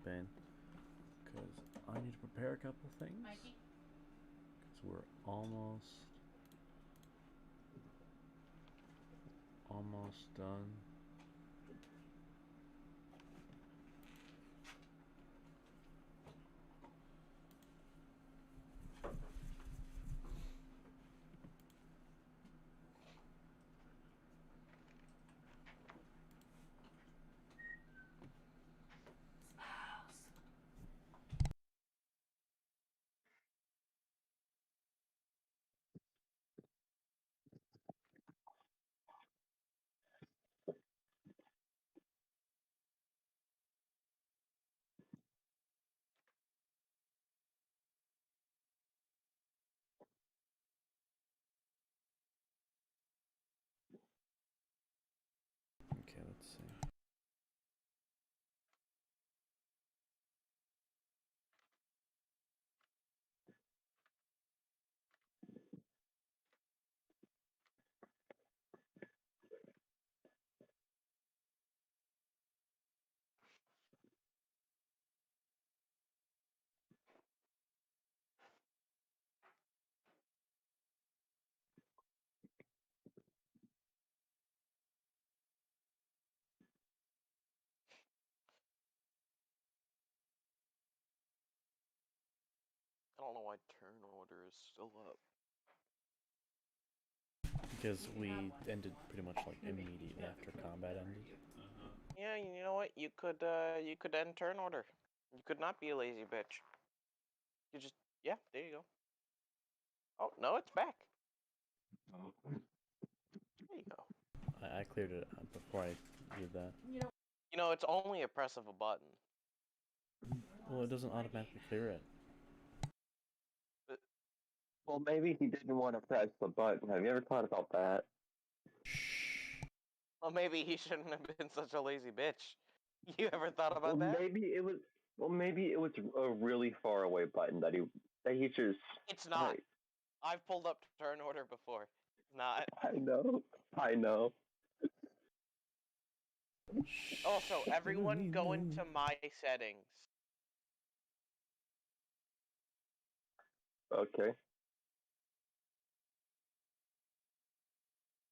campaign. Because I need to prepare a couple things. Mikey? Because we're almost done. Okay, let's see. I don't know why turn order is still up. Because we ended pretty much like immediately after combat ended. Yeah, you know what? You could end turn order. You could not be a lazy bitch. You just, yeah, there you go. Oh, no, it's back. Oh. There you go. I cleared it out before I did that. You know, it's only a press of a button. Well, it doesn't automatically clear it. Well, maybe he didn't want to press the button. Have you ever thought about that? Shh. Well, maybe he shouldn't have been such a lazy bitch. You ever thought about Well, that? maybe it was. Well, maybe it was a really far away button that he just. It's not. Like, I've pulled up turn order before. It's not. I know. Also, everyone go into my settings. Okay.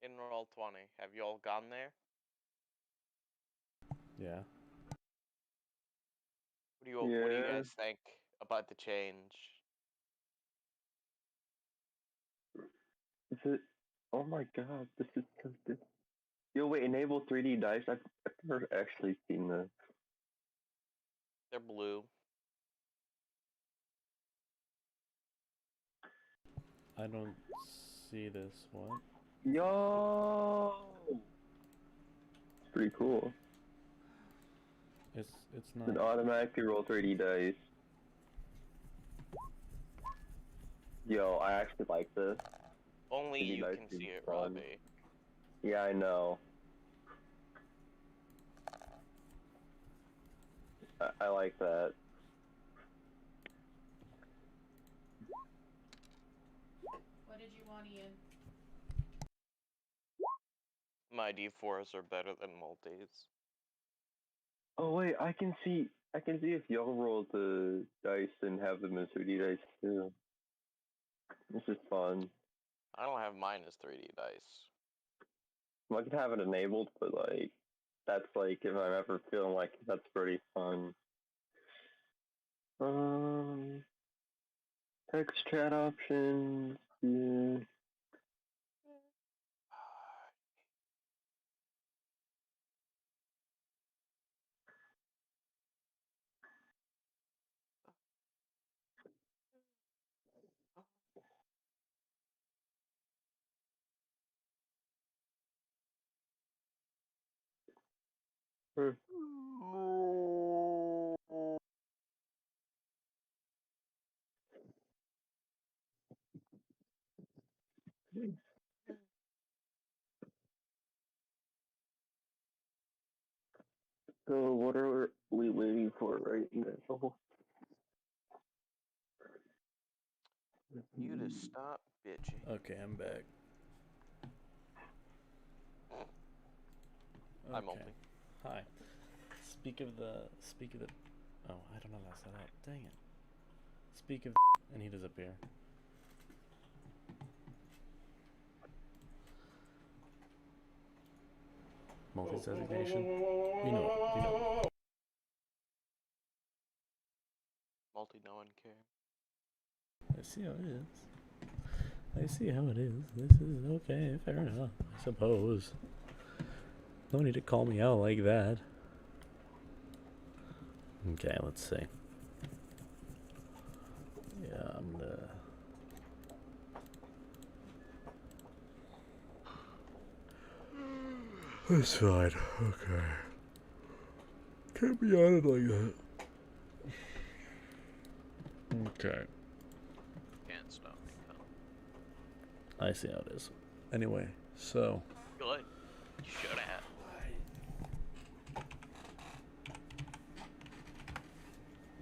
In Roll20. Have you all gone there? Yeah. What do you guys think about the change? Is it? Oh my god, this is so good. Yo, wait, enable 3D dice. I've never actually seen this. They're blue. I don't see this. What? Yo! It's pretty cool. It's It not. automatically roll 3D dice. Yo, I actually like this. Only 3D you dice can is see it, fun. Robbie. Yeah, I know. I like that. What did you want, Ian? My D4s are better than multis. Oh wait, I can see if y'all roll the dice and have them as 3D dice too. This is fun. I don't have mine as 3D dice. I could have it enabled, but like that's like if I'm ever feeling like that's pretty fun. Text chat options. Yeah. So what are we waiting for right now? You to stop bitching. Okay, I'm back. I'm Okay. only. Hi. Speak of the. Oh, not gonna set up. Dang it. Speak of and he disappear. Multi-designation. You know. Multi, no one cares. I see how it is. I see how it is. This is okay, fair enough, I suppose. No need to call me out like that. Okay, let's see. Yeah, I'm gonna... That's fine, okay. Can't be on it like that. Okay. Can't stop me, I see how it is. Anyway, so... Good. You should have.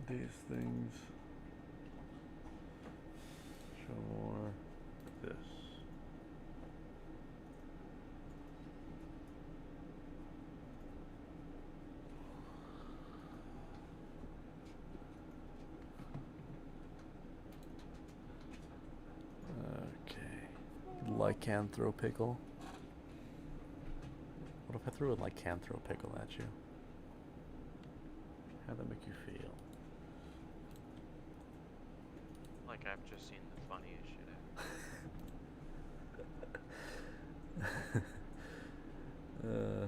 These things... Show more... This. Lycanthropickle. What if I threw a lycanthropickle at you? How'd that make you feel? Like I've just seen the funniest shit ever. A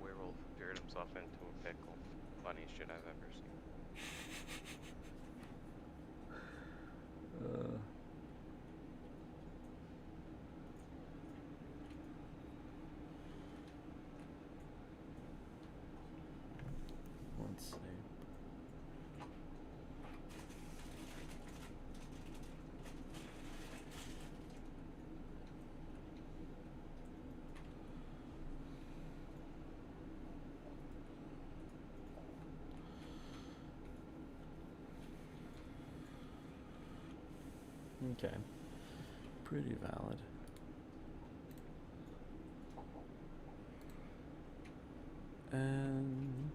werewolf turned himself into a pickle. Funniest shit I've ever seen. Let's see. Okay. Pretty valid. And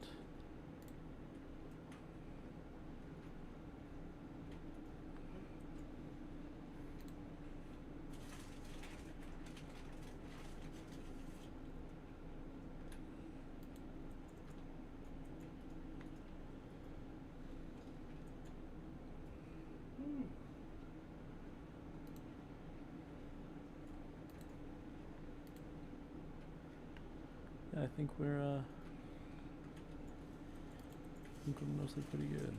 yeah, I think we're mostly pretty good.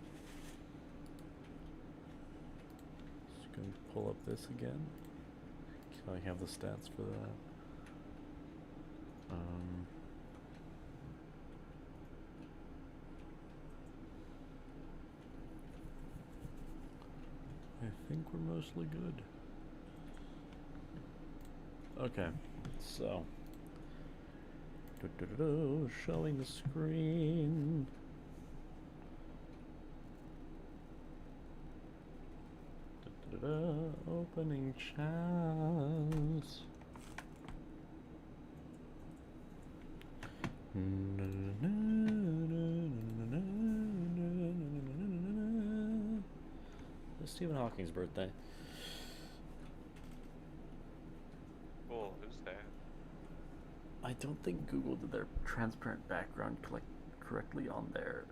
Just gonna pull up this again. Can I have the stats for that? I think we're mostly good. Okay, so showing the screen. Opening chats. It's Stephen Hawking's birthday. Cool, who's that? I don't think Google did their transparent background correctly on their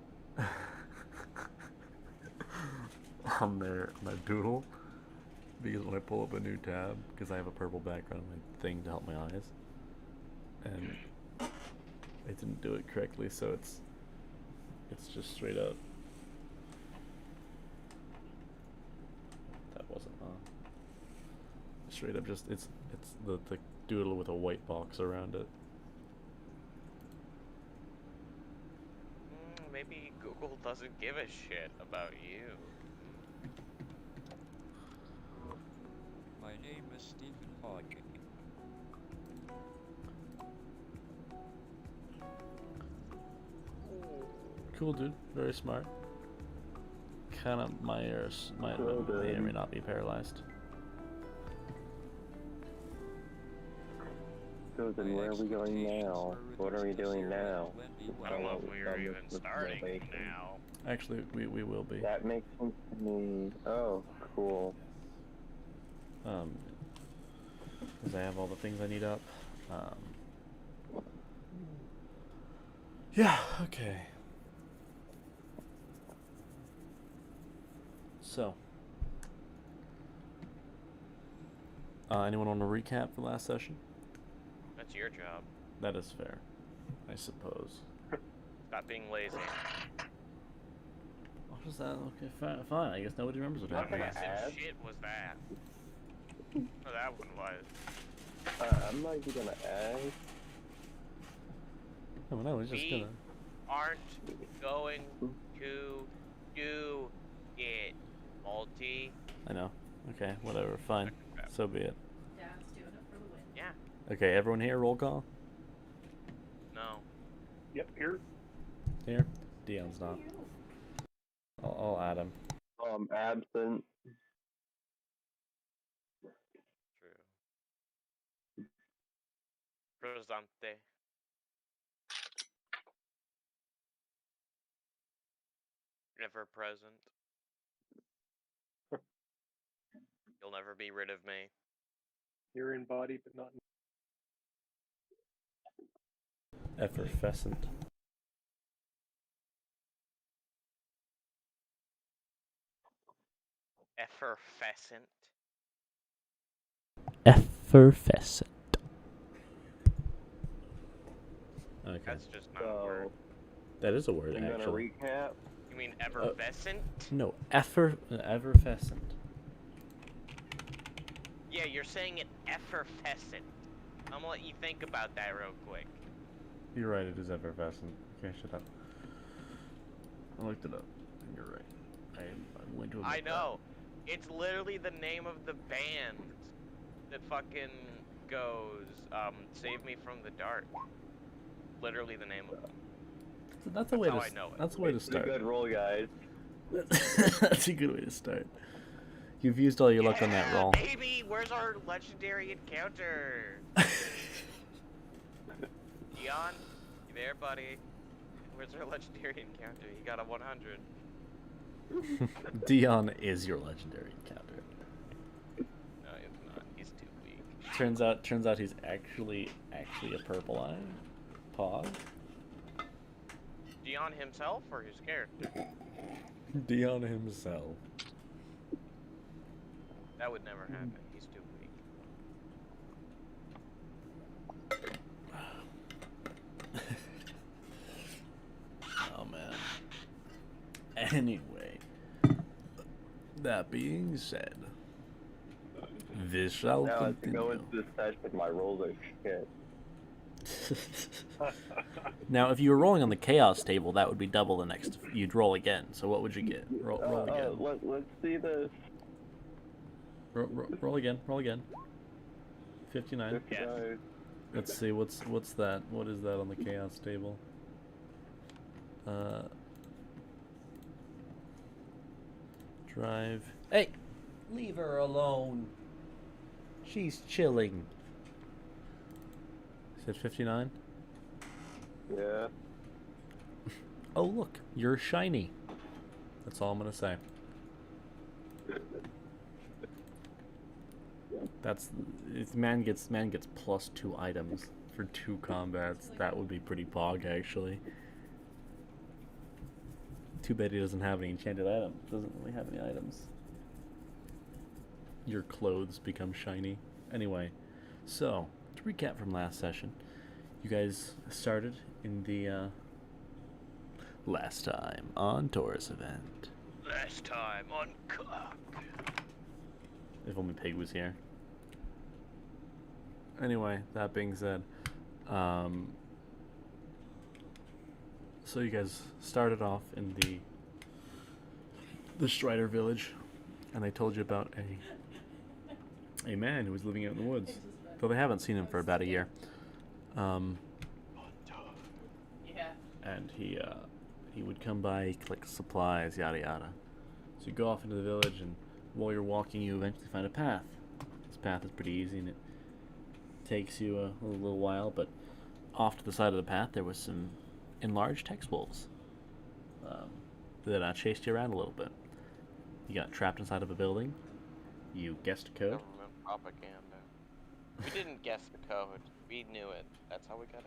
on their doodle, because when I pull up a new tab, because I have a purple background on my thing to help my eyes, and it didn't do it correctly, so it's just straight up. That wasn't on. Straight up, just it's the doodle with a white box around it. Maybe Google doesn't give a shit about you. My name is Stephen Hawking. Cool dude, very smart. Kind of my ears may or may not be paralyzed. So then where are we going now? What are we doing now? I don't know if we are Done even this with starting renovation. now. Actually, we will be. That makes sense to me. Oh, cool. Because I have all the things I need up. Yeah, okay. So, anyone want to recap the last session? That's your job. That is fair, I suppose. Stop being lazy. What was that? Okay, fine. I guess nobody remembers what What happened. massive shit was that? Oh, that one was. I'm not even gonna ask. Oh, no, we're just gonna. Aren't going to do it, Multi. I know. Okay, whatever. Fine. So be it. Dad's doing it for the win. Yeah. Okay, everyone here, roll call. No. Yep, here. Here. Dion's not. I'll add him. Absent. True. Presente. Ever present. You'll never be rid of me. You're in body, but not in... Effervescent. Effervescent. Effervescent. Okay. That's just not a word. That is a word, I'm gonna actually. recap. You mean effervescent? No, effervescent. Yeah, you're saying it effervescent. I'm gonna let you think about that real quick. You're right, it is effervescent. Okay, shut up. I looked it up, and you're right. I went to a I know. It's literally the name of the band that fucking goes, Save Me from the Dark. Literally the name of them. That's a way how to. I know it. That's a way to It's a start. good roll, guys. That's a good way to start. You've used all your luck on that roll. Baby, where's our legendary encounter? Dion, you there, buddy? Where's our legendary encounter? He got a 100. Dion is your legendary encounter. No, he's not. He's too weak. Turns out he's actually a purple eye. Pog. Dion himself or his character? Dion himself. That would never happen. He's too weak. Oh man. Anyway, that being said, this shall Now as we go continue. into this session, my rolls are shit. Now, if you were rolling on the chaos table, that would be double the next. You'd roll again. So what would you get? Roll again. Let's see this. Roll again. Roll again. 59. Yes. Let's see. What's that? What is that on the chaos table? Drive. Hey, leave her alone. She's chilling. Is it 59? Yeah. Oh look, you're shiny. That's all I'm gonna say. Man gets +2 items for 2 combats. That would be pretty pog actually. Too bad he doesn't have any enchanted items. Doesn't really have any items. Your clothes become shiny. Anyway, so to recap from last session, you guys started in the last time on Torus event. Last time on Cock. If only Pig was here. Anyway, that being said, so you guys started off in the Strider village, and they told you about a man who was living out in the woods, though they haven't seen him for about a year. Yeah. And he would come by, collect supplies, yada yada. So you go off into the village, and while you're walking, you eventually find a path. This path is pretty easy, and it takes you a little while, but off to the side of the path there was some enlarged hex wolves that chased you around a little bit. You got trapped inside of a building. You guessed a code. Government propaganda. We didn't guess the code. We knew it. That's how we got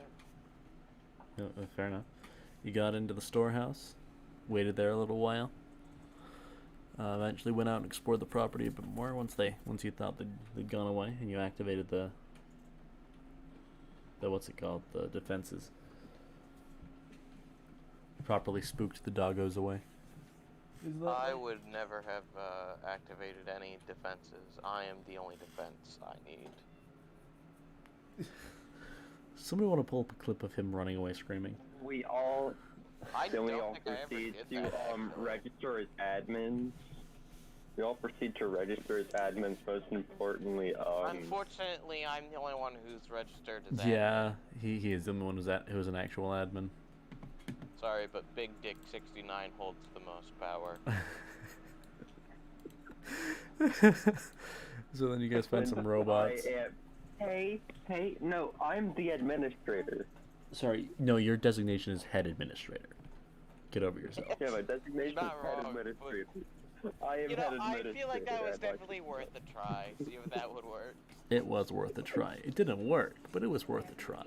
in. Fair enough. You got into the storehouse, waited there a little while. Eventually went out and explored the property a bit more once you thought they'd gone away, and you activated the what's it called, the defenses. Properly spooked the doggos away. I would never have activated any defenses. I am the only defense I need. Somebody want to pull up a clip of him running away screaming? We all I then we don't all think I ever proceed did to that, actually. register as admins. We all proceed to register as admins. Most importantly, Unfortunately, I'm the only one who's registered as admin. Yeah, he is the only one who was an actual admin. Sorry, but Big Dick 69 holds the most power. So then you guys find some robots. Hey, no, I'm the administrator. Sorry, no, your designation is head administrator. Get over yourself. Yeah, my designation is Not head wrong, administrator. I am You head know, I administrator. feel like that was I'd like definitely worth a try. See if that would work. It was worth a try. It didn't work, but it was worth a try.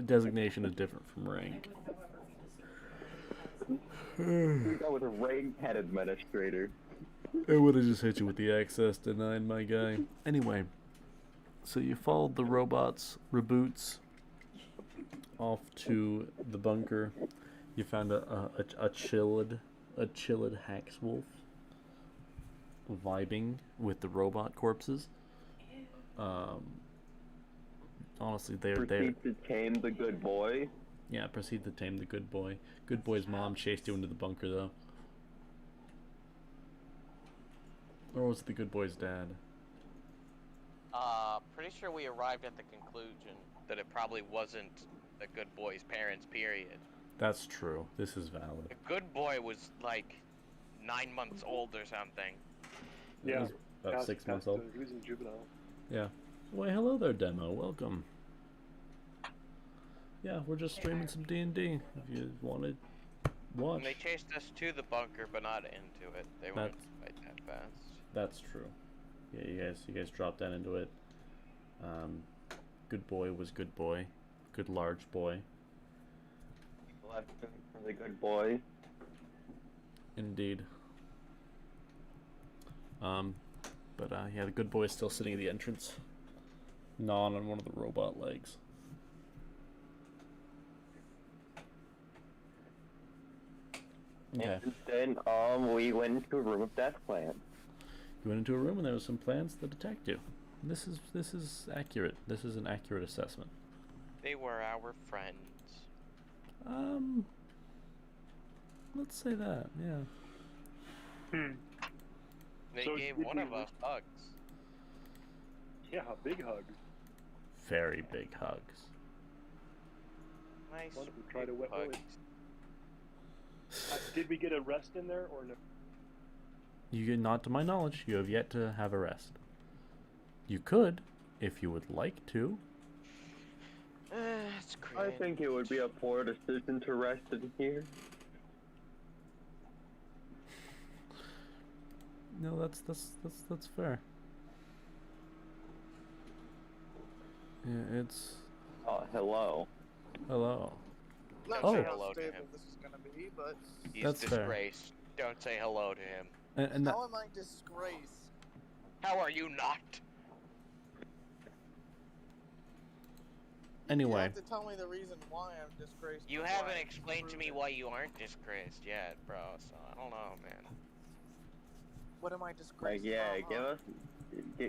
Designation is different from rank. We go with a rank head administrator. I would have just hit you with the access denied, my guy. Anyway, so you followed the robots, reboots, off to the bunker. You found a chilled Hax Wolf vibing with the robot corpses. Honestly, they're Proceed to tame the good boy. Yeah, proceed to tame the good boy. Good boy's mom chased you into the bunker, though. Or was it the good boy's dad? Pretty sure we arrived at the conclusion that it probably wasn't the good boy's parents, period. That's true. This is valid. The good boy was like 9 months old or something. It Yeah, was about 6 months old. He was in juvenile. Yeah. Why, hello there, demo. Welcome. Yeah, we're just streaming some D&D. If you wanted, watch. And they chased us to the bunker, but not into it. They weren't quite that fast. That's true. Yeah, you guys dropped that into it. Good boy was good boy. Good large boy. Left for the good boy. Indeed. Yeah, the good boy is still sitting at the entrance, gnawing on one of the robot legs. Okay. And then we went into a room of death plants. You went into a room and there was some plants that attacked you. This is accurate. This is an accurate assessment. They were our friends. Let's say that. Yeah. They So gave did one we of us hugs. Yeah, a big hug. Very big hugs. Nice. Why don't we try to big wet hugs. Did we get a rest in there or no? Not to my knowledge, you have yet to have a rest. You could, if you would like to. It's I cringe. think it would be a poor decision to rest in here. No, that's fair. Yeah, it's Hello. hello. Not Oh. sure Hello how to stable him. this is gonna be, but He's That's fair. disgraced. Don't say hello to him. And that, how am I disgraced? How are you not? You anyway, have to tell me the reason why I'm disgraced. You before haven't I explained to prove me it. why you aren't disgraced yet, bro, so I don't know, man. What am I disgraced Yeah, from?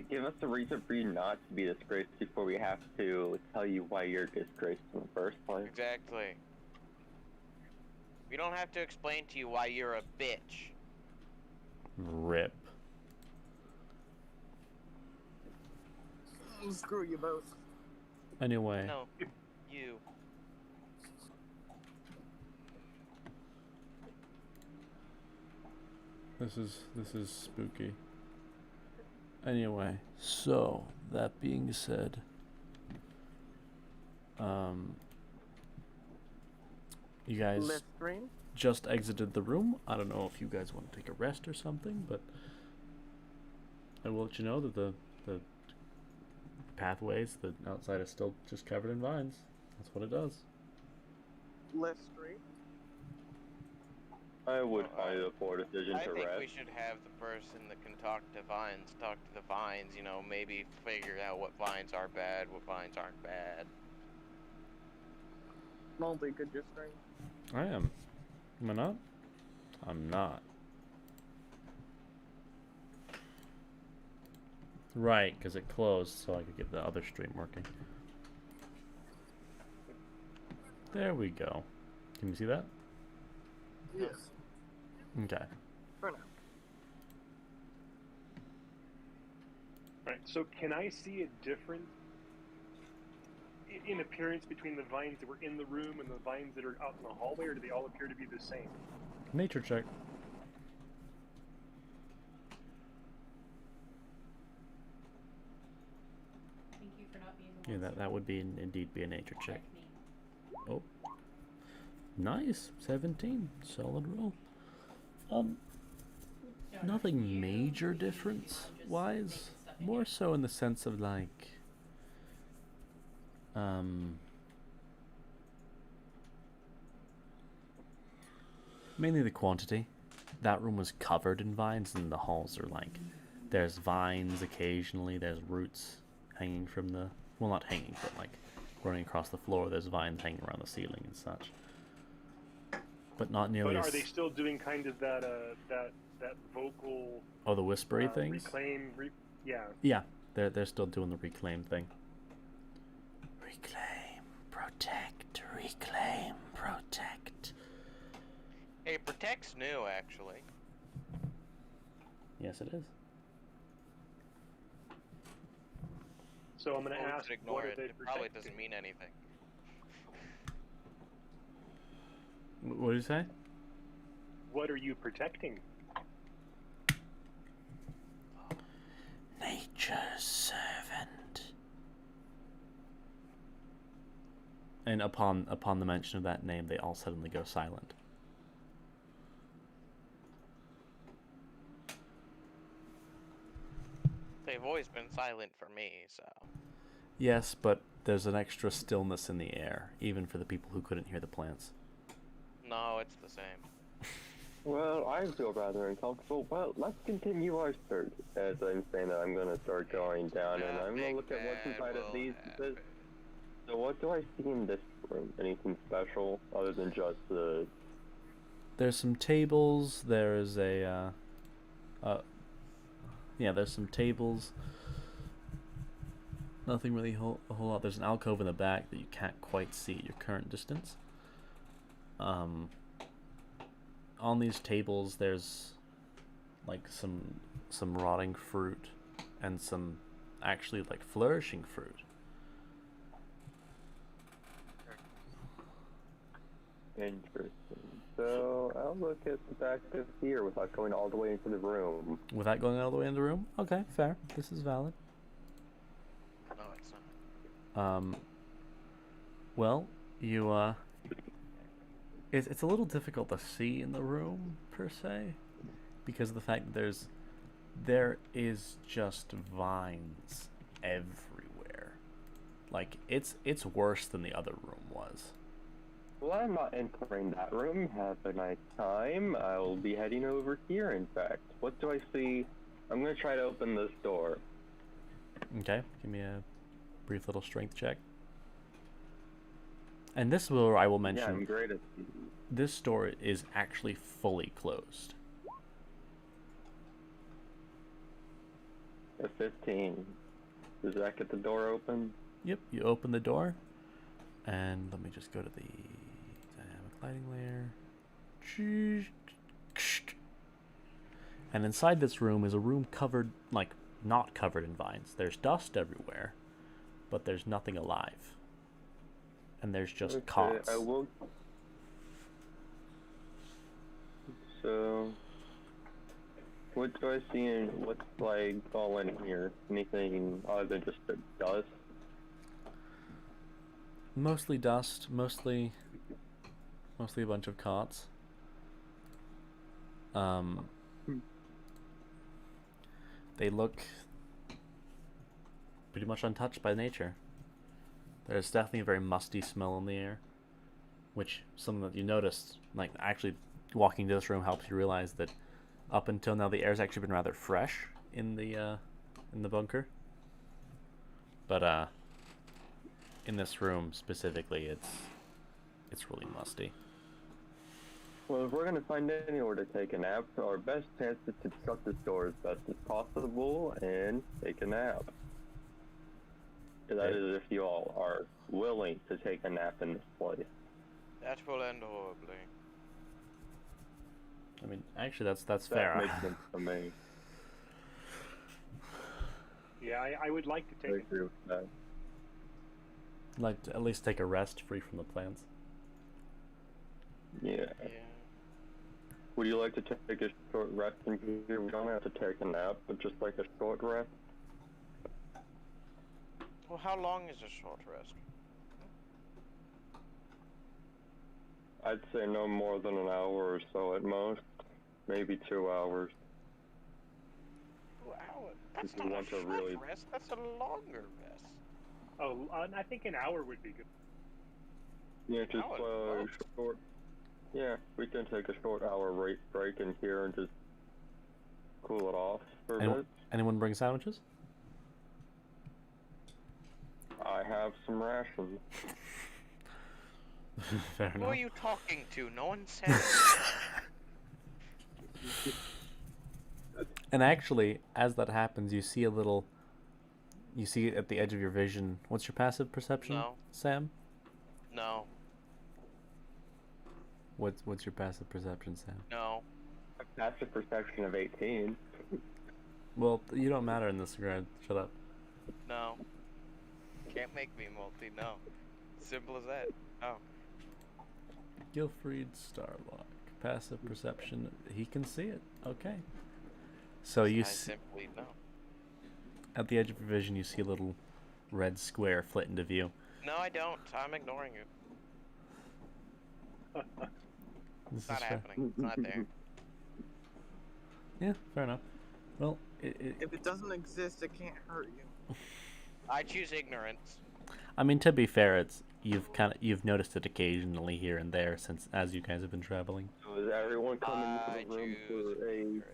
give us a reason for you not to be disgraced before we have to tell you why you're disgraced in the first place. Exactly. We don't have to explain to you why you're a bitch. rip. Screw you both. Anyway, No, you. this is spooky. Anyway, so that being said, you guys Left screen. just exited the room. I don't know if you guys want to take a rest or something, but I will let you know that the pathways, the outside is still just covered in vines. That's what it does. Left screen. I would find it a poor decision I to think rest. we should have the person that can talk to the vines, you know, maybe figure out what vines are bad, what vines aren't bad. Multi, could you screen? I am. Am I not? I'm not. Right, because it closed, so I could get the other stream working. There we go. Can you see that? Yes. Okay. For now. Right. So can I see a difference in appearance between the vines that were in the room and the vines that are out in the hallway, or do they all appear to be the same? Nature check. Thank you for not being the Yeah, monster. that would be indeed be a nature check. Like me. Oh. Nice. 17. Solid roll. No, not Nothing you, major you, difference I'm just wise. making stuff in More here. so in the sense of like mainly the quantity. That room was covered in vines, and the halls are like there's vines occasionally, there's roots hanging from the well, not hanging, but like running across the floor. There's vines hanging around the ceiling and such. But not nearly But as are they still doing kind of that vocal oh, the whispery things? reclaim? Yeah. Yeah, they're still doing the reclaim thing. Reclaim, protect, reclaim, protect. Hey, Protect's new, actually. Yes, it is. So I'm going to Well, we ask, could ignore what are it. they It probably protecting? doesn't mean anything. What did you say? What are you protecting? Nature's servant. And upon the mention of that name, they all suddenly go silent. They've always been silent for me, so. Yes, but there's an extra stillness in the air, even for the people who couldn't hear the plants. No, it's the same. Well, I feel rather uncomfortable. Well, let's continue our search. As I'm saying that, I'm gonna start going down, and I'm gonna look at what's inside of these. So what do I see in this room? Anything special other than just the? There's some tables. There's a yeah, there's some tables. Nothing really a whole lot. There's an alcove in the back that you can't quite see at your current distance. On these tables, there's like some rotting fruit and some actually like flourishing fruit. Interesting. So I'll look at the back of here without going all the way into the room. Without going all the way in the room? Okay, fair. This is valid. No, it's not. Well, you it's a little difficult to see in the room per se, because of the fact that there is just vines everywhere. Like it's worse than the other room was. Well, I'm not entering that room. Have a nice time. I'll be heading over here, in fact. What do I see? I'm gonna try to open this door. Okay, give me a brief little strength check. And this will I will Yeah, I'm mention great at these. this door is actually fully closed. A 15. Does that get the door open? Yep, you open the door, and let me just go to the dynamic lighting layer. And inside this room is a room covered, like, not covered in vines. There's dust everywhere, but there's nothing alive. And there's just Okay, cots. I will. So What do I see in what's like all in here? Anything other than just the dust? Mostly dust, mostly a bunch of cots. They look pretty much untouched by nature. There's definitely a very musty smell in the air, which something that you noticed, like actually walking to this room helps you realize that up until now the air's actually been rather fresh in the bunker. But in this room specifically, it's really musty. Well, if we're gonna find anywhere to take a nap, our best chance is to shut this door as best as possible and take a nap. That is if you all are willing to take a nap in this place. That will end horribly. I mean, actually, that's That fair. makes sense to me. Yeah, I would like to I take it. agree with that. I'd like to at least take a rest free from the plants. Yeah. Yeah. Would you like to take a short rest in here? We don't have to take a nap, but just like a short rest. Well, how long is a short rest? I'd say no more than an hour or so at most. Maybe 2 hours. 2 hours? That's If you not a want to short really- rest. That's a longer rest. Oh, I think an hour would be good. Yeah, just Hour? short. Yeah, we can take a short hour break in here and just cool it off for a bit. Anyone bring sandwiches? I have some rations. Fair Who enough. are you talking to? No one said it. And actually, as that happens, you see it at the edge of your vision. What's your passive perception, No. Sam? No. What's your passive perception, Sam? No. A passive perception of 18. Well, you don't matter in this regard. Shut up. No. Can't make me multi, no. Simple as that. Oh. Gilfried Starlock. Passive perception. He can see it. Okay. So you I see, simply no. at the edge of your vision, you see a little red square flit into view. No, I don't. I'm ignoring you. This It's not is fair. happening. It's not there. Yeah, fair enough. Well, it If it doesn't exist, it can't hurt you. I choose ignorance. I mean, to be fair, you've noticed it occasionally here and there since as you guys have been traveling. So is everyone coming I into the room choose for a... ignorance.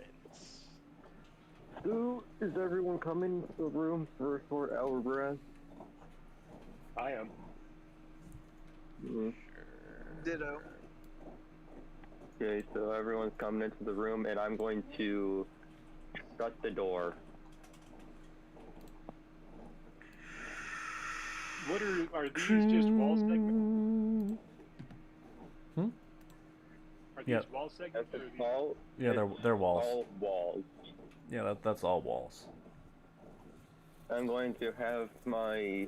Is everyone coming to the room for a short hour rest? I am. Mm. Ditto. Okay, so everyone's coming into the room, and I'm going to shut the door. What are these just wall segments? Hmm? Are these Yeah. wall segments? That's Or are these... all. Yeah, they're walls. All walls. Yeah, that's all walls. I'm going to have my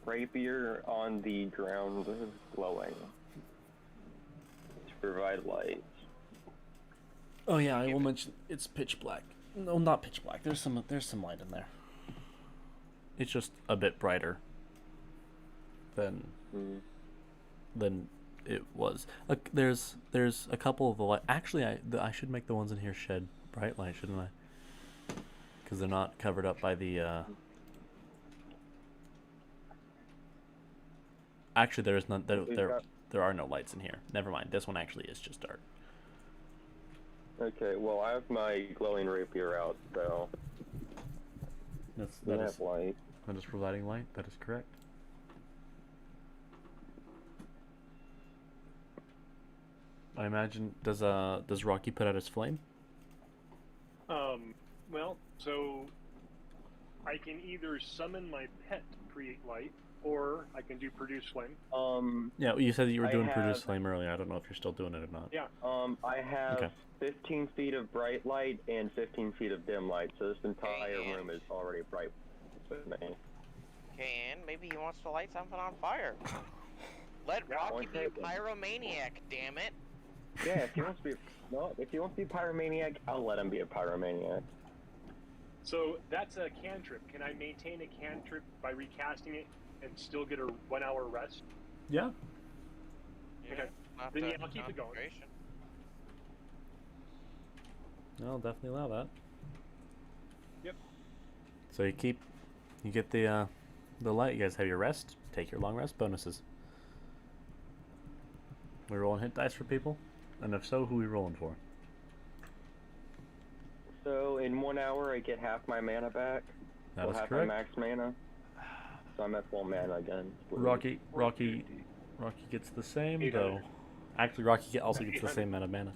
rapier on the ground glowing to provide light. Oh yeah, I will mention it's pitch black. No, not pitch black. There's some light in there. It's just a bit brighter than it was. There's a couple of the light. Actually, I should make the ones in here shed bright light, shouldn't I? Because they're not covered up by the. Actually, there is none. There are no lights in here. Never mind. This one actually is just dark. Okay, well I have my glowing rapier out, so That we is have light. that is providing light. That is correct. I imagine does Rocky put out his flame? Well, so I can either summon my pet to create light, or I can do produce flame. Yeah, you said that you were I doing produce have- flame earlier. I don't know if you're still doing it or not. Yeah. I have Okay. 15 feet of bright light and 15 feet of dim light, so this entire And- room is already bright with me. Okay, and maybe he wants to light something on fire. Let Yeah, Rocky point be a taken. pyromaniac, damn it. Yeah, if he wants to be if he wants to be pyromaniac, I'll let him be a pyromaniac. So that's a cantrip. Can I maintain a cantrip by recasting it and still get a 1 hour rest? Yeah. Yeah, Okay. not, Then yeah, I'll keep it going. concentration. I'll definitely allow that. Yep. So you get the light. You guys have your rest. Take your long rest bonuses. We rolling hit dice for people, and if so, who we rolling for? So in 1 hour, I get half my mana back. That is half correct. my max mana. So I'm at full mana again. Rocky gets the same 800. though. Actually, Rocky also gets the same amount of mana.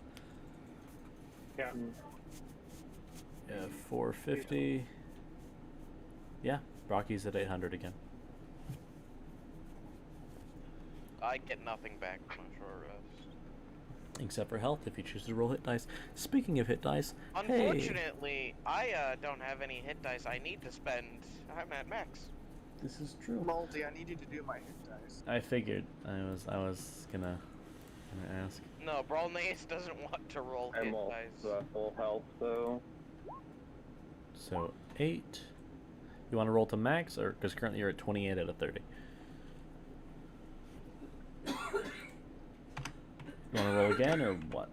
Yeah. Yeah, 450. Yeah, Rocky's at 800 again. I get nothing back from my short rest. Except for health, if you choose to roll hit dice. Speaking of hit dice, Unfortunately, I don't have any hit dice I need to spend. I'm at max. This is true. Multi, I need you to do my hit dice. I figured. I was gonna ask. No, Brolnace doesn't want to roll hit I'm all dice. full health, so So 8. You want to roll to max, or because currently you're at 28 out of 30. You want to roll again, or what?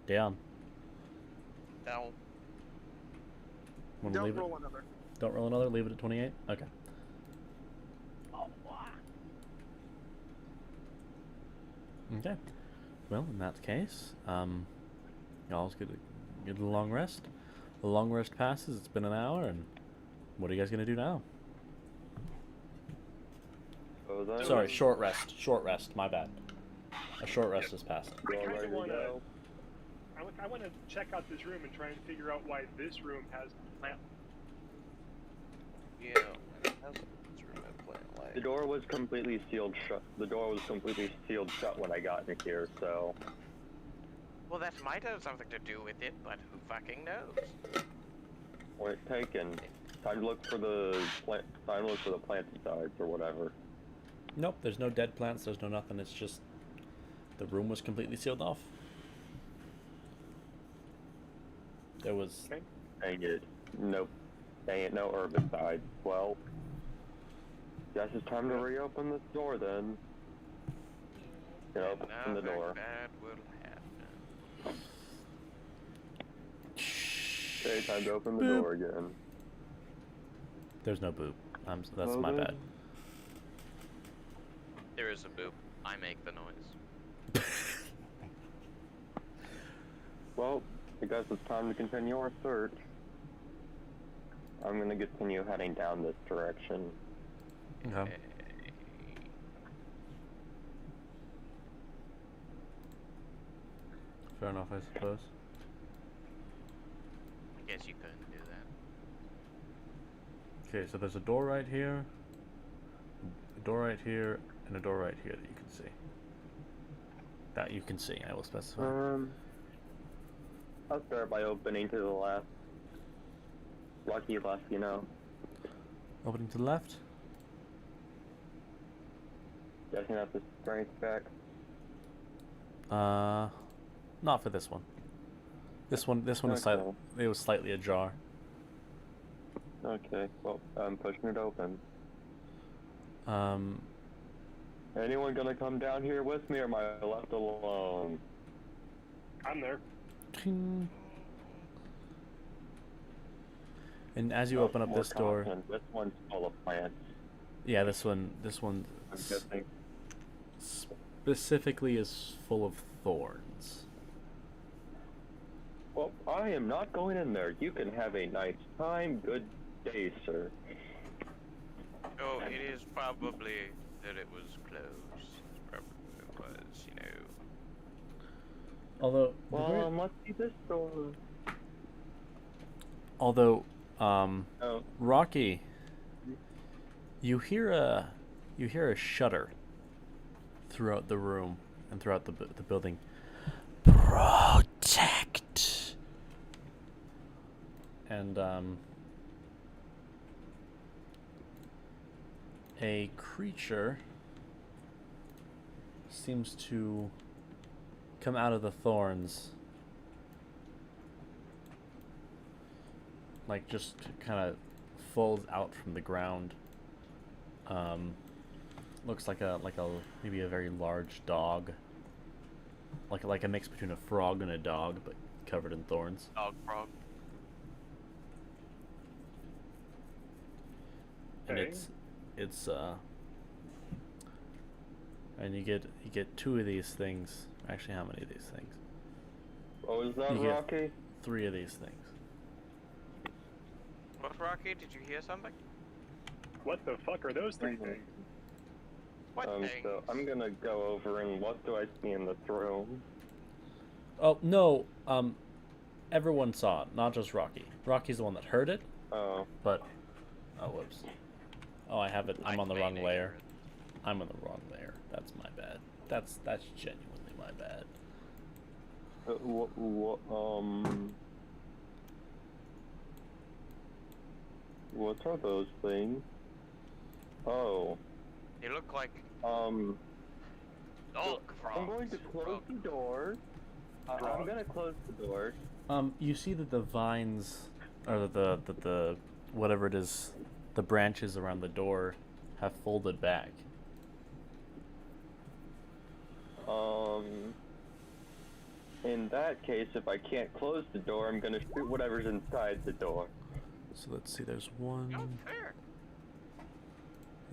Down. No. Wanna Don't leave roll it? another. Don't roll another. Leave it at 28. Okay. Okay. Well, in that case, y'all's get a long rest. The long rest passes. It's been an hour, and what are you guys gonna do now? Sorry, short rest. Short rest. My bad. A short rest has passed. I All kind ready of to want to. go. I want to check out this room and try and figure out why this room has plant. Yeah. The door was completely sealed shut. The door was completely sealed shut when I got in here, so. Well, that might have something to do with it, but who fucking knows? Point taken. Time to look for the plant. Time to look for the planticides or whatever. Nope. There's no dead plants. There's no nothing. It's just the room was completely sealed off. There was. Okay. Dang it. Nope. Dang it. No herbicides. Well. Guess it's time to reopen this door then. You know, open the door. Bad will happen. Okay, time to open the Boop. door again. There's no boop. That's Well, my then. bad. There is a boop. I make the noise. Well, I guess it's time to continue our search. I'm gonna continue heading down this direction. Okay. Fair enough, I suppose. I guess you couldn't do that. Okay, so there's a door right here, a door right here, and a door right here that you can see. That you can see, I will specify. I'll start by opening to the left. Lucky left, you know. Opening to the left. Guessing that's the strength back. Not for this one. This one is Okay. slightly. It was slightly ajar. Okay, well, I'm pushing it open. Um, Anyone gonna come down here with me, or am I left alone? I'm there. ting. And as you Oh, open up more this door, content. This one's full of plants. yeah, this one I'm guessing. specifically is full of thorns. Well, I am not going in there. You can have a nice time. Good day, sir. Oh, it is probably that it was closed. Probably was, you know. Although, Well, let's see this door. although, Oh, Rocky, you hear a shudder throughout the room and throughout the building. Protect. And a creature seems to come out of the thorns. Like just kind of folds out from the ground. Looks like a maybe a very large dog. Like a mix between a frog and a dog, but covered in thorns. Dog frog. And Okay. it's and you get 2 of these things. Actually, how many of these things? What was that, You get Rocky? 3 of these things. What, Rocky? Did you hear something? What the fuck are those 3 things? What things? So I'm gonna go over and what do I see in this room? Oh no, everyone saw it, not just Rocky. Rocky's the one that heard it, Oh, but oh whoops. Oh, I have it. I'm on the wrong may layer. hear it. I'm on the wrong layer. That's my bad. That's genuinely my bad. what are those things? Oh, They look like so dog frogs. I'm going to close the door. I'm Frog? gonna close the door. You see that the vines, or the whatever it is, the branches around the door, have folded back. In that case, if I can't close the door, I'm gonna shoot whatever's inside the door. So let's see. There's one. Oh, fair.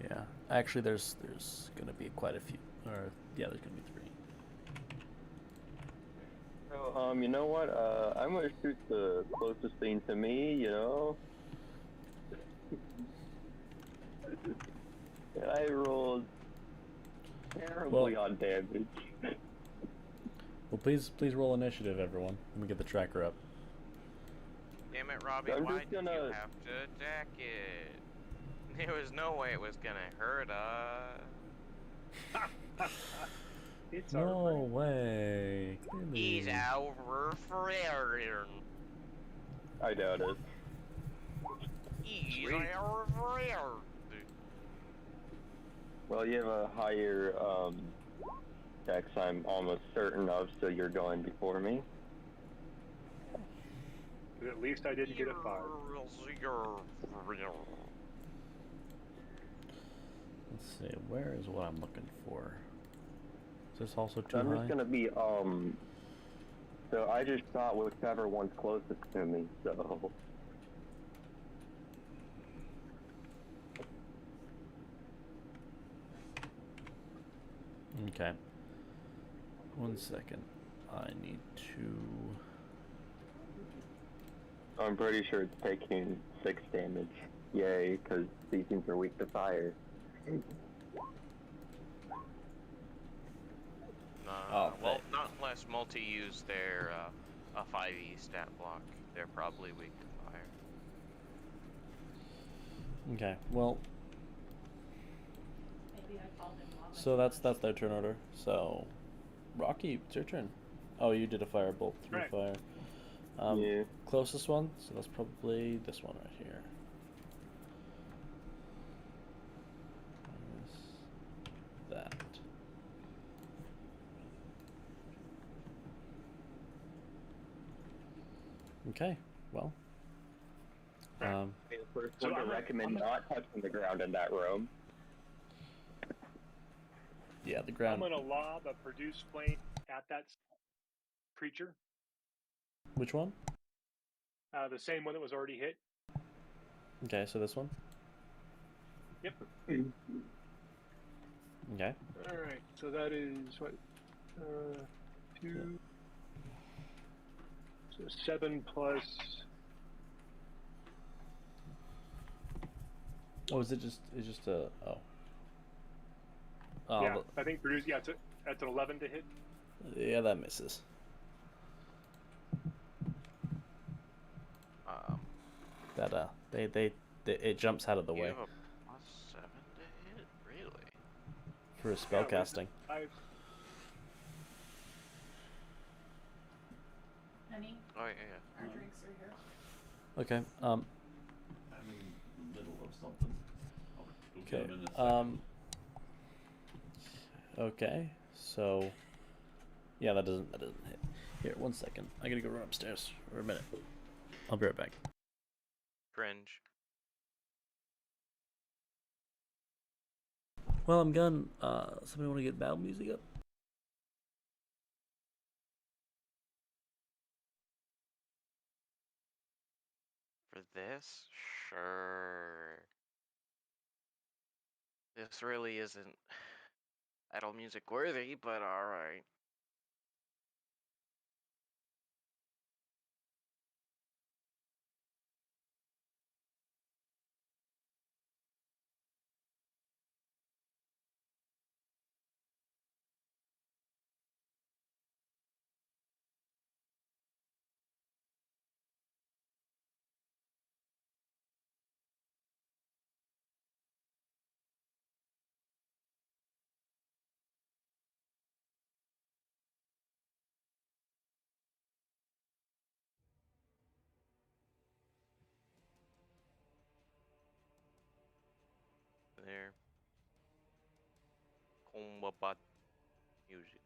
Yeah, actually, there's gonna be quite a few. Or yeah, there's gonna be 3. So, you know what? I'm gonna shoot the closest thing to me, you know? And I rolled terribly on damage. Well, please roll initiative, everyone. Let me get the tracker up. Damn it, Robbie, I'm why just did you gonna- have to attack it? There was no way it was gonna hurt us. It's No alright. way. He's Clearly. over forever. I doubt it. He's Sweet. over forever. Well, you have a higher, dex I'm almost certain of, so you're going before me. But at least I didn't get a 5. Let's see. Where is what I'm looking for? Is this also too So I'm high? just gonna be, so I just shot whichever one's closest to me, so... Okay. 1 second. I need to. I'm pretty sure it's taking 6 damage. Yay, because these things are weak to fire. Oh, well, thank- not unless multi use their a 5e stat block. They're probably weak to fire. Okay. Well, Maybe I called him mom. so that's their turn order. So, Rocky, it's your turn. Oh, you did a firebolt through Right. fire. Yeah. Closest one. So that's probably this one right here. Minus that. Okay. Well. Be the first So one to I'm gonna- recommend not touching the ground in that room. Yeah, the I'm ground. gonna lob a produce flame at that creature. Which one? The same one that was already hit. Okay, so this one. Yep. Okay. Alright, so that is what? 2. So 7 plus. Oh, is it just? It's just a. Oh. Oh, Yeah, I think produce. Yeah, that's an 11 to hit. yeah, that misses. That it jumps out of the You way have a plus 7 to hit? Really? for a spell casting. Honey, Oh, yeah. our drinks are here. Okay. I'm in the middle of something. I'll get Okay. them in a second. Okay. So, yeah, that doesn't hit. Here, 1 second. I gotta go run upstairs for a minute. I'll be right back. Cringe. Well, I'm gone. Somebody want to get battle music up? For this? Sure. This really isn't idle music worthy, but alright. There. Combat music.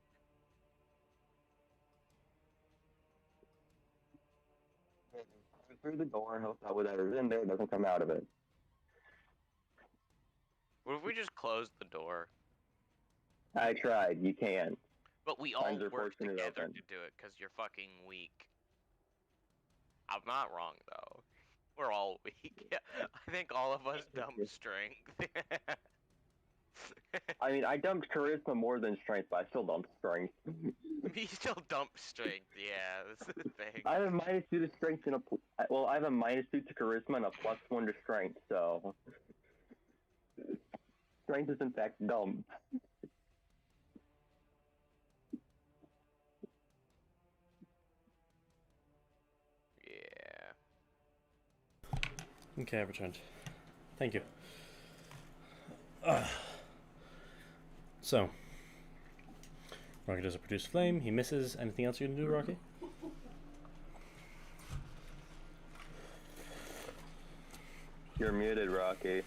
Through the door and hope that whatever's in there doesn't come out of it. What if we just closed the door? I tried. You can't. But we all Signs are work forcing it together open. to do it, because you're fucking weak. I'm not wrong, though. We're all weak. I think all of us dump strength. I mean, I dumped charisma more than strength, but I still dumped strength. We still dump strength, yeah, that's the thing. I have a -2 to strength and I have a -2 to charisma and a +1 to strength, so strength is in fact dumb. Yeah. Okay, I've returned. Thank you. So, Rocky does a produce flame. He misses. Anything else you're gonna do, Rocky? You're muted, Rocky.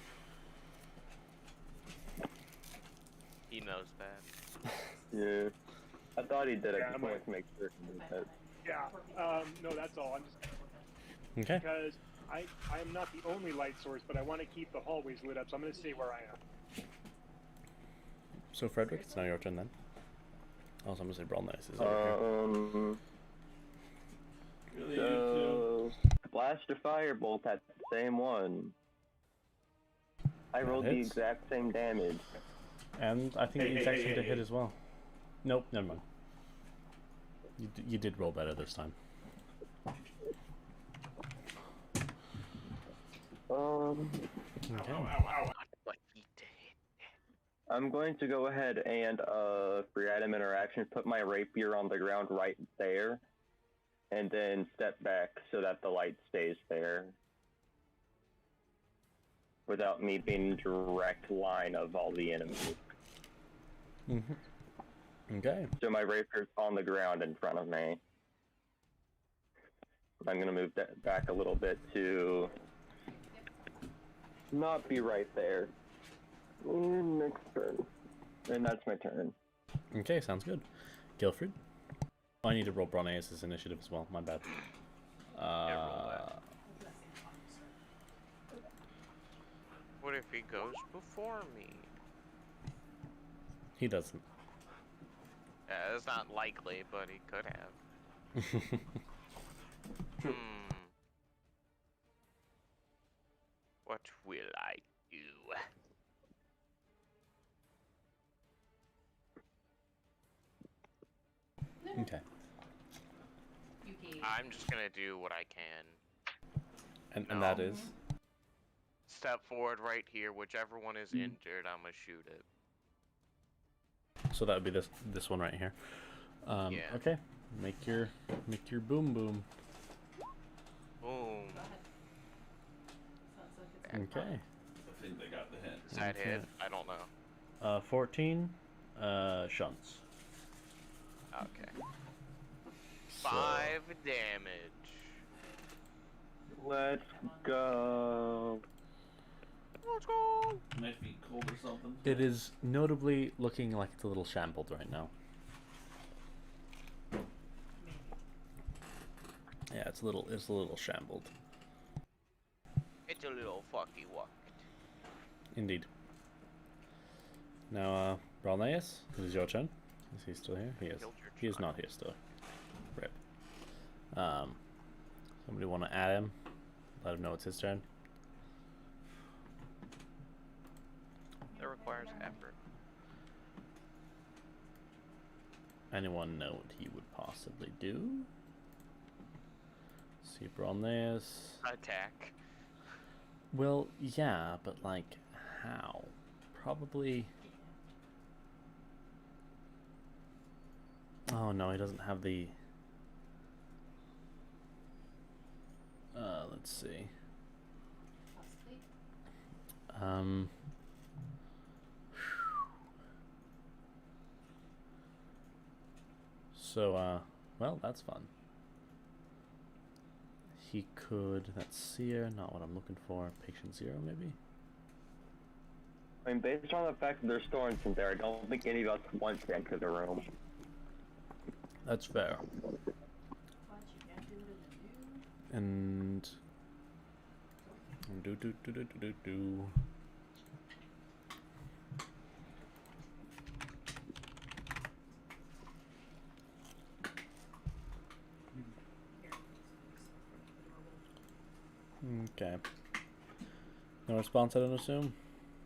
He knows that. Yeah. I thought he did it. Yeah, I just wanted to make sure he did that. Yeah, no, that's all. I'm just Okay. because I am not the only light source, but I want to keep the hallways lit up, so I'm going to stay where I am. So, Frederick, it's now your turn then. Also, I'm gonna say Brawl Nice is over here. So blast a firebolt at the same one. I rolled the hits. exact same damage. And I think it's actually to hit as well. Nope, never mind. You did roll better this time. Okay. But he did. I'm going to go ahead and free item interaction, put my rapier on the ground right there, and then step back so that the light stays there. Without me being in direct line of all the enemies. Okay. So my rapier's on the ground in front of me. I'm going to move that back a little bit to not be right there. Next turn. And that's my turn. Okay, sounds good. Guilford? I need to roll Bronaeus' initiative as well, my bad. Roll that. What if he goes before me? He doesn't. Yeah, it's not likely, but he could have. What will I do? Okay. I'm just gonna do what I can. And that is? Step forward right here. Whichever one is injured, I'm gonna shoot it. So that would be this one right here. Yeah. Okay. Make your boom boom. Boom. Okay. I think they got the hint. Is that hit? I don't know. 14 shunts. Okay. 5 damage. Let's go. Let's go. May my feet cold or something? It is notably looking like it's a little shambled right now. Yeah, it's a little shambled. It's a little fucky wuck. Indeed. Now, Bralneus, it is your turn. Is he still here? He is. He is not here still. Rip. Somebody want to add him? Let him know it's his turn. That requires effort. Anyone know what he would possibly do? See Bralneus. Attack. Well, yeah, but like, how? Probably. Oh no, he doesn't have the. Let's see. Possibly. So, well, that's fun. He could. That's Seer, not what I'm looking for. Patient Zero, maybe? I mean, based on the fact that there's thorns in there, I don't think any of us want to enter the room. That's fair. What you can't do it in the And. Do. Okay. No response, I don't assume?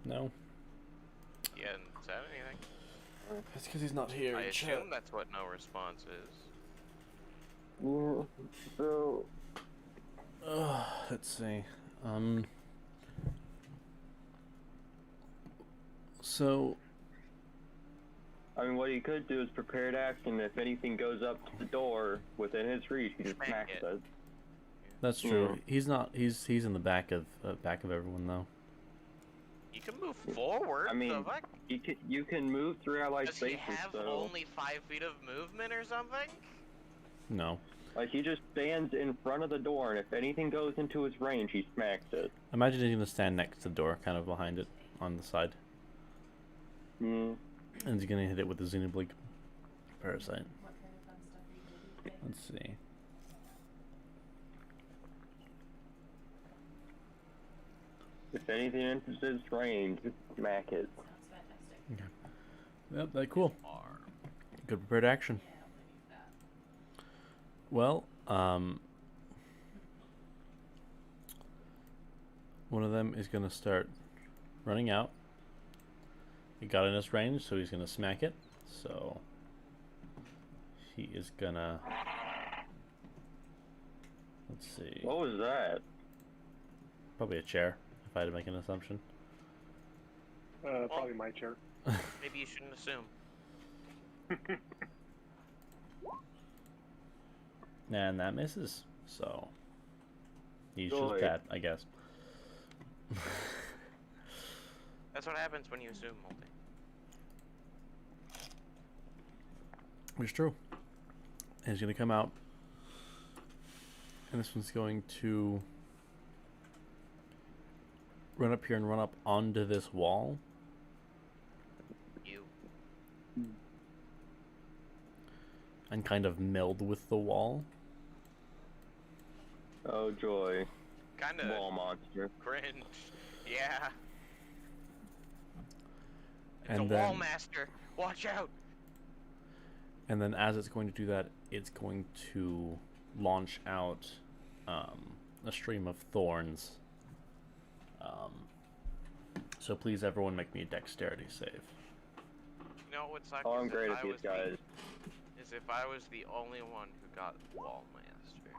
No? He hadn't said anything. It's because he's not here. I assume that's what no response is. Yeah, so... Let's see. So... I mean, what he could do is prepared action. If anything goes up to the door within his reach, he just Smack smacks it. it. That's true. He's not. He's in the back of everyone though. You can move forward. I mean, the fuck? you can move through allied Does he spaces, have so... only 5 feet of movement or something? No. Like, he just stands in front of the door, and if anything goes into his range, he smacks it. Imagine he's gonna stand next to the door, kind of behind it, on the side, Mm. and he's gonna hit it with the Xenoblade Parasite. What kind of fun stuff are you doing? Let's see. If anything enters his range, just smack it. Sounds fantastic. Yep, that's cool. Good prepared action. Yeah, I'll believe that. Well, one of them is gonna start running out. He got in his range, so he's gonna smack it. So he is gonna. Let's see. What was that? Probably a chair, if I had to make an assumption. Probably my chair. Maybe you shouldn't assume. And that misses. So he's Joy. just dead, I guess. That's what happens when you assume, Multi. It's true. And he's gonna come out, and this one's going to run up here and run up onto this wall. You. And kind of meld with the wall. Oh, joy. Kinda Wall monster. cringe. Yeah. It's And a then- wall master. Watch out. And then as it's going to do that, it's going to launch out a stream of thorns. So please, everyone, make me a dexterity save. You know what sucks? Oh, I'm is great if at I these was guys. Is if I was the only one who got wall master,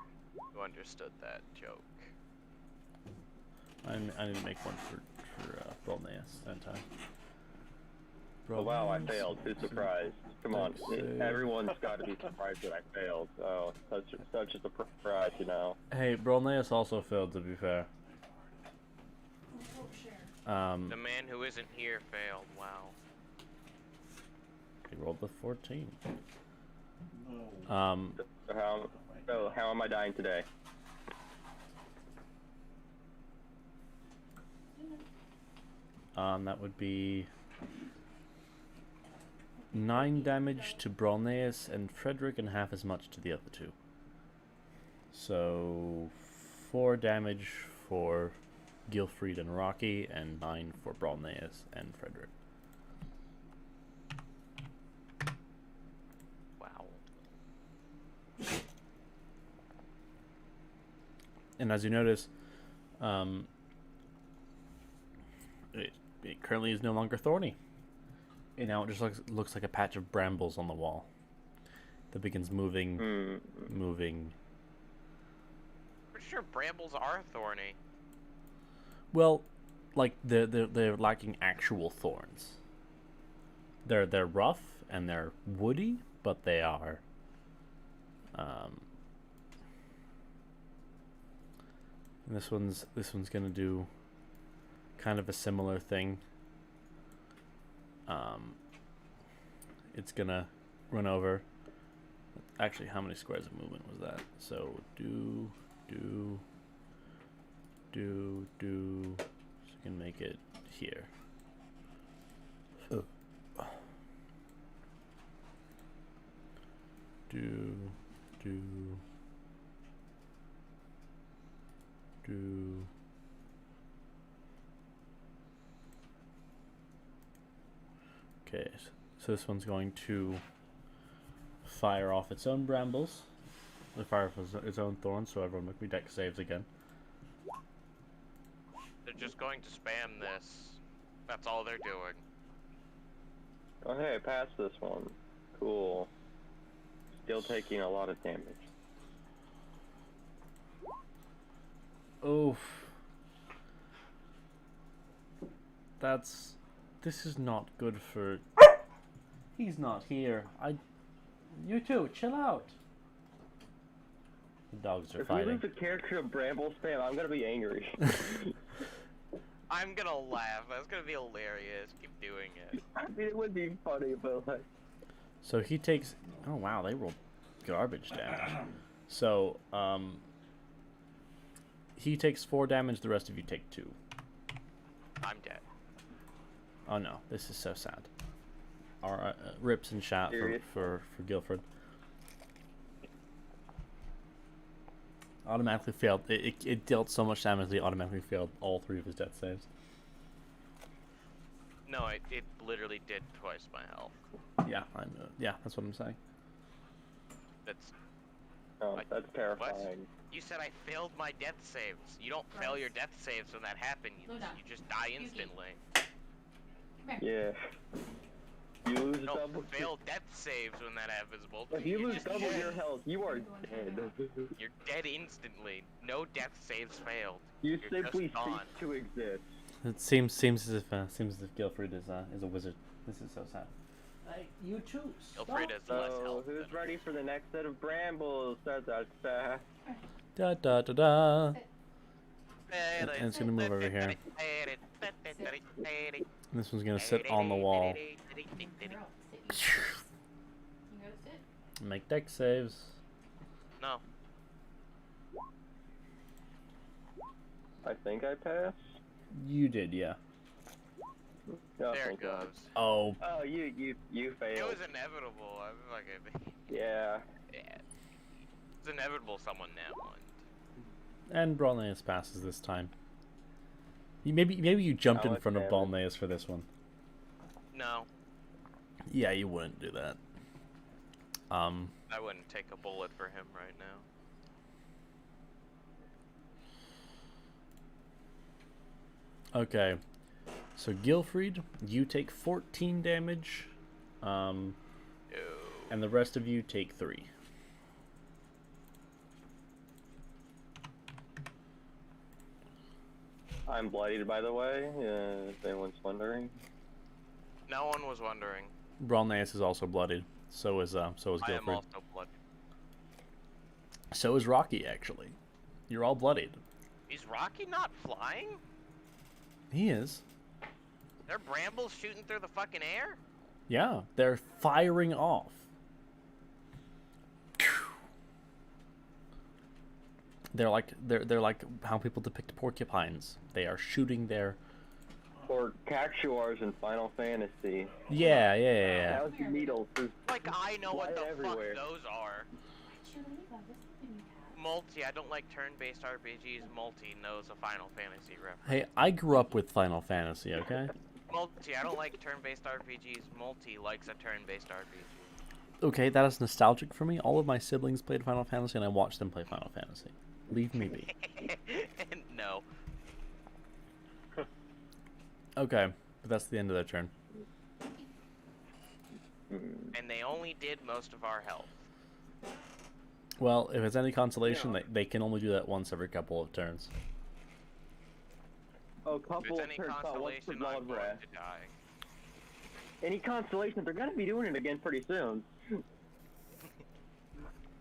who understood that joke. I didn't make one for Brolneus that time. Oh, wow, I Brolneus, failed. Who's surprised? Come on. Save. Everyone's got to be surprised that I failed. Oh, such a surprise, you know. Hey, Brolneus also failed, to be fair. Oh, sure. The man who isn't here failed. Wow. He rolled the 14. No. So how am I dying today? That would be 9 damage to Bronneus and Frederick, and half as much to the other two. So 4 damage for Gilfried and Rocky, and 9 for Bronneus and Frederick. Wow. And as you notice, it currently is no longer thorny. And now it just looks like a patch of brambles on the wall that begins moving. Pretty sure brambles are thorny. Well, like they're lacking actual thorns. They're rough and they're woody, but they are. And this one's gonna do kind of a similar thing. It's gonna run over. Actually, how many squares of movement was that? So do. So you can make it here. So do. Okay, so this one's going to fire off its own brambles. Fire off its own thorns, so everyone make me dex saves again. They're just going to spam this. That's all they're doing. Okay, pass this one. Cool. Still taking a lot of damage. Oof. This is not good for... He's not here. You two, chill out. The dogs are fighting. If we lose a character of bramble spam, I'm gonna be angry. I'm gonna laugh. That's gonna be hilarious. Keep doing it. I mean, it would be funny, but like... So he takes... Oh wow, they rolled garbage damage. So, he takes 4 damage, the rest of you take 2. I'm dead. Oh no, this is so sad. Our rips and chat for Guilford. Automatically failed. It dealt so much damage that he automatically failed all 3 of his death saves. No, it literally did twice my health. Yeah, yeah, that's what I'm saying. That's... Oh, that's terrifying. You said I failed my death saves. You don't fail your death saves when that happens. You just die instantly. Yeah. You lose No, double. fail death saves when that happens, Bolt. If you lose just double dead. your health, you are dead. You're dead instantly. No death saves failed. You You're simply just gone. cease to exist. It seems as if Guilford is a wizard. This is so sad. You too. Guilford has less So, health. who's ready for the next set of brambles? Da da da. Da da da da. And it's gonna move over here. And this one's gonna sit on the wall. Make dex saves. No. I think I passed. You did, yeah. No, There thank it God. goes. Oh, Oh, you It failed. was inevitable. I'm fucking... Yeah. Yeah. It's inevitable someone now won. and Bronneus passes this time. Maybe you jumped Oh, in it's front of damage. Bronneus for this one. No. Yeah, you wouldn't do that. I wouldn't take a bullet for him right now. Okay. So Gilfried, you take 14 damage, Ew. and the rest of you take 3. I'm bloodied, by the way, if anyone's wondering. No one was wondering. Bronneus is also bloodied. So is I am Gilfried. also bloody. So is Rocky, actually. You're all bloodied. Is Rocky not flying? He is. There are brambles shooting through the fucking air? Yeah, they're firing off. They're like how people depict porcupines. They are shooting their Or Cactuars in Final Fantasy. Yeah. Thousand needles. Like I know what the Flying everywhere. fuck those are. Multi, I don't like turn-based RPGs. Multi knows a Final Fantasy reference. Hey, I grew up with Final Fantasy, okay? Multi, I don't like turn-based RPGs. Multi likes a turn-based RPG. Okay, that is nostalgic for me. All of my siblings played Final Fantasy, and I watched them play Final Fantasy. Leave me be. No. Okay, but that's the end of their turn. And they only did most of our health. Well, if it's any consolation, they can only do that once every couple of turns. Oh, If couple it's of any turns. What's the consolation, I'm blood going breath? to die. Any consolation? They're gonna be doing it again pretty soon.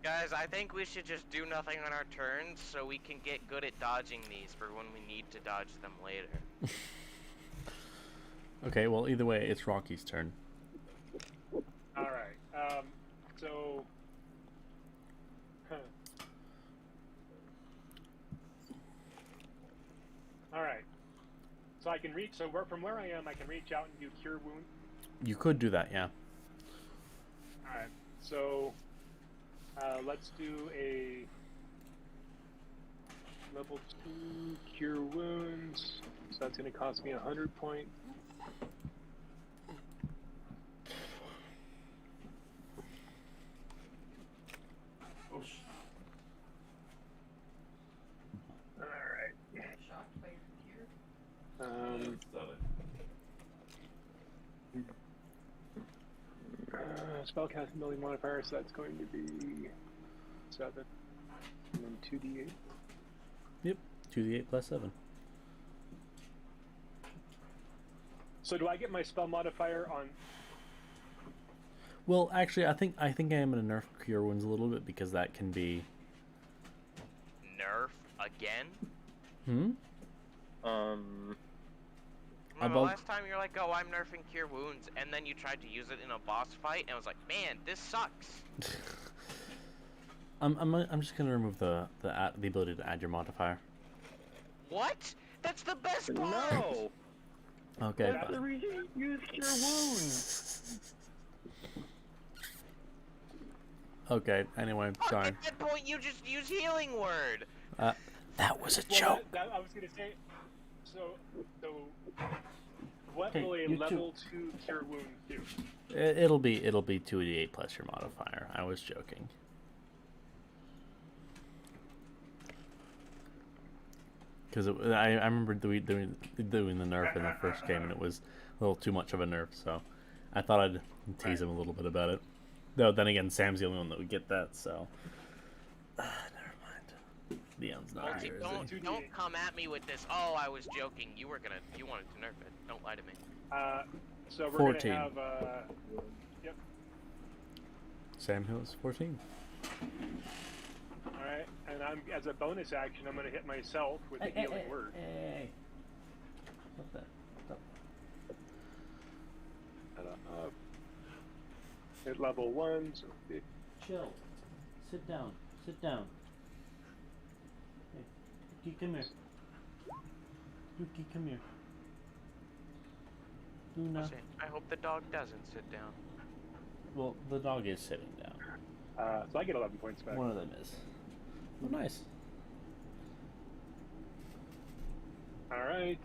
Guys, I think we should just do nothing on our turns so we can get good at dodging these for when we need to dodge them later. Okay, well, either way, it's Rocky's turn. Alright, so... Alright. So I can reach, from where I am, I can reach out and do Cure Wound. You could do that, yeah. Alright, so... let's do a... Level 2 Cure Wounds. So that's going to cost me 100 points. Oh, Alright. Shocked by your gear. Spellcasting ability modifier, so that's going to be 7. And then 2d8. Yep, 2d8 plus 7. So do I get my spell modifier on... Well, actually, I think I am going to nerf Cure Wounds a little bit because that can be... Nerf again? Remember Above- last time you're like, oh, I'm nerfing Cure Wounds, and then you tried to use it in a boss fight, and I was like, man, this sucks. I'm just gonna remove the ability to add your modifier. What? That's the best part! No! Okay, That's the fine. reason you use Cure Wounds! Okay, anyway, sorry. At that point, you just use Healing Word. That was a Well, joke. I was going to say... So what Okay, will a you level 2 Cure Wound do? It'll be 2d8 plus your modifier. I was joking. Because I remember doing the nerf in the first game, and it was a little too much of a nerf, so I thought I'd tease him a little bit about it. Though then again, Sam's the only one that would get that, so never mind. Leon's not Multi, here, is he? don't come at me with this. Oh, I was joking. You wanted to nerf it. Don't lie to me. So we're 14. going to have... Yep. Sam Hill's 14. Alright, and as a bonus action, I'm going to hit myself with the Healing Word. Hey. What's that? At level 1, so... Chill. Sit down. Sit down. Hey, Yuki, come here. Yuki, come here. Luna. I hope the dog doesn't sit down. Well, the dog is sitting down. So I get 11 points back. One of them is. Oh, nice. Alright,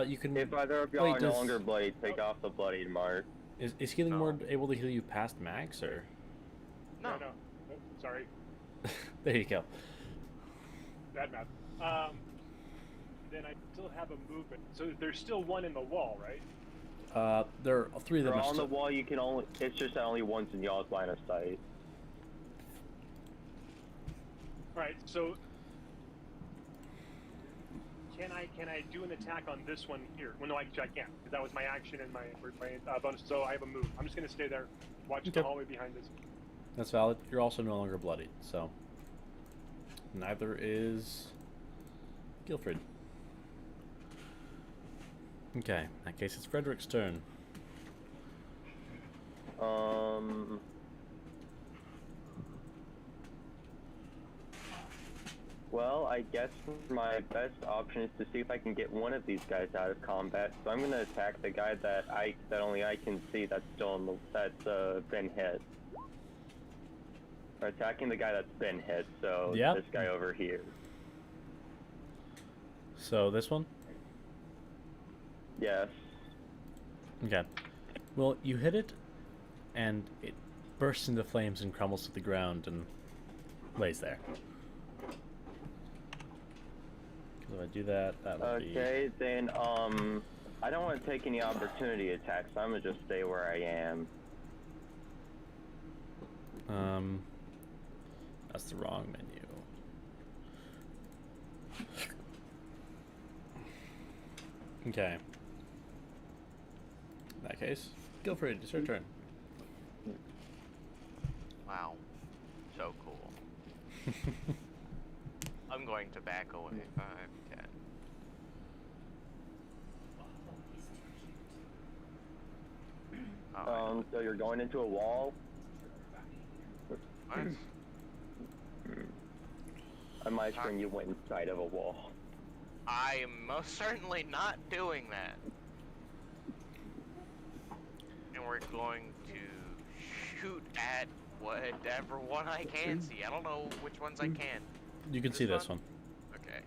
You can. If either of y'all Wait, are no does- longer bloodied, take off the bloodied mark. Is Healing No. Word able to heal you past max, or? No. no. Oh, sorry. There you go. Bad math. Then I still have a movement. So there's still one in the wall, right? There are 3 of them. They're are on the still- wall, you can only... It's just that only one's in y'all's line of sight. Alright, so... Can I do an attack on this one here? Well, no, actually I can't, because that was my action and my bonus, so I have a move. I'm just going to stay there, watch Okay. the hallway behind us. That's valid. You're also no longer bloodied, so. Neither is Guilfred. Okay, in that case, it's Frederick's turn. Well, I guess my best option is to see if I can get one of these guys out of combat. So I'm gonna attack the guy that only I can see that's still in the that's been hit. Or attacking the guy that's been hit. So Yep. this guy over here. So this one? Yes. Okay. Well, you hit it, and it bursts into flames and crumbles to the ground and lays there. So if I do that, that'll be... Okay, then I don't want to take any opportunity attacks. So I'm gonna just stay where I am. That's the wrong menu. Okay. In that case, go for it. It's your turn. Wow. So cool. I'm going to back away 5, 10. Oh, So you're going into a wall. nice. On my screen, you went inside of a wall. I am most certainly not doing that. And we're going to shoot at whatever one I can see. I don't know which ones I can. You can see this one. Okay.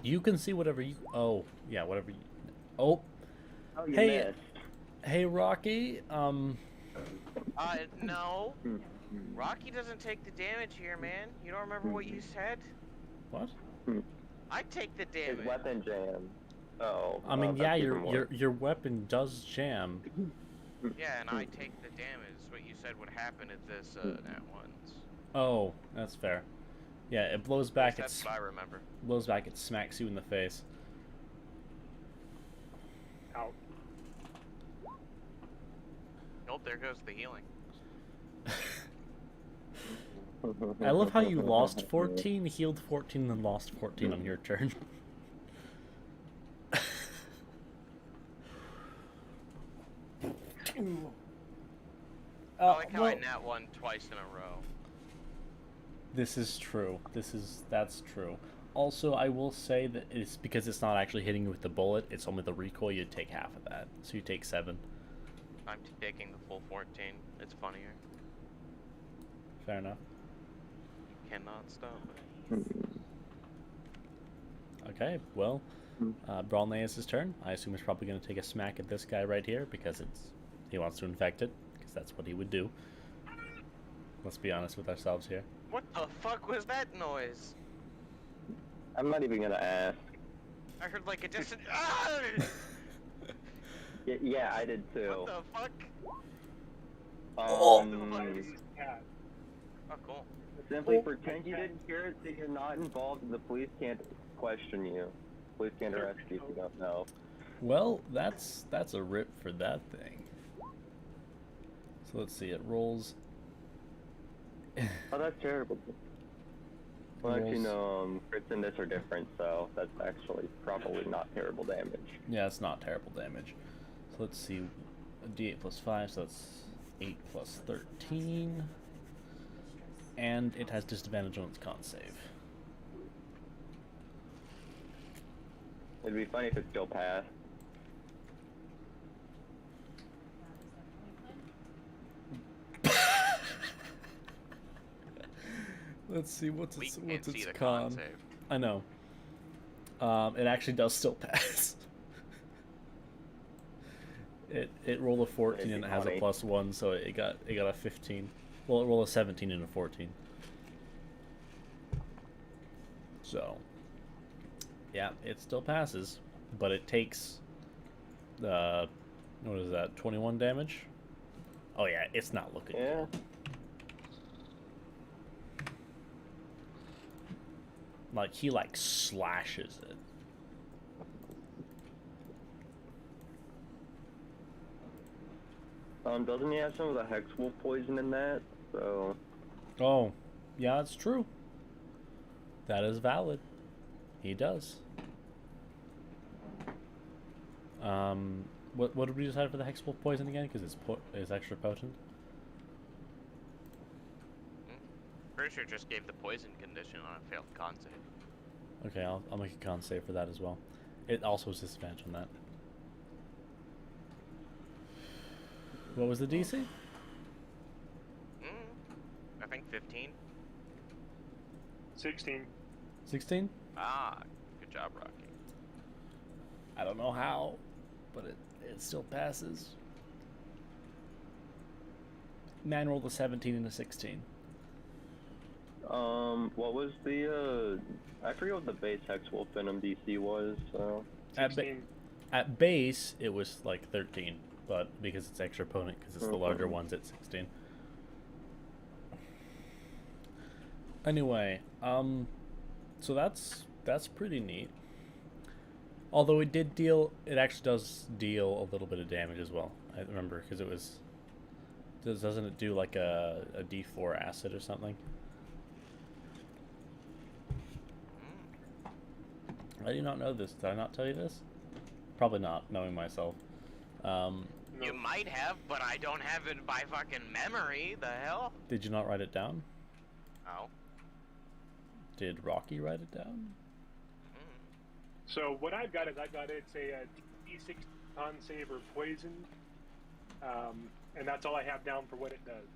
You can see whatever you... Oh, yeah, whatever you... Oh. Oh, you Hey. missed. Hey, Rocky. No. Rocky doesn't take the damage here, man. You don't remember what you said? What? I take the His damage. weapon jam. Oh. I mean, well, yeah, that's even worse. your weapon does jam. Yeah, and I take the damage. What you said would happen at this that once. Oh, that's fair. Yeah, it blows back. That's what I remember. Blows back. It smacks you in the face. Out. Nope, there goes the healing. I love how you lost 14, healed 14, then lost 14 on your turn. I like how I nat one twice in a row. This is true. That's true. Also, I will say that it's because it's not actually hitting you with the bullet, it's only the recoil, you take half of that. So you take 7. I'm taking the full 14. It's funnier. Fair enough. Cannot stop it. Okay, well, Bronleus' turn. I assume he's probably going to take a smack at this guy right here because he wants to infect it, because that's what he would do. Let's be honest with ourselves here. What the fuck was that noise? I'm not even gonna ask. I heard like a distant. Ah! Yeah, I did too. What the fuck? Oh, cool. Simply pretend you didn't hear it, so you're not involved, and the police can't question you. Police can't arrest you if you don't know. Well, that's a rip for that thing. So let's see, it rolls. Oh, that's terrible. Well, actually, Rolls. no, crits in this are different, so that's actually probably not terrible damage. Yeah, it's not terrible damage. So let's see, a d8 plus 5, so that's 8 plus 13. And it has disadvantage on its con save. It'd be funny if it still passed. Let's see, what's We its can't see the con? save. I know. It actually does still pass. It rolled a 14 and it has a Funny. +1, so it got a 15. Well, it rolled a 17 and a 14. So, yeah, it still passes, but it takes what is that? 21 damage. Oh yeah, it's not looking good. Yeah. Like he slashes it. Doesn't he have some of the hex wolf poison in that? So. Oh, yeah, that's true. That is valid. He does. What did we decide for the hex wolf poison again? Because it's extra potent. Pretty sure just gave the poison condition on a failed con save. Okay, I'll make a con save for that as well. It also has disadvantage on that. What was the DC? I think 15. 16. 16? Ah, good job, Rocky. I don't know how, but it still passes. Man rolled a 17 and a 16. What was the, I forget what the base Hex Wolf Venom DC was, so... At base, it was like 13, but because it's extra opponent, because it's the larger ones at 16. Anyway, so that's pretty neat. Although it actually does deal a little bit of damage as well. I remember, because it was... Doesn't it do like a D4 acid or something? I do not know this. Did I not tell you this? Probably not, knowing myself. You might have, but I don't have it by fucking memory. The hell? Did you not write it down? No. Did Rocky write it down? So what I've got is it's a D6 con save or poison, and that's all I have down for what it does.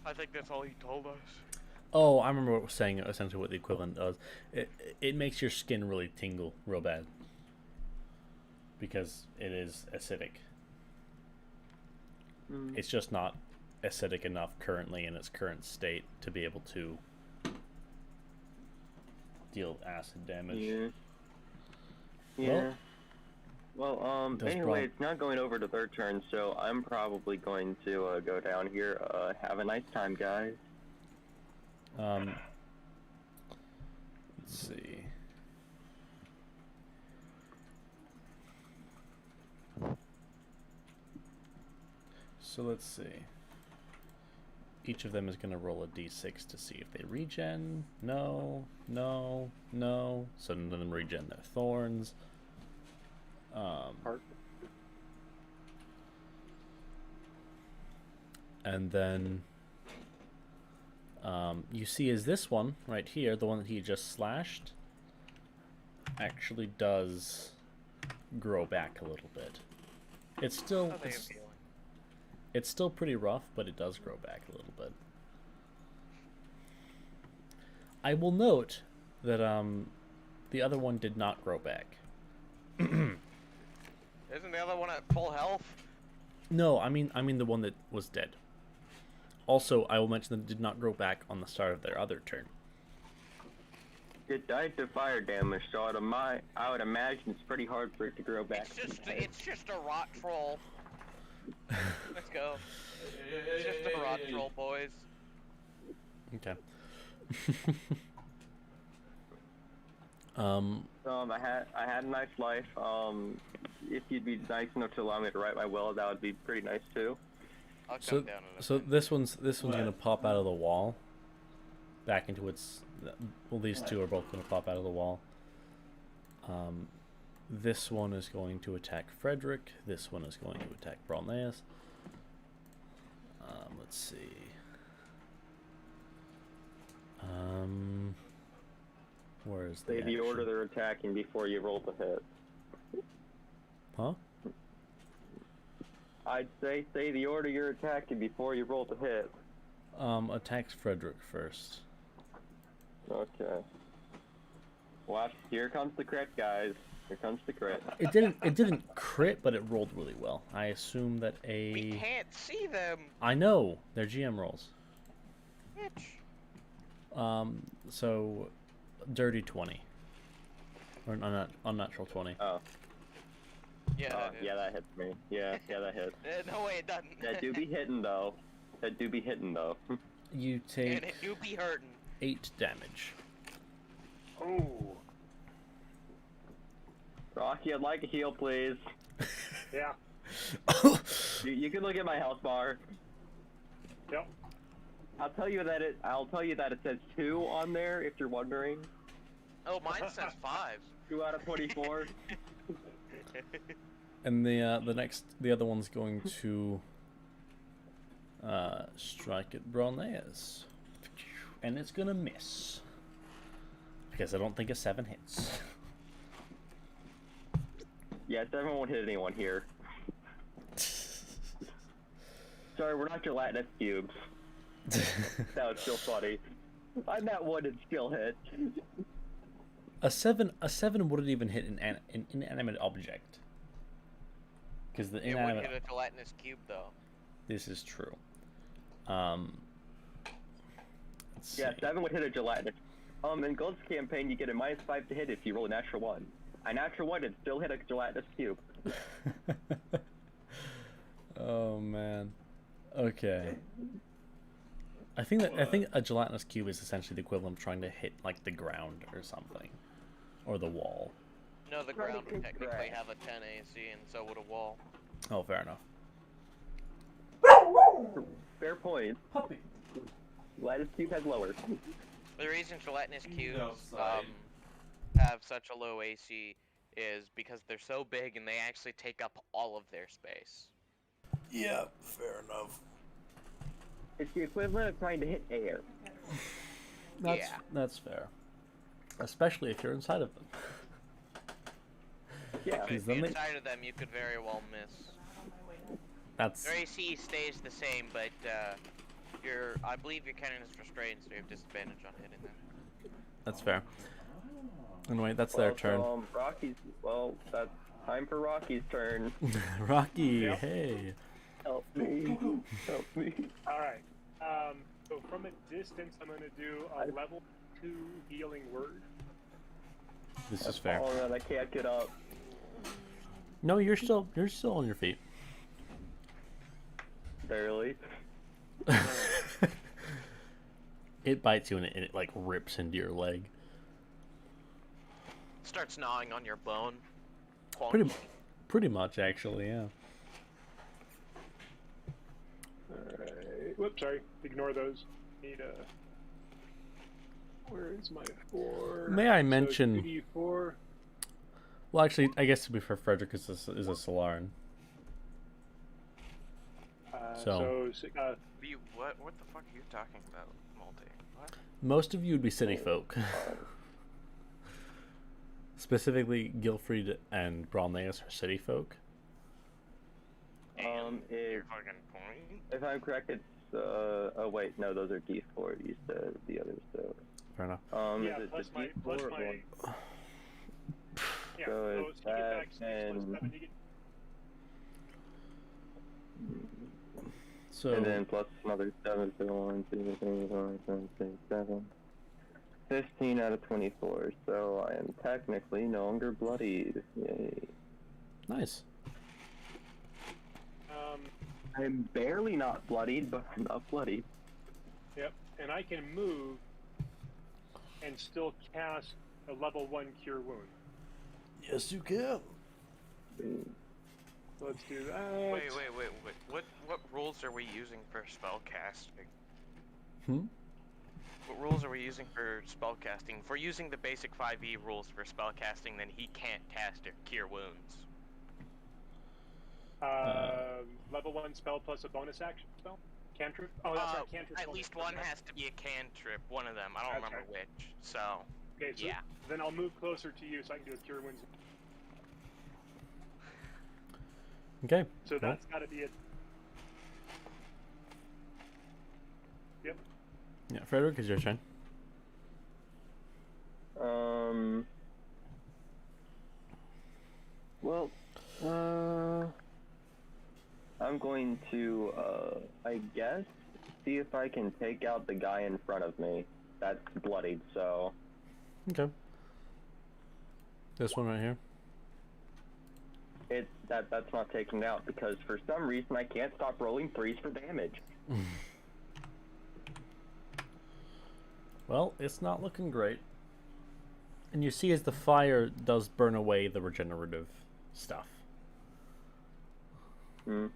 I think that's all he told us. Oh, I remember what it was saying. Essentially, what the equivalent does. It makes your skin really tingle real bad because it is acidic. It's just not acidic enough currently in its current state to be able to deal acid damage. Yeah. Yeah. Well, anyway, it's not going over to their turn, so I'm probably going to go down here. Have a nice time, guys. Let's see. So let's see. Each of them is going to roll a d6 to see if they regen. No, no, no. So none of them regen their thorns. And then you see is this one right here, the one that he just slashed, actually does grow back a little bit. It's still it's still pretty rough, but it does grow back a little bit. I will note that the other one did not grow back. Isn't the other one at full health? No, I mean the one that was dead. Also, I will mention that it did not grow back on the start of their other turn. It died to fire damage, so I would imagine it's pretty hard for it to grow back. It's just a rot troll. Let's go. It's just a rot troll, boys. Okay. I had a nice life. If you'd be nice enough to allow me to write my will, that would be pretty nice too. I'll come down in a So this one's gonna pop out of the wall, back into its. Well, these two are both gonna pop out of the wall. This one is going to attack Frederick. This one is going to attack Bronleus. Let's see. Where is the Say the order they're attacking before you roll the hit. Huh? I'd say the order you're attacking before you roll the hit. Attacks Frederick first. Okay. Watch, here comes the crit, guys. Here comes the crit. It didn't crit, but it rolled really well. I assume that We can't see them. I know they're GM rolls. Bitch. So dirty 20 or unnatural 20. Oh. Yeah. Yeah, that hits me. Yeah, that hits. No way, it doesn't. That do be hitting though. You And take it do be hurting. 8 damage. Oh. Rocky, I'd like a heal, please. Yeah. You can look at my health bar. Yep. I'll tell you that it says 2 on there if you're wondering. Oh, mine says 5. 2 out of 24. And the other one's going to strike at Bronleus. and it's gonna miss. Because I don't think a 7 hits. Yeah, 7 won't hit anyone here. Sorry, we're not gelatinous cubes. That was still funny. I'm that one and still hit. A 7 wouldn't even hit an inanimate object. Because the It would inanimate... hit a gelatinous cube, though. This is true. Let's Yeah, see. 7 would hit a gelatinous. In Gold's campaign, you get a -5 to hit if you roll a natural 1. A natural 1 would still hit a gelatinous cube. Oh man. Okay. I think a gelatinous cube is essentially the equivalent of trying to hit like the ground or something, or the wall. No, the ground would technically have a 10 AC, and so would a wall. Oh, fair enough. Fair point. Puppy. Gelatinous cube has lower. The reason gelatinous cubes outside. have such a low AC is because they're so big and they actually take up all of their space. Yeah, fair enough. It's the equivalent of trying to hit air. That's fair. Especially if you're inside of them. Yeah. If Because you're then they- inside of them, you could very well miss. That's Their AC stays the same, but I believe your cannon is restrained, so you have disadvantage on hitting them. that's fair. Anyway, that's their turn. So, that's time for Rocky's turn. Rocky, Yep. hey. Help me. Help me. Alright. So from a distance, I'm going to do a level 2 healing word. This is fair. Oh, man, I can't get up. No, you're still on your feet. Barely. It bites you and it like rips into your leg. Starts gnawing on your bone. Pretty much, actually, yeah. Alright. Whoops, sorry. Ignore those. Need a... Where is my 4? May I mention- So 2d4. Well, actually, I guess to be fair, Frederick is a Solaran. So- What the fuck are you talking about, Multi? What? Most of you would be city folk. Specifically, Gilfried and Bralneus are city folk. If Fucking point. I'm correct, it's oh wait, no, those are D4. You said the others, so Fair enough. Yeah, is it plus the my... D4 Plus or my one? yeah, So so it's you get back that 6 plus and- 7, you get... So, And then plus another 7, so 1, 2, 3, 4, 5, 6, 7. 15 out of 24, so I am technically no longer bloodied. Yay. nice. I'm barely not bloodied, but I'm not bloodied. Yep, and I can move and still cast a level 1 cure wound. Yes, you can. So let's do that. Wait. What rules are we using for spell casting? Hmm? What rules are we using for spell casting? If we're using the basic 5e rules for spell casting, then he can't cast or cure wounds. Level 1 spell plus a bonus action spell? Cantrip? Oh, that's right, cantrip. At least one has to be a cantrip, one of them. I don't That's remember right. which. So, Okay, so yeah. then I'll move closer to you so I can do a cure wounds. Okay. So well, that's gotta be it. Yep. yeah, Frederick, is your turn. Well, I'm going to, I guess, see if I can take out the guy in front of me. That's bloodied, so... Okay. This one right here. That's not taken out, because for some reason I can't stop rolling 3s for damage. Well, it's not looking great. And you see as the fire does burn away the regenerative stuff. Hmm.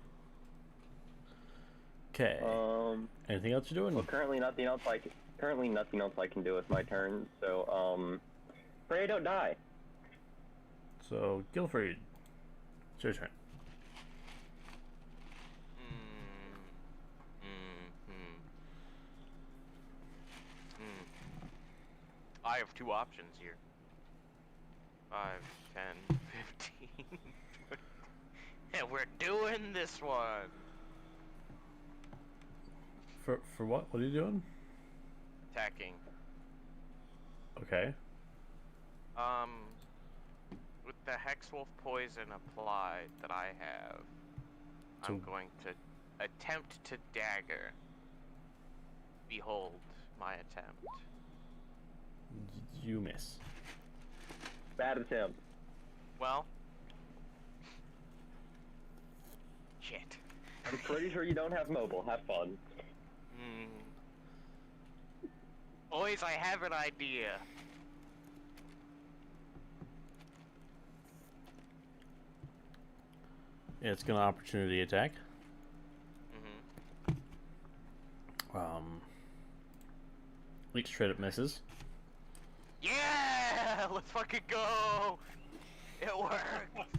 Okay. Anything else you're doing? Well, currently nothing else I can do with my turn, so, pray I don't die. So, Gilfried, it's your turn. I have two options here. 5, 10, 15. And we're doing this one. For what? What are you doing? Attacking. Okay. With the Hexwolf poison applied that I have, I'm going to attempt to dagger. Behold my attempt. You miss. Bad attempt. Well, shit. I'm pretty sure you don't have mobile. Have fun. Boys, I have an idea. Yeah, it's gonna opportunity attack. Weak straight up misses. Yeah! Let's fucking go! It worked!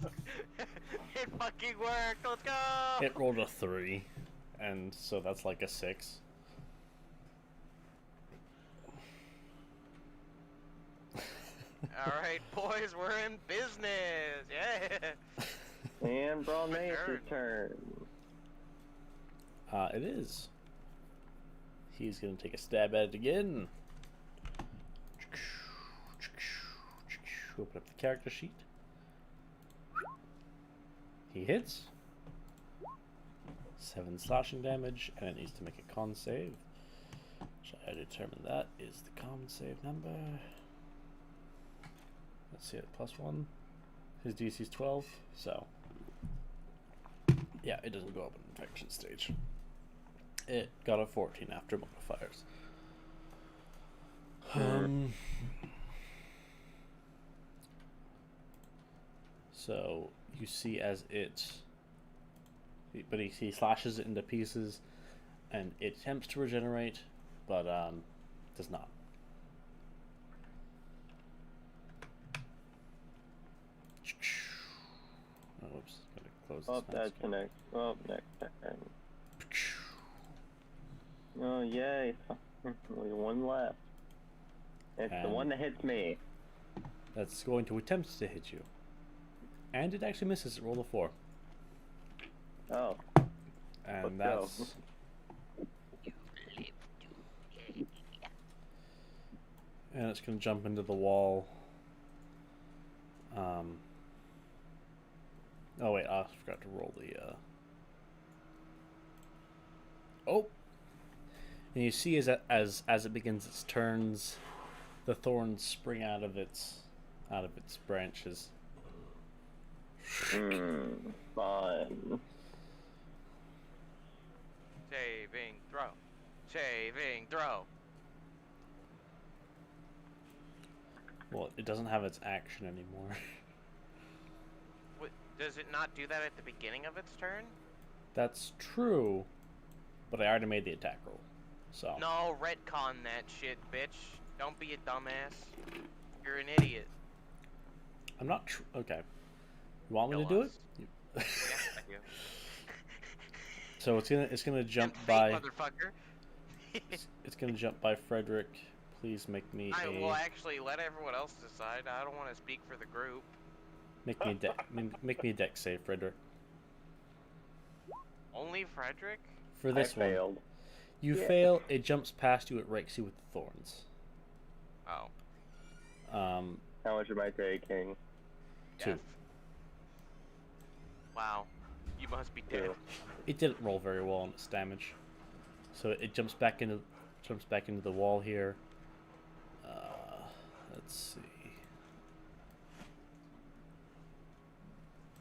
It fucking worked! Let's go! It rolled a 3, and so that's like a 6. Alright, boys, we're in business! Yeah! And Bralmaeus' turn. It is. He's gonna take a stab at it again. Open up the character sheet. He hits. 7 slashing damage, and it needs to make a con save. So I determine that is the con save number. Let's see it, +1. His DC is 12, so yeah, it doesn't go up in infection stage. It got a 14 after modifiers. So you see as it, but he slashes it into pieces, and it attempts to regenerate, but does not. Oh, oops, gotta close Oh, this that's the next. Oh, next turn. Oh, yay. Only one left. It's the And one that hits me. that's going to attempt to hit you. And it actually misses. It rolled a 4. Oh. And Let's that's... And it's going to jump into the wall. Oh wait, I forgot to roll the... Oh! And you see as it begins its turns, the thorns spring out of its branches. Fun. Saving throw. Saving throw. Well, it doesn't have its action anymore. What, does it not do that at the beginning of its turn? That's true, but I already made the attack roll, so... No, retcon that shit, bitch. Don't be a dumbass. You're an idiot. I'm not okay. You want me Kill to do us. it? Yeah, I do. So it's gonna jump Tempt by... fate, motherfucker. It's gonna jump by Frederick. Please make me I a... will actually let everyone else decide. I don't want to speak for the group. Make me a deck save, Frederick. Only Frederick? For this I one. failed. You Yeah. fail, it jumps past you, it rakes you with the thorns. Oh. How much am I taking? 2. Death. Wow. You must be dead. It didn't roll very well on its damage. So it jumps back into the wall here. Let's see.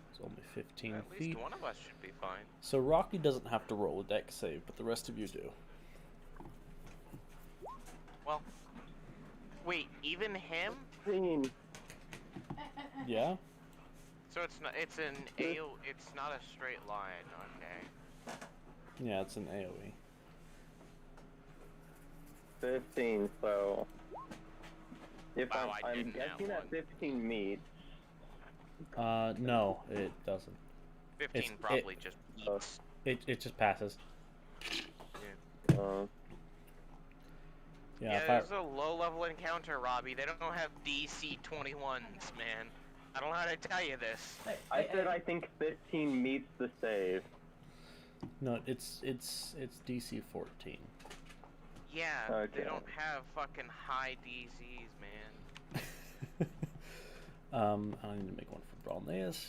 It's only 15 At feet. least one of us should be fine. So Rocky doesn't have to roll a deck save, but the rest of you do. Well, wait, even him? Yeah? So it's not. It's an AO. It's not a straight line. Okay. Yeah, it's an AoE. 15, so... If Wow, I I'm didn't have guessing that one. 15 meets. No, it doesn't. 15 probably just eats. It just passes. Yeah. Yeah, Yeah, if I, this is a low-level encounter, Robbie. They don't have DC 21s, man. I don't know how to tell you this. I said I think 15 meets the save. no, it's DC 14. Yeah, Okay. they don't have fucking high DCs, man. I need to make one for Brawlneus.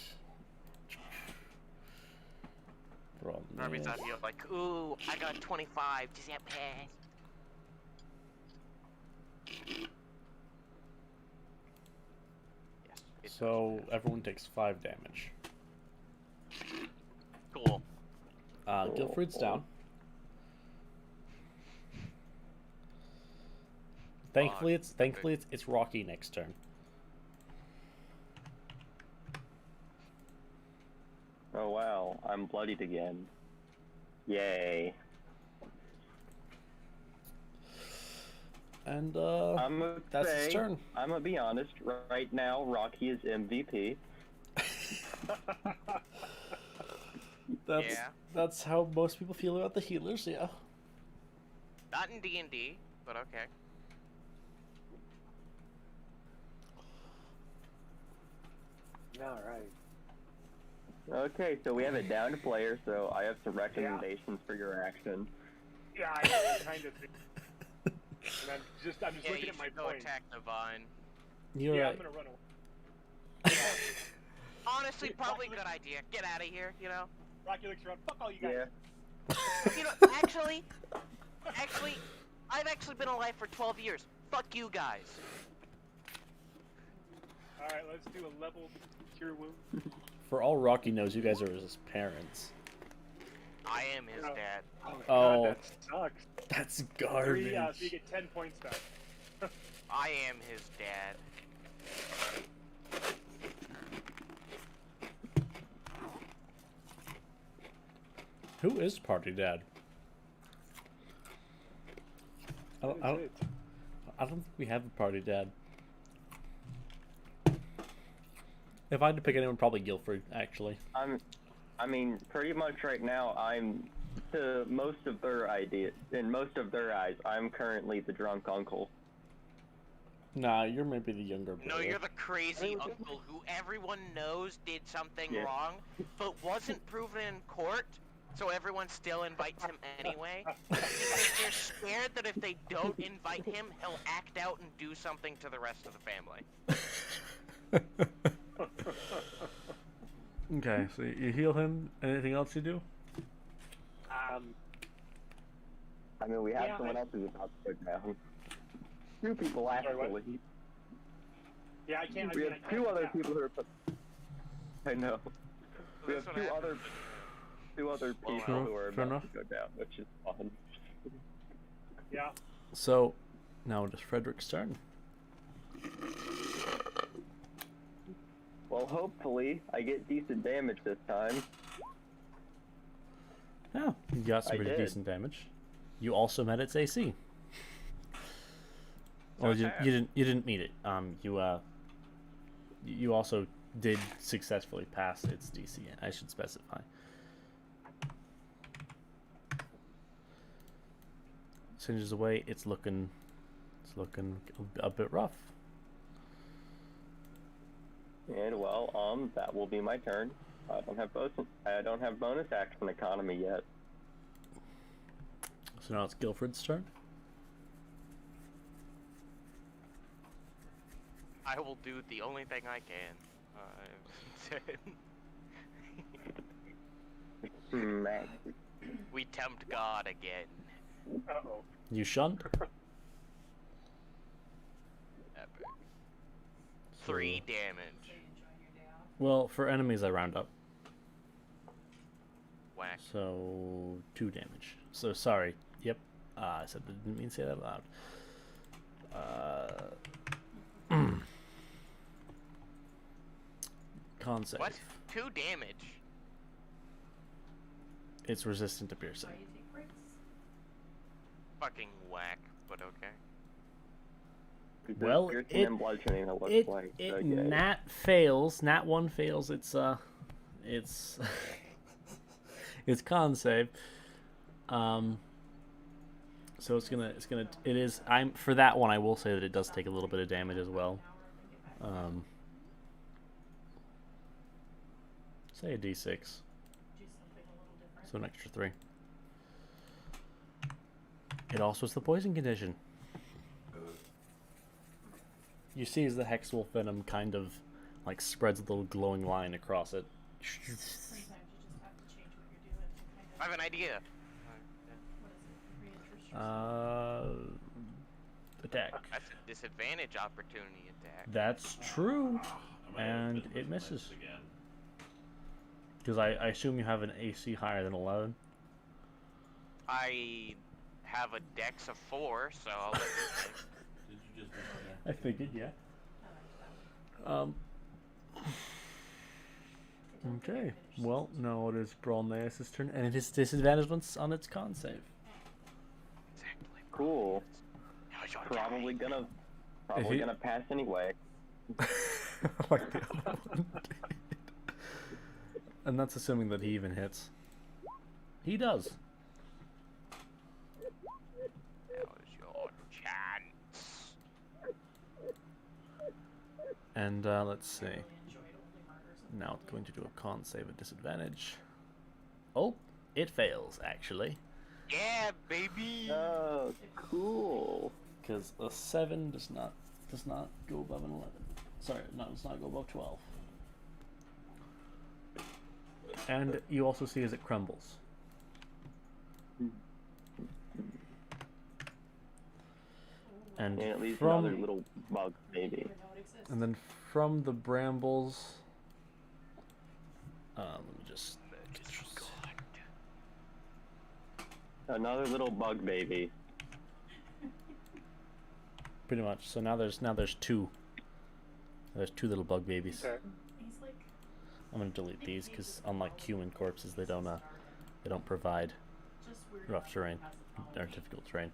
Robbie's out here like, ooh, I got 25. Does that pass? Yes. it So does pass. everyone takes 5 damage. Cool. Guilfred's down. Thankfully, it's Rocky next turn. Oh wow, I'm bloodied again. Yay. And I'm gonna that's his turn. I'm gonna be honest, right now Rocky is MVP. That's how most people feel about the healers. Yeah. Not in D&D, but okay. Alright. Okay, so we have a downed player, so I have some recommendations for your action. Yeah, I kind of think. And I'm just Yeah, looking you at my should go point. attack Divine. You're Yeah, right. I'm gonna run away. Honestly, Wait, probably Rocky, good idea. Get out of here, you know? Rocky looks around. Fuck all you guys. Yeah. You know, actually, I've actually been alive for 12 years. Fuck you guys. Alright, let's do a level cure wound. For all Rocky knows, you guys are his parents. I am his Oh. dad. Oh. God, that sucks. That's garbage. 3, so you get 10 points back. I am his dad. Who is Party Dad? I don't think we have a Party Dad. If I had to pick anyone, probably Guilford, actually. I mean, pretty much right now, I'm, to most of their ideas, in most of their eyes, I'm currently the drunk uncle. Nah, you're maybe the younger brother. No, you're the crazy uncle who everyone knows did something Yeah. wrong, but wasn't proven in court, so everyone still invites him anyway. Because they're scared that if they don't invite him, he'll act out and do something to the rest of the family. Okay, so you heal him. Anything else you do? I mean, we have Yeah, someone else who's about to go down. 2 people Sorry, what? actually. Yeah, I can't. We I have mean, I 2 can't other do that. people who are. I know. We That's have what 2 other happens. 2 other people Sure, who are fair about enough. to go down, which is fun. Yeah. So, now it is Frederick's turn. Well, hopefully, I get decent damage this time. Yeah, you got some I pretty did. decent damage. You also met its AC. So Well, it's you half. didn't meet it. You also did successfully pass its DC. I should specify. Singes away. It's looking a bit rough. And well, that will be my turn. I don't have bonus action economy yet. So now it's Guilfred's turn. I will do the only thing I can. Man. We tempt God again. Uh-oh. You shunned. Epic. 3 damage. So you enjoying your day off? Well, for enemies I round up. Whack. So 2 damage. So sorry. Yep. I said I didn't mean to say that loud. Con save. What? 2 damage? It's resistant to piercing. Why do you take breaks? Fucking whack, but okay. Well, Piercing and bludgeoning, it looks like. Okay. Nat fails. Nat 1 fails. It's it's con save. So it is. I'm for that one. I will say that it does take a little bit of damage as well. Say a D6, so an extra 3. It also has the poison condition. You see as the Hex Wolf Venom kind of like spreads a little glowing line across it. Sometimes you just have to change what you're doing to kind of. I have an idea. What is it? Reinterest yourself. Attack. That's a disadvantage opportunity attack. That's true, and it misses. Because I assume you have an AC higher than 11. I have a dex of 4, so I'll let you say. I figured, yeah. Okay. Well, no, it is Brolnaeus' turn, and it is disadvantage on its con save. Exactly. Cool. Now it's your Probably turn. gonna pass anyway. Like the other one did. And that's assuming that he even hits. He does. Now is your chance. And let's see. Now it's going to do a con save at disadvantage. Oh, it fails actually. Yeah, baby. Oh, cool. Because a 7 does not go above an 11. Sorry, no, does not go above 12. And you also see as it crumbles. And And at least from another little bug, maybe. and then from the brambles, let me just Another little bug baby. pretty much. So now there's two. There's 2 little bug babies. Okay. He's like. I'm gonna delete these because unlike human corpses, they don't provide Just weird rough how terrain he has or difficult terrain.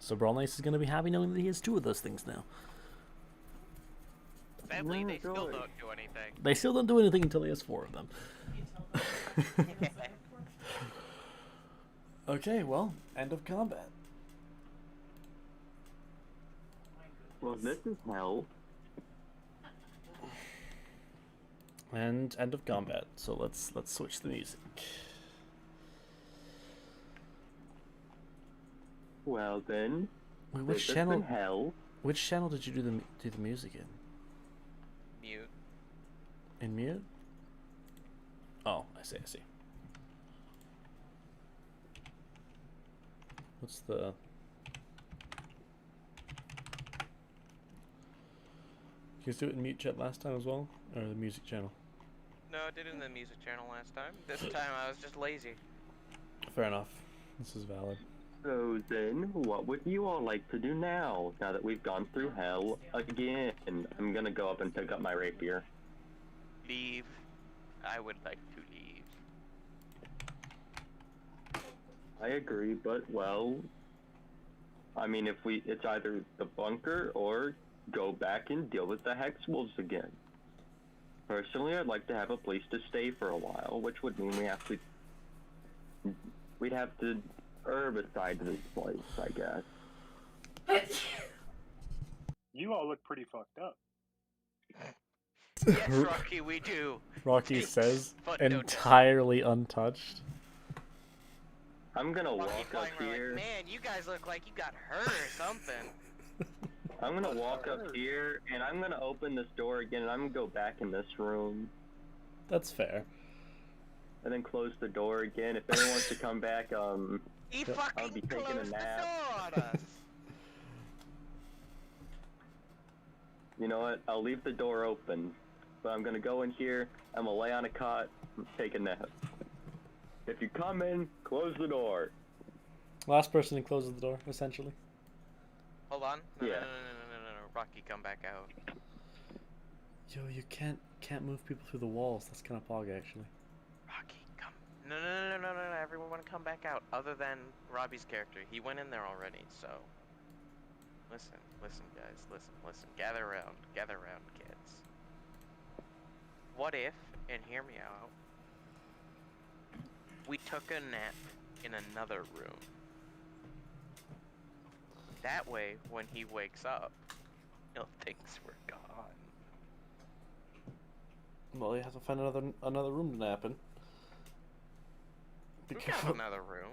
So Brolnace is gonna be happy knowing that he has 2 of those things now. Sadly, No they still joy. don't do anything. They still don't do anything until he has 4 of them. You tell them. Okay, well, end of combat. Well, this is hell. And end of combat. So let's switch the music. Well then, Wait, this has been hell. Which channel did you do the music in? Mute. In mute? Oh, I see. What's the... You guys do it in mute chat last time as well? Or the music channel? No, I did it in the music channel last time. This time I was just lazy. Fair enough. This is valid. So then, what would you all like to do now? Now that we've gone through hell again, I'm gonna go up and pick up my rapier. Leave. I would like to leave. I agree, but well, I mean, it's either the bunker or go back and deal with the Hex Wolves again. Personally, I'd like to have a place to stay for a while, which would mean we'd have to herbicide this place, I guess. You all look pretty fucked up. Yes, Rocky, we do. Rocky says, But no- entirely untouched. I'm gonna Rocky walk up flying around here. like, man, you guys look like you got hurt or something. I'm gonna walk up here, and I'm gonna open this door again, and I'm gonna go back in this room, That's fair. and then close the door again. If anyone wants to come back, He I'll fucking be taking a closed the nap. door on us. You know what? I'll leave the door open, but I'm gonna go in here. I'm gonna lay on a cot, take a nap. If you come in, close the door. Last person who closes the door, essentially. Hold on. No, Yeah. no. Rocky, come back out. Yo, you can't move people through the walls. That's kind of pog, actually. Rocky, come. No. Everyone come back out. Other than Robbie's character. He went in there already, so. Listen, guys. Listen. Gather around, kids. What if, and hear me out, we took a nap in another room. That way, when he wakes up, he'll think we're gone. Well, you have to find another room to nap in. Be We careful. have another room.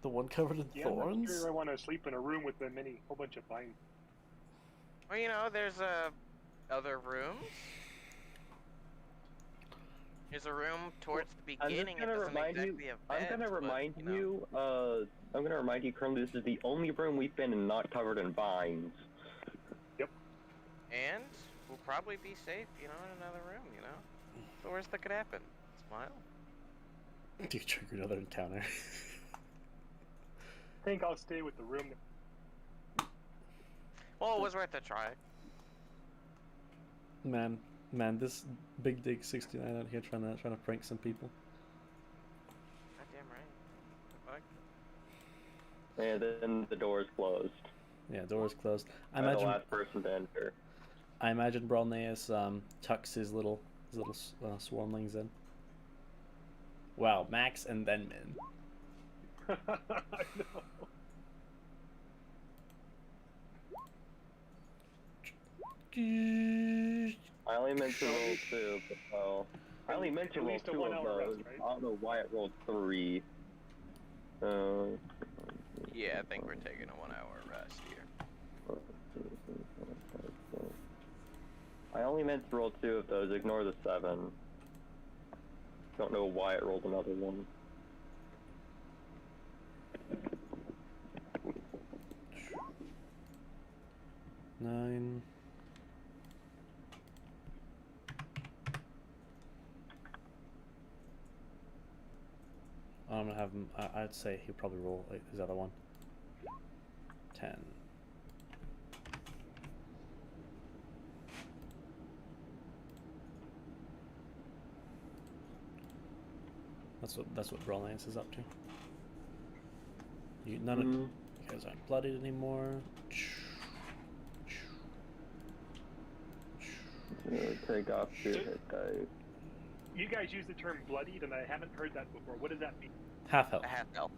The one covered in Yeah, I'm not thorns? sure I want to sleep in a room with a whole bunch of vines. Well, you know, there's other rooms. There's a room towards the I'm just beginning. It gonna doesn't remind you. exactly have I'm beds, gonna but, remind you know. you. I'm gonna remind you, currently, this is the only room we've been in not covered in vines. And we'll probably be safe, you know, in another room, you know? The worst that could happen. Smile. You trigger another encounter. I think I'll stay with the room. Well, it was worth a try. Man, this Big Dig 69 out here trying to prank some people. Goddamn right. The fuck? And then the door is closed. Yeah, door's closed. I I'm the imagine last person to enter. Bralneus tucks his little swarmlings in. Wow, Max and then Min. I know. I only meant to roll 2, but well, I only meant to At roll least a 2 of 1 hour those. rest, right? I don't know why it rolled 3. Yeah, I think we're taking a 1 hour rest here. I only meant to roll 2 of those. Ignore the 7. Don't know why it rolled another one. Nine. I'm gonna have him. I'd say he'll probably roll like his other one. 10. That's what Brolance is up to. None of you guys aren't bloodied anymore. Take off your hit dice. You guys use the term bloodied, and I haven't heard that before. What does that mean? Half health. A half health.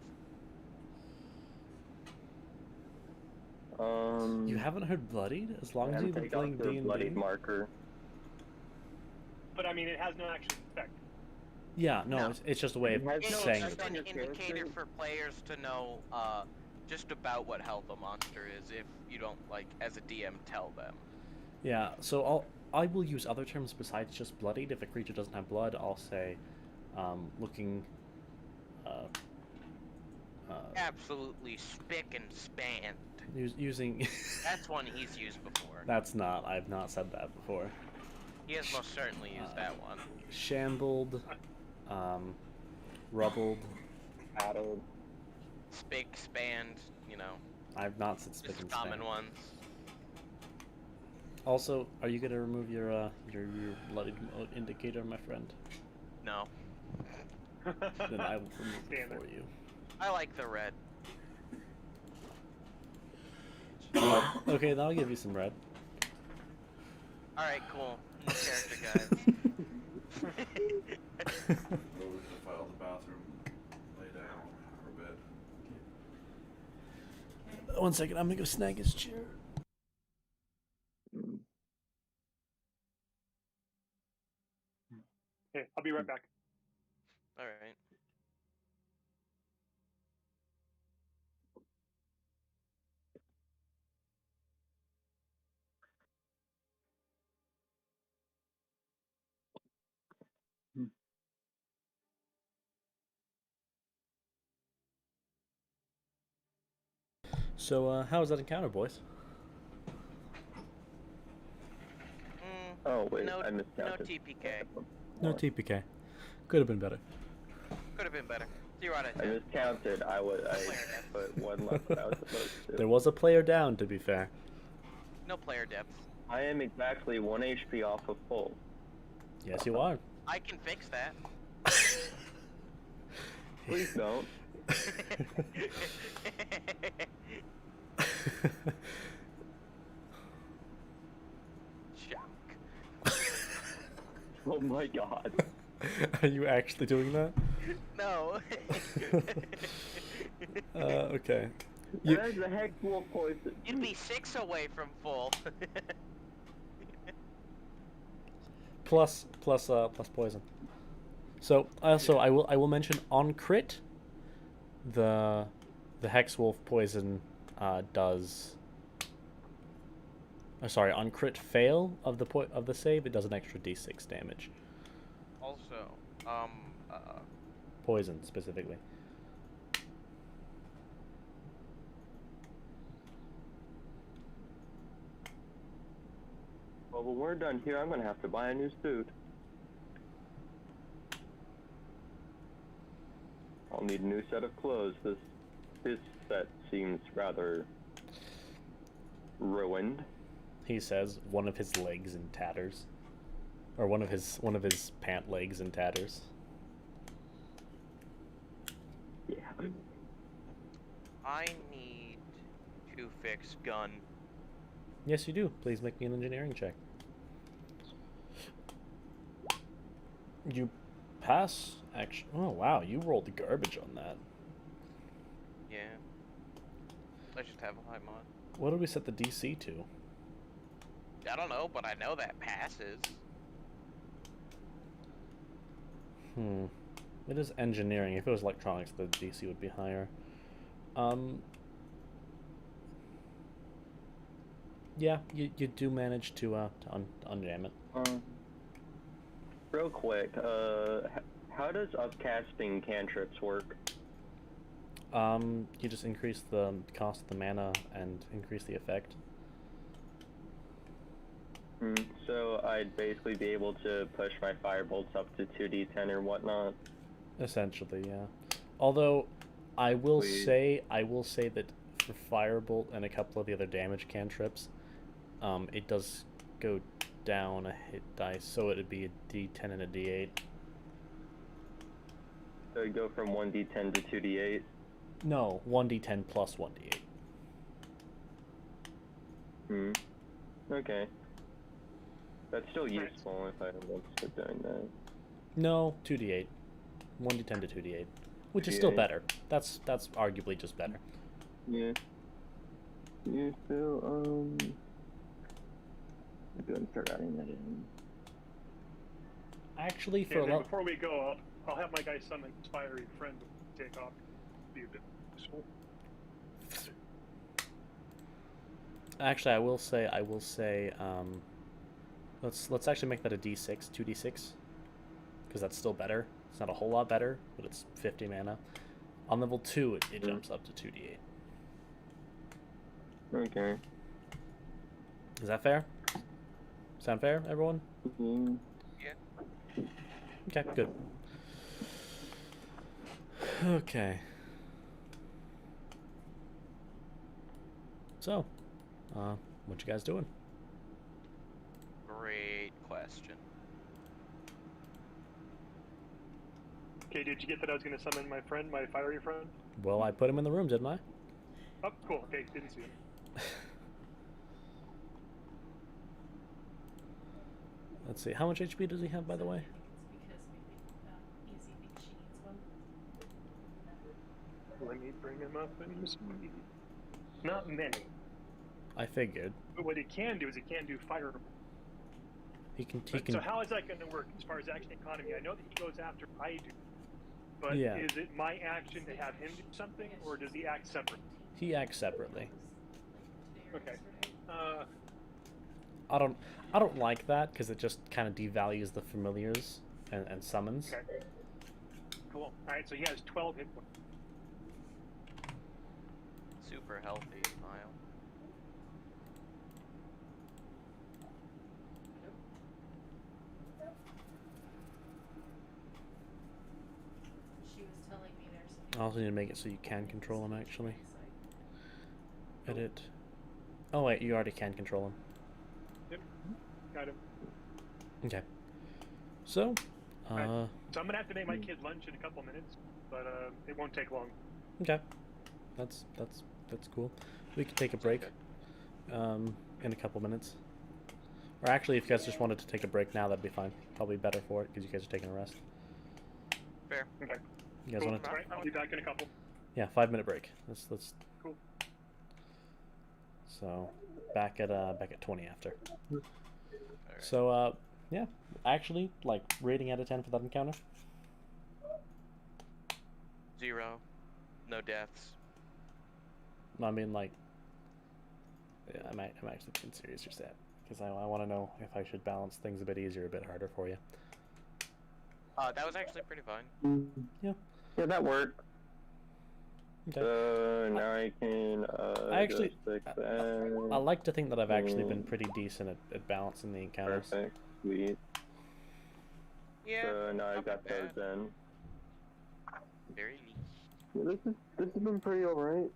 You haven't heard bloodied as long as And you've been take off playing your D&D. bloodied marker. But I mean, it has no actual effect. Yeah, no, No. it's just a way of It has no saying It's it. just an your indicator character. for players to know just about what health a monster is if you don't, like, as a DM, tell them. Yeah, so I will use other terms besides just bloodied. If a creature doesn't have blood, I'll say looking Absolutely spick and span. using That's one he's used before. I've not said that before. He has most certainly used that one. Shambled, rubbled. Addled. Spick, spanned, you know, I've not said spick just and common span. ones. Also, are you gonna remove your bloodied mode indicator, my friend? No. Then I will remove it Standard. for you. I like the red. Okay, then I'll give you some red. Alright, cool. New character, guys. Go to the file the bathroom, lay down for a bit. 1 second, I'm gonna go snag his chair. Okay, I'll be right back. Alright. So, how was that encounter, boys? Oh wait, no, I no miscounted. TPK. No TPK. Could have been better. Could have been better. 0 out of I 10. miscounted. I put one less than I was supposed to. There was a player down, to be fair. No player depth. I am exactly 1 HP off of full. Yes, you are. I can fix that. Please don't. Shock. Oh my god. Are you actually doing that? No. Okay. That's the heck wolf poison. You'd be 6 away from full. Plus poison. So also I will mention on crit, the hex wolf poison does. Sorry, on crit fail of the save, it does an extra d6 damage. Also, Poison specifically. Well, when we're done here, I'm gonna have to buy a new suit. I'll need a new set of clothes. This set seems rather ruined. He says, one of his legs in tatters, or one of his pant legs in tatters. Yeah. I need to fix gun. Yes, you do. Please make me an engineering check. You pass. Actually, oh wow, you rolled the garbage on that. Yeah. I just have a high mod. What did we set the DC to? I don't know, but I know that passes. It is engineering. If it was electronics, the DC would be higher. Yeah, you do manage to unjam it. Real quick, how does upcasting cantrips work? You just increase the cost of the mana and increase the effect. So I'd basically be able to push my firebolts up to 2d10 or whatnot. Essentially, yeah. Although, I will say that for firebolt and a couple of the other damage cantrips, it does go down a hit dice, so it'd be a d10 and a d8. So it'd go from 1d10 to 2d8? No, 1d10 plus 1d8. Okay. That's still useful if I want to start doing that. No, 2d8. 1d10 to 2d8. Which is still better. That's arguably just better. Yeah. Yeah, so, I'm going to start adding that in. Actually, for And a then lot... before we go, I'll have my guy summon his fiery friend to take off. Be a bit useful. Actually, I will say, let's actually make that a d6, 2d6, because that's still better. It's not a whole lot better, but it's 50 mana. On level 2, it jumps up to 2d8. Okay. Is that fair? Sound fair, everyone? Yeah. Okay, good. Okay. So, what you guys doing? Great question. Okay, did you get that I was going to summon my friend, my fiery friend? Well, I put him in the room, didn't I? Oh, cool. Okay, didn't see him. Let's see. How much HP does he have, by the way? Easy thinks she needs one. Let me bring him up and see. Not many. I figured. But what he can do is he can do fire. He can. So how is that going to work as far as action economy? I know that he goes after I do. But Yeah. is it my action to have him do something, or does he act separate? He acts separately. Okay. I don't like that because it just kind of devalues the familiars and summons. Okay. Cool. Alright, so he has 12 hit points. Super healthy, Kyle. She was telling me there's something. I also need to make it so you can control him, actually. Edit. Oh wait, you already can control him. Yep. Got him. Okay. So, Right. So I'm gonna have to make my kid lunch in a couple minutes, but it won't take long. okay. That's cool. We can take a break. In a couple minutes. Or actually, if you guys just wanted to take a break now, that'd be fine. Probably better for it because you guys are taking a rest. Fair. Okay. You guys Cool. want to? All right, I'll be back in a couple. Yeah, 5 minute break. Let's. Cool. So, back at 20 after. Alright. So yeah, actually, like rating out of 10 for that encounter. 0. No deaths. I mean, like, yeah, I'm actually being serious or sad because I want to know if I should balance things a bit easier, a bit harder for you. That was actually pretty fun. Yeah. Yeah, that worked. Okay. So now I can I actually, just fix that. I like to think that I've actually been pretty decent at balancing the encounters. Perfect. Sweet. Yeah. So now I not got bad. those in. Very neat. Yeah, this has been pretty alright.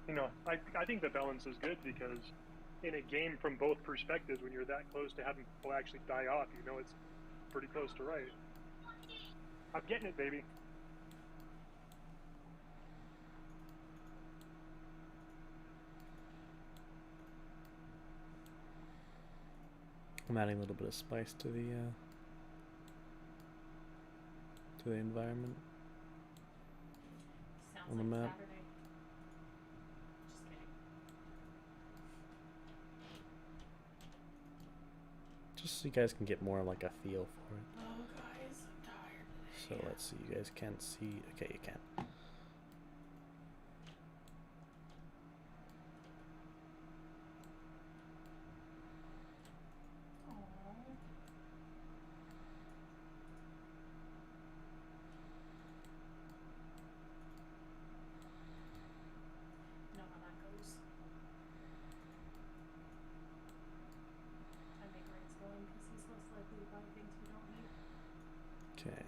You know, I think the balance is good because in a game from both perspectives, when you're that close to having people actually die off, you know it's pretty close to right. I'm getting it, baby. I'm adding a little bit of spice to the environment Sounds on the like map. Saturday. Just kidding. Just so you guys can get more like a feel for it. Oh, guys, I'm tired today. So let's see. You guys can't see. Okay, you can. Know how that goes. I make Ray's going because he's less likely to buy things we don't need. Okay.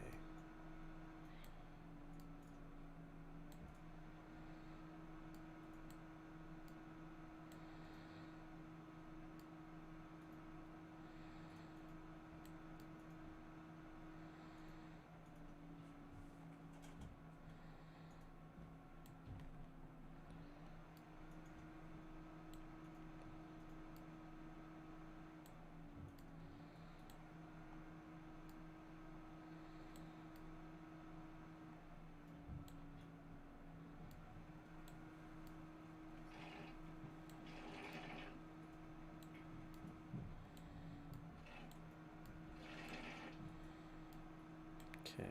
Okay.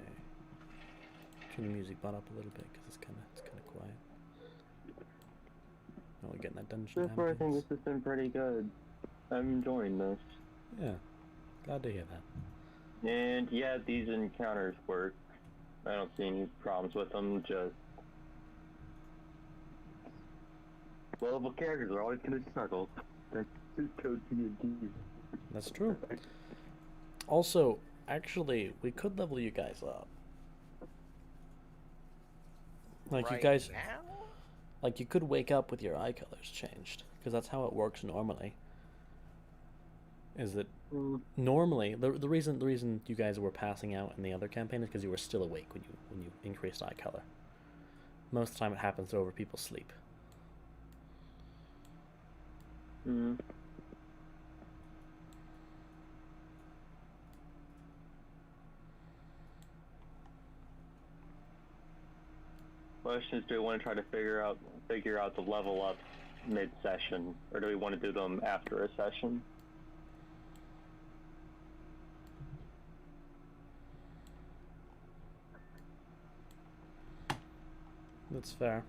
Turn the music bot up a little bit because it's kind of quiet. Oh, we're getting that dungeon. So far, I think ambience. this has been pretty good. I'm enjoying this. Yeah, glad to hear that. And yeah, these encounters work. I don't see any problems with them. Just lovable characters are always gonna struggle. That's just code D&D. That's true. Also, actually, we could level you guys up. Like right you guys, now? like you could wake up with your eye colors changed, because that's how it works normally. Is that normally the reason you guys were passing out in the other campaign is because you were still awake when you increased eye color. Most of the time, it happens over people's sleep. Question is, do we want to try to figure out the level up mid-session, or do we want to do them after a session? That's fair.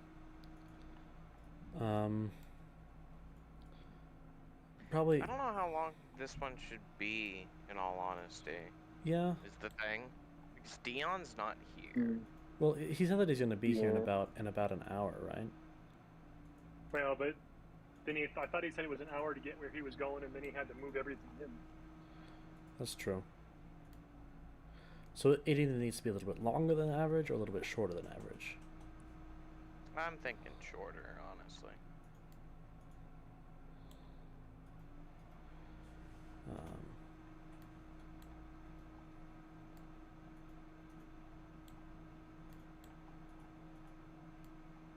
Probably. I don't know how long this one should be, in all honesty. Yeah. Is the thing. Because Dion's not here. Well, he said that he's gonna be here in about an hour, right? Well, but then I thought he said it was an hour to get where he was going, and then he had to move everything in. That's true. So it either needs to be a little bit longer than average or a little bit shorter than average. I'm thinking shorter, honestly.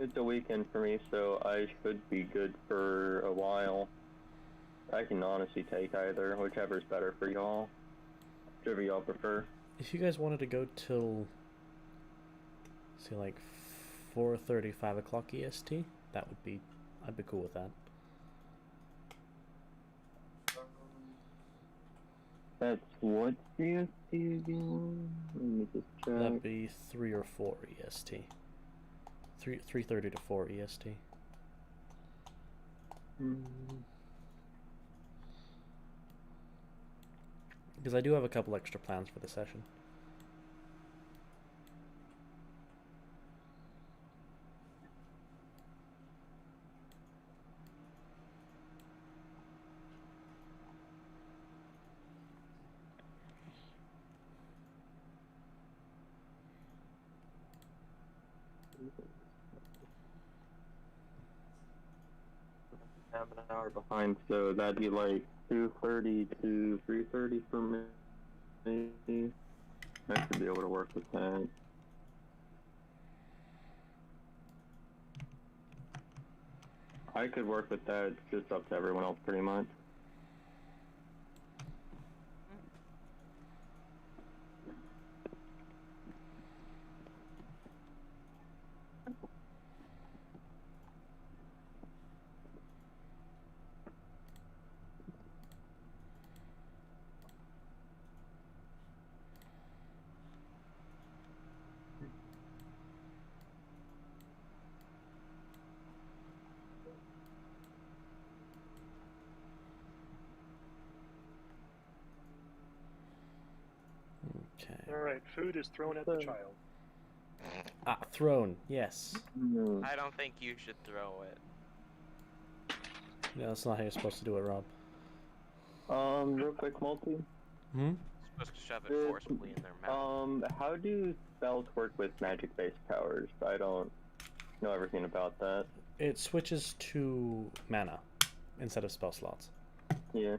It's a weekend for me, so I should be good for a while. I can honestly take either, whichever's better for y'all. Whichever y'all prefer. If you guys wanted to go till, say, like 4:30, 5 o'clock EST, that would be, I'd be cool with that. That's what CST again? Let me just check. That'd be 3 or 4 EST. 3:30 to 4 EST. Because I do have a couple extra plans for the session. Half an hour behind, so that'd be like 2:30 to 3:30 for me. I should be able to work with that. I could work with that. It's just up to everyone else, pretty much. Okay. Alright, food is thrown at the child. Ah, thrown. Yes. I don't think you should throw it. No, that's not how you're supposed to do it, Rob. Real quick, multi. Supposed to shove it forcibly in their mouth. How do spells work with magic-based powers? I don't know everything about that. It switches to mana instead of spell slots. Yeah,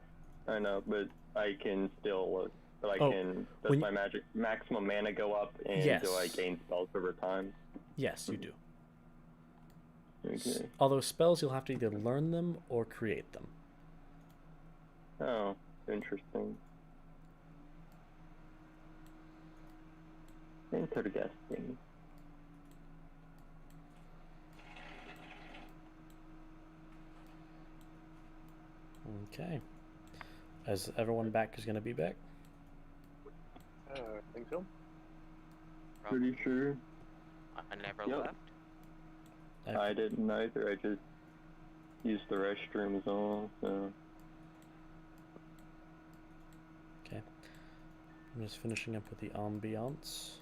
I know, but I can still, does when my magic maximum mana go up, and Yes. do I gain spells over time? Yes, you do. Okay. Although spells, you'll have to either learn them or create them. Oh, interesting. Interesting. Okay. Is everyone back is going to be back? I think so. Pretty sure. I never Yep. left. I didn't either. I just used the restrooms all, so. Okay. I'm just finishing up with the ambiance.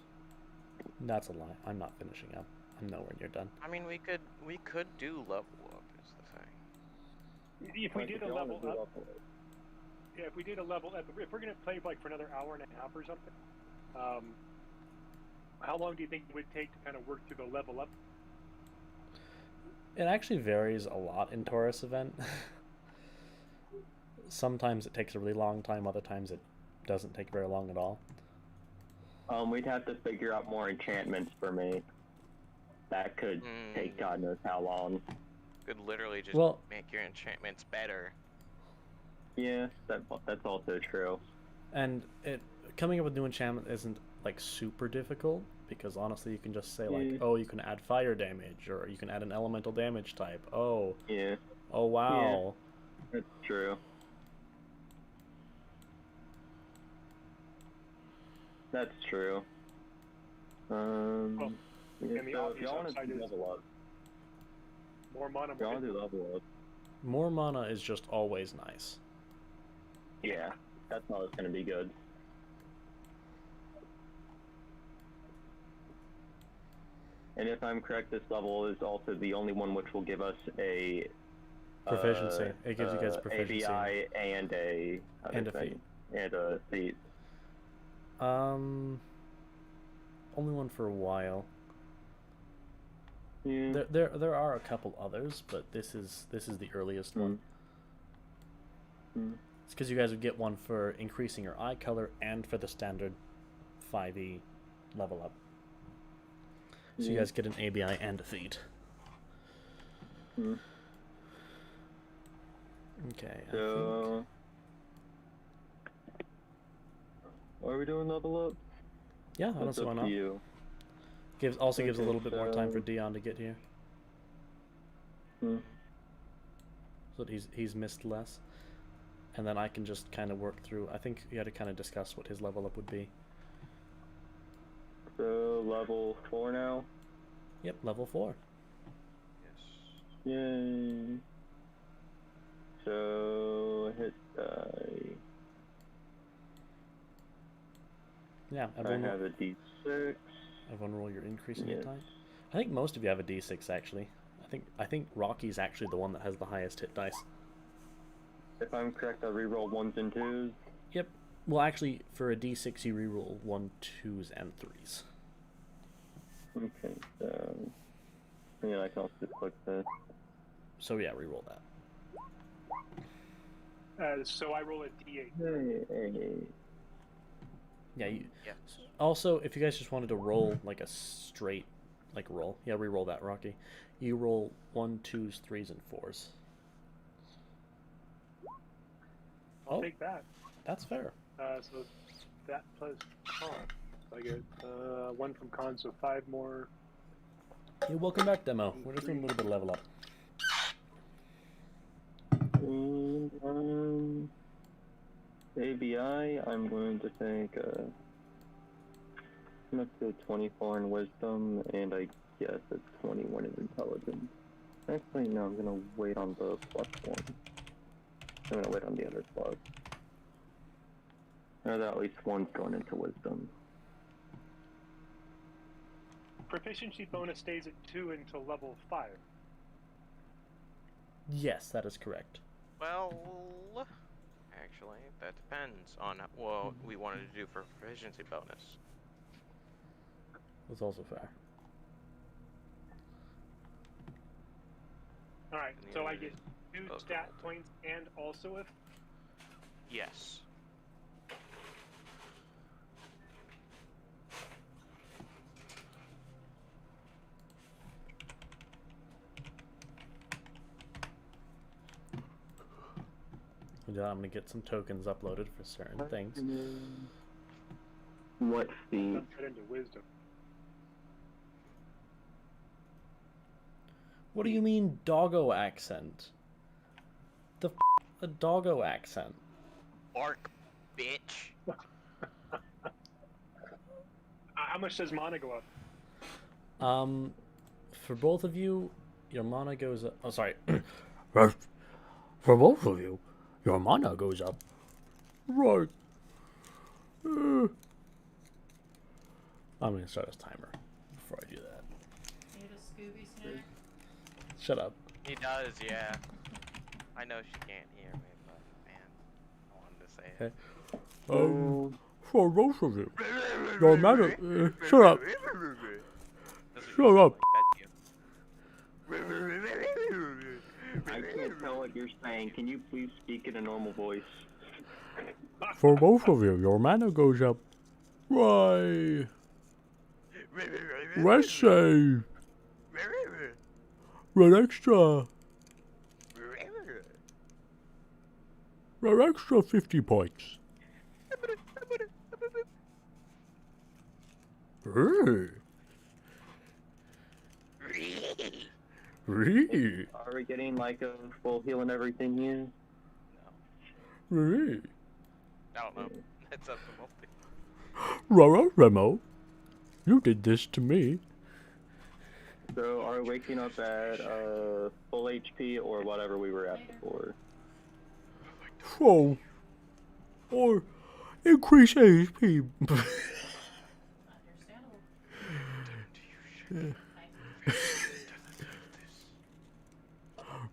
That's a lie. I'm not finishing up. I'm nowhere near done. I mean, we could do level up. Is the thing. If we Like, did if a you wanna level do up, level up. yeah, if we did a level up, if we're gonna play like for another hour and a half or something, how long do you think it would take to kind of work through the level up? It actually varies a lot in Torus event. Sometimes it takes a really long time, other times it doesn't take very long at all. We'd have to figure out more enchantments for me. That could take God knows how long. Could literally just Well- make your enchantments better. Yeah, that's also true. And coming up with new enchantment isn't like super difficult, because honestly you can just say like, Yeah. oh, you can add fire damage, or you can add an elemental damage type. Oh, Yeah, oh wow. that's true. That's true. Yeah, and the so if obvious y'all want upside to is- level up, More mana, if y'all more want to do level up, More mana is just always nice. yeah, that's always going to be good. And if I'm correct, this level is also the only one which will give us a Proficiency. It gives you guys proficiency. ABI and a other And a thing. feat. And a feat. Only one for a while. Yeah. There are a couple others, but this is the earliest one. It's because you guys would get one for increasing your eye color and for the standard 5e level up. So you guys get an ABI and a feat. Hmm. Okay. I think... So, are we doing level up? Yeah, I don't That's see why up not. to you. Gives a Okay, little bit more time for so- Dion to get here, Hmm. so that he's missed less, and then I can just kind of work through. I think you had to kind of discuss what his level up would be. So, level 4 now? Yep, level 4. Yes. Yay. So, hit die. Yeah, I everyone, have a d6. everyone roll your increasing hit Yes. die. I think most of you have a d6 actually. I think Rocky's actually the one that has the highest hit dice. If I'm correct, I reroll 1s and 2s. Yep. Well, actually, for a d6 you reroll 1, 2s, and 3s. Okay, so... Yeah, I can also just click this. So yeah, reroll that. So I roll a d8. Hey. Yeah. You, Yes. also, if you guys just wanted to roll like a straight like roll, yeah, reroll that, Rocky. You roll 1, 2s, 3s, and 4s. I'll take that. That's fair. So that plus con. So I get 1 from con, so 5 more. Hey, welcome back, Demo. We're just doing a little bit of level up. And, ABI, I'm going to take I'm up to 24 in wisdom, and I guess it's 21 in intelligence. Actually, no, I'm gonna wait on the plus 1. I'm gonna wait on the other plus. Or that at least one's going into wisdom. Proficiency bonus stays at 2 until level 5. Yes, that is correct. Well, actually, that depends on what we wanted to do for proficiency bonus. That's also fair. Alright, And the so I other get is 2 both stat of them. points and also if. Yes. Yeah, I'm gonna get some tokens uploaded for certain things. What feat? Dump that into wisdom. What do you mean doggo accent? A doggo accent? Bark, bitch. How much does mana go up? For both of you, your mana goes up. Oh, sorry. For both of you, your mana goes up. Right. I'm gonna start this timer before I do that. Need a Scooby snack? Shut up. He does, yeah. I know she can't hear me, but man, I wanted to say it. Okay. For both of you, your mana. Shut up. That's what Shut you up. sound like, I can't tell what you're saying. Can you please speak in a normal voice? For both of you, your mana goes up. Why? Rest save. Red extra. Red extra 50 points. Hey. Hey. Are we getting like a full heal and everything here? Hey. I don't know. That's up to multi. Rara Remo, you did this to me. So are we waking up at full HP or whatever we were at before? Oh. Or increase HP. Understandable.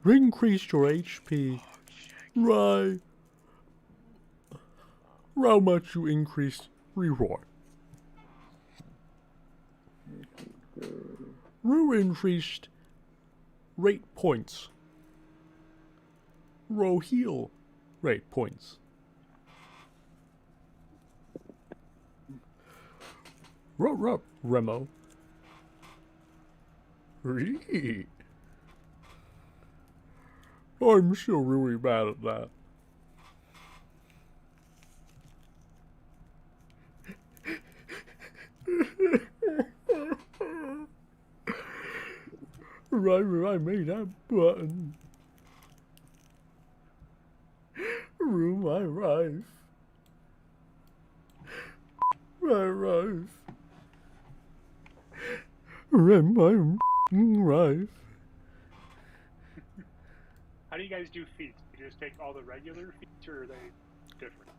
Increase your HP. Right. How much you increase reward? You increased rate points. Row heal rate points. Row Remo. Ree. I'm still really bad at that. Right where I made that button. Ruin my life. My life. Ruin my life. How do you guys do feats? You just take all the regular feats, or are they different?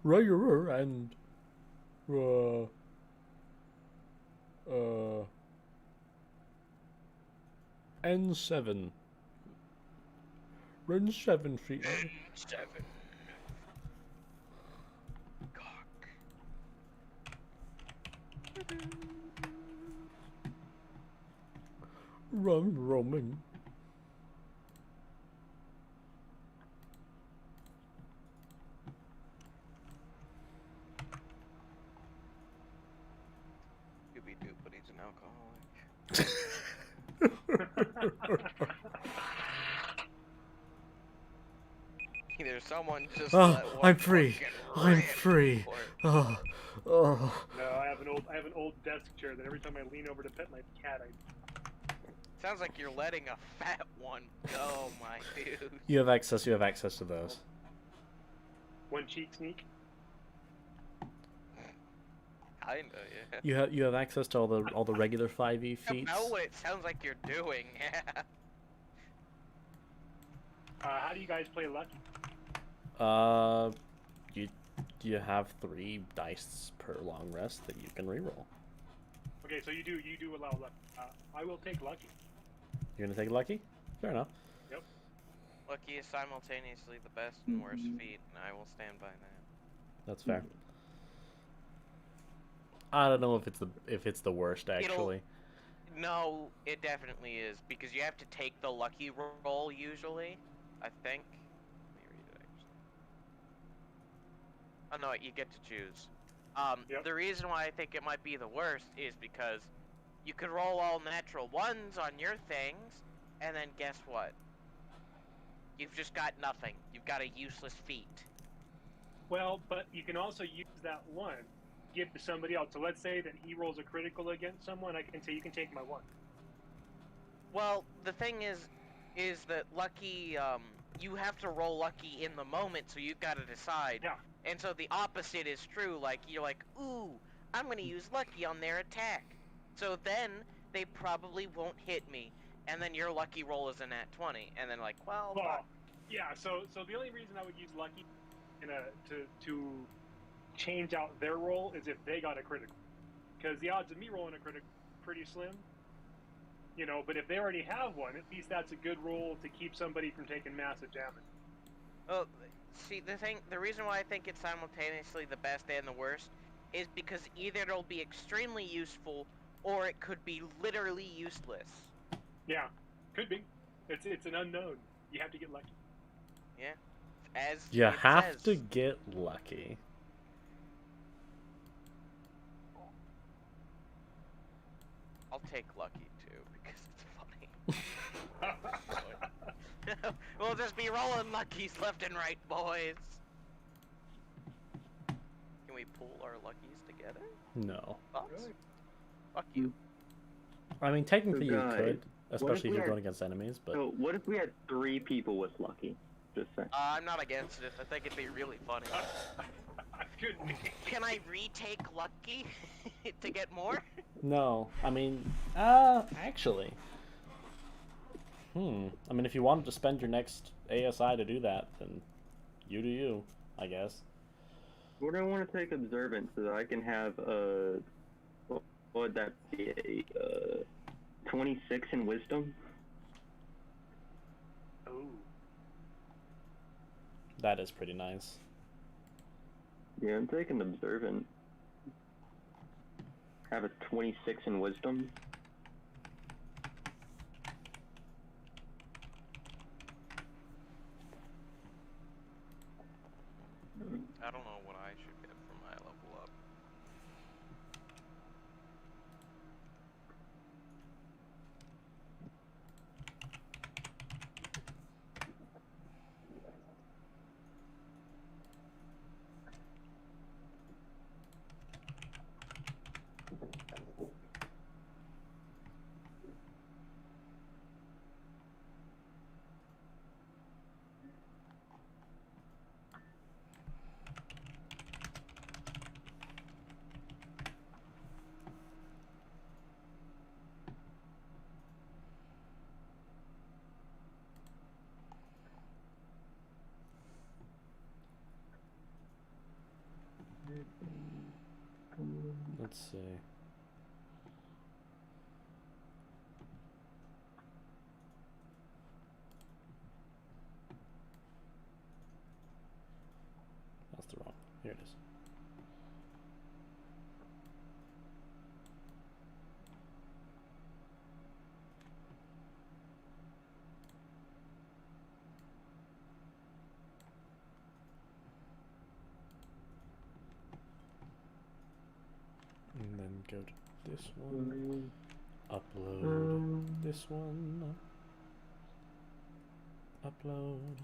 Regular and N7. Run 7 feet. N7. Cock. Run, Roman. Scooby-Doo, but he's an alcoholic. Either someone just Oh, let one I'm free. fucking I'm rip, free. or- Oh, oh. No, I have an old desk chair that every time I lean over to pet my cat, I Sounds like you're letting a fat one go, my dude. You have access to those. one cheek sneak. Kinda, yeah. You have access to all the regular 5e feats. About what it sounds like you're doing, yeah. How do you guys play Lucky? You have 3 dice per long rest that you can reroll. Okay, so you do allow Lucky. I will take Lucky. You're gonna take lucky? Fair enough. Yep. Lucky is simultaneously the best and worst feat, and I will stand by that. That's fair. I don't know if it's the worst actually. No, it definitely is, because you have to take the lucky roll usually, I think. Let me read it actually. Oh no, you get to choose. Yep. The reason why I think it might be the worst is because you could roll all natural ones on your things, and then guess what? You've just got nothing. You've got a useless feat. Well, but you can also use that one, give to somebody else. So let's say that he rolls a critical against someone. I can say you can take my one. Well, the thing is that lucky, you have to roll lucky in the moment, so you've got to decide. Yeah. And so the opposite is true. Like, you're like, ooh, I'm gonna use lucky on their attack. So then they probably won't hit me, and then your lucky roll is a nat 20, and then like, well, fuck. Yeah. So the only reason I would use lucky to change out their roll is if they got a critical, because the odds of me rolling a critical pretty slim. You know, but if they already have one, at least that's a good roll to keep somebody from taking massive damage. Well, see, the reason why I think it's simultaneously the best and the worst is because either it'll be extremely useful or it could be literally useless. Yeah, could be. It's an unknown. You have to get lucky. Yeah, as You it have says. to get lucky. I'll take lucky too because it's funny. We'll just be rolling luckies left and right, boys. Can we pull our luckies together? No. Thoughts? Really? Fuck you. I mean, technically So you guys, could, especially if we you're had- going against enemies, but So what if we had 3 people with lucky? Just saying. I'm not against it. I think it'd be really funny. Good. Can I retake lucky to get more? no. I mean, actually. I mean, if you wanted to spend your next ASI to do that, then you do you, I guess. What do I want to take observant so that I can have what would that be? 26 in wisdom? Oh. That is pretty nice. Yeah, I'm taking observant. Have a 26 in wisdom. I don't know what I should get for my level up. Let's see. That's the wrong. Here it is. And then go to this one. Upload this one. Upload.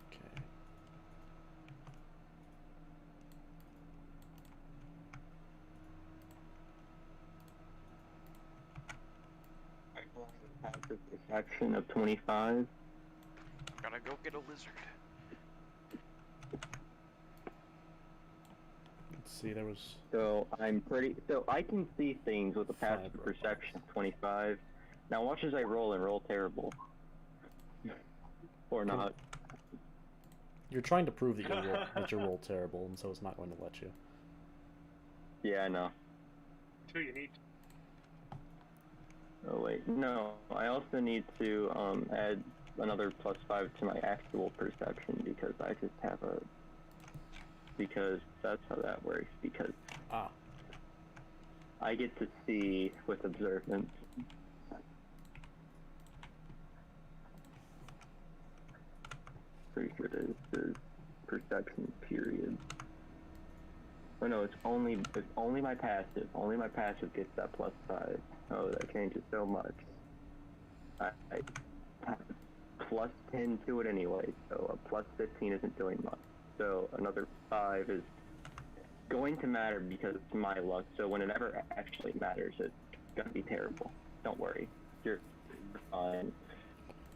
Okay. Passive perception of 25. Gotta go get a lizard. Let's see, there was So I can see things with a passive 5 perception of 25. Now watch as I roll and roll terrible. Or not. you're trying to prove that you roll terrible, and so it's not going to let you. Yeah, I know. Two you need. Oh wait, no. I also need to add another +5 to my actual perception because I just have a. Because that's how that works. Because I get to see with observance. Pretty sure there's perception period. Oh no, it's only my passive. Only my passive gets that +5. Oh, that changes so much. I have +10 to it anyway, so a +15 isn't doing much. So another 5 is going to matter because it's my luck. So whenever it actually matters, it's gonna be terrible. Don't worry, you're fine.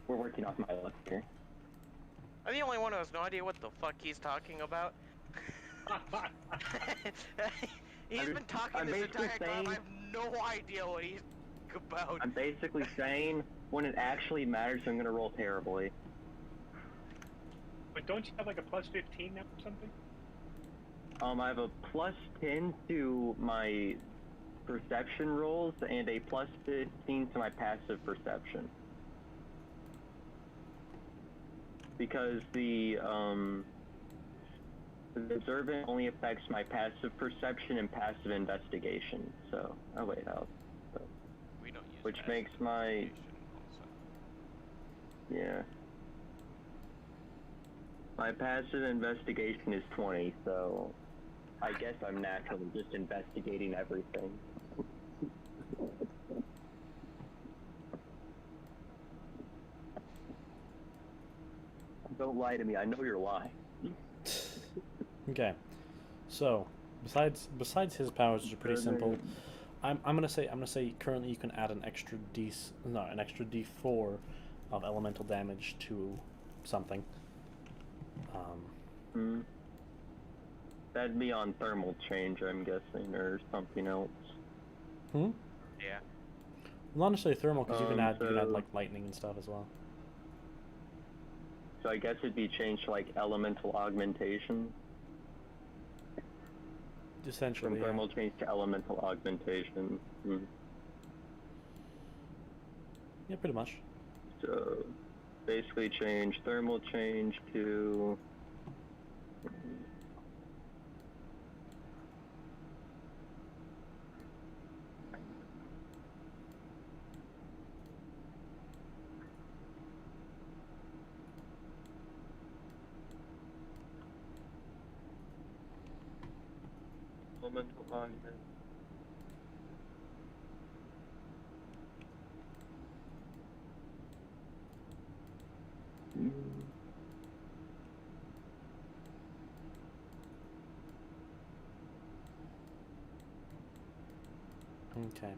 We're working off my luck here. I'm the only one who has no idea what the fuck he's talking about. He's been talking I'm this basically entire time. saying- I have no idea what he's about. I'm basically saying when it actually matters, I'm gonna roll terribly. But don't you have like a +15 now or something? I have a +10 to my perception rolls and a +15 to my passive perception. Because the observant only affects my passive perception and passive investigation. So, oh wait, We don't use which passive makes my investigation also. yeah. My passive investigation is 20, so I guess I'm naturally just investigating everything. Don't lie to me. I know you're lying. Okay, so besides his powers, which are pretty simple, I'm gonna say currently you can add an extra D4 of elemental damage to something. That'd be on thermal change, I'm guessing, or something else. Yeah. Not necessarily thermal, because you can add like lightning and stuff as well. So I guess it'd be changed to like elemental augmentation. Essentially, From thermal change to elemental augmentation. Yeah, pretty much. So basically change thermal change to elemental augment. Okay.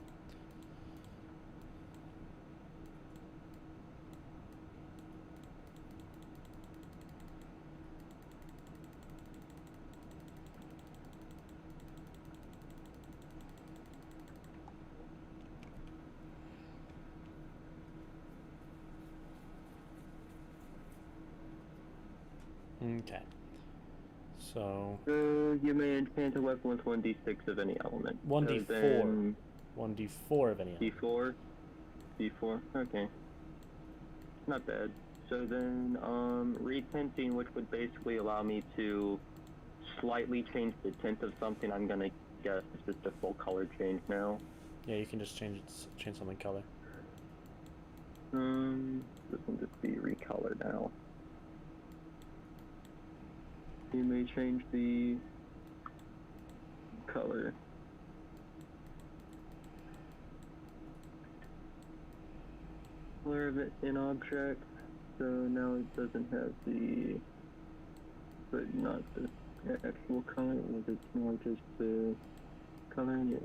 Okay. So You may enchant a weapon with 1d6 of any element. 1d4. So then 1d4 of any element. d4. d4. Okay. Not bad. So then, retinting, which would basically allow me to slightly change the tint of something. I'm gonna guess it's just a full color change now. Yeah, you can just change something color. This can just be recolored now. You may change the color. Color of it in object. So now it doesn't have the, but not the actual color. It's more just the color anyway.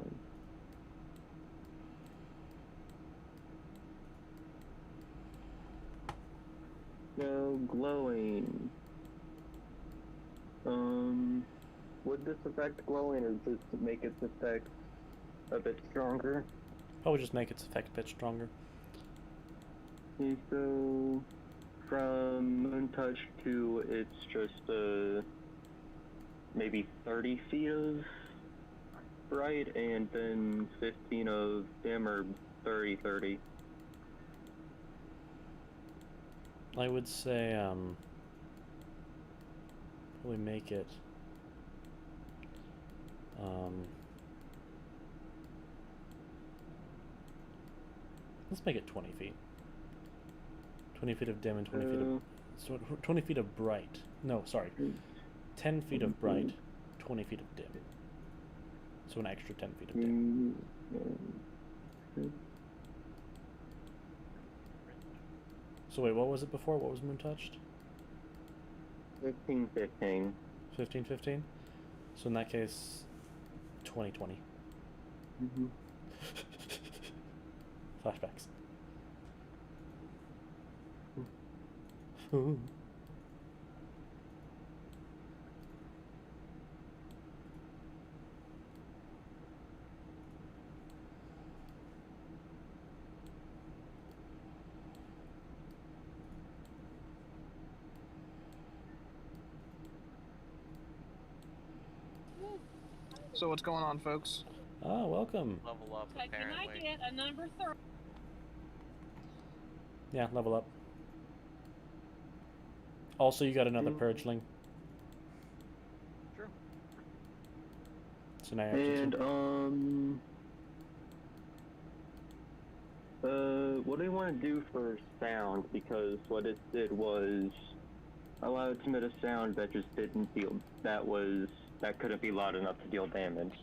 So glowing. Would this affect glowing, or just make its effect a bit stronger? I would just make its effect a bit stronger. Okay, so from moon touch to it's just maybe 30 feet of bright, and then 15 of dim, or 30. I would say probably make it let's make it 20 feet. 20 feet of dim and 20 feet of... So 20 feet of bright. No, sorry. 10 feet of bright, 20 feet of dim. So an extra 10 feet of dim. So wait, what was it before? What was moon touched? 15. 15. So in that case, 20. Flashbacks. So what's going on, folks? Ah, welcome. Level up, Okay, can I apparently. get a number 30? Yeah, level up. Also, you got another purgeling. True. So now you're up to two. What do you want to do for sound? Because what it did was allow it to emit a sound that just didn't deal. That couldn't be loud enough to deal damage.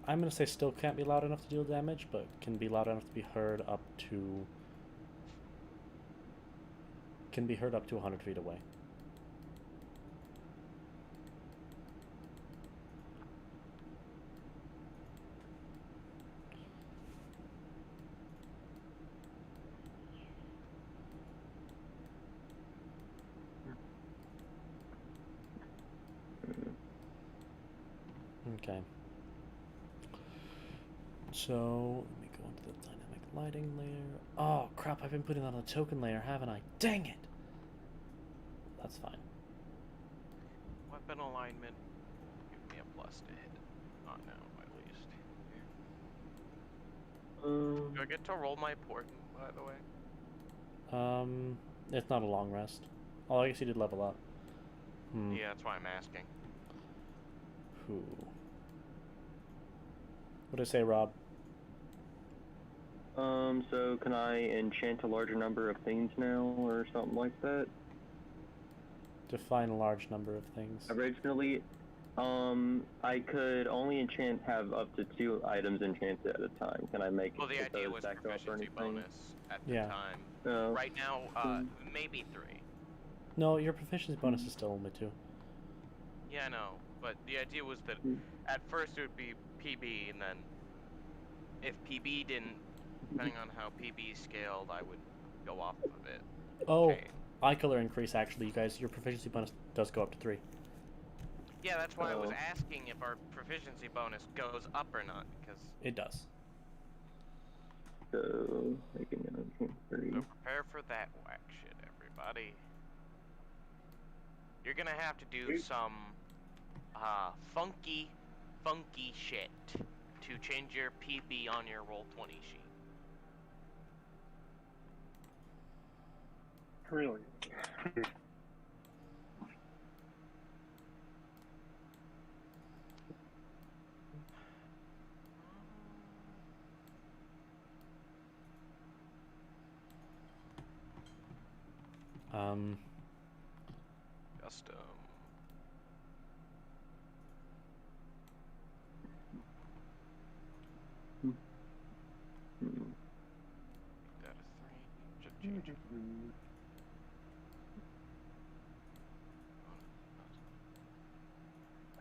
I'm gonna say still can't be loud enough to deal damage, but can be loud enough to be heard up to... Can be heard up to 100 feet away. Okay. So, let me go into the dynamic lighting layer. Oh, crap, I've been putting that on a token layer, haven't I? Dang it! That's fine. Weapon alignment. Give me a plus to hit. Not now, at least. Do I get to roll my portent, by the way? It's not a long rest. Oh, I guess you did level up. Yeah, that's why I'm asking. Who? What did I say, Rob? So can I enchant a larger number of things now, or something like that? Define a large number of things. Originally, I could only have up to 2 items enchanted at a time. Can I make Well, the it idea those was back up or proficiency anything? bonus at the Yeah. time. Oh. Right now, maybe 3. No, your proficiency bonus is still only 2. Yeah, I know, but the idea was that at first it would be PB, and then if PB didn't, depending on how PB scaled, I would go off of it. Oh, Okay. eye color increase, actually, you guys. Your proficiency bonus does go up to 3. Yeah, that's why I was Oh. asking if our proficiency bonus goes up or not, because... It does. So, I can enchant 3. So prepare for that whack shit, everybody. you're gonna have to do some funky shit to change your PB on your Roll20 sheet. Really? Custom. That a 3. Should change it.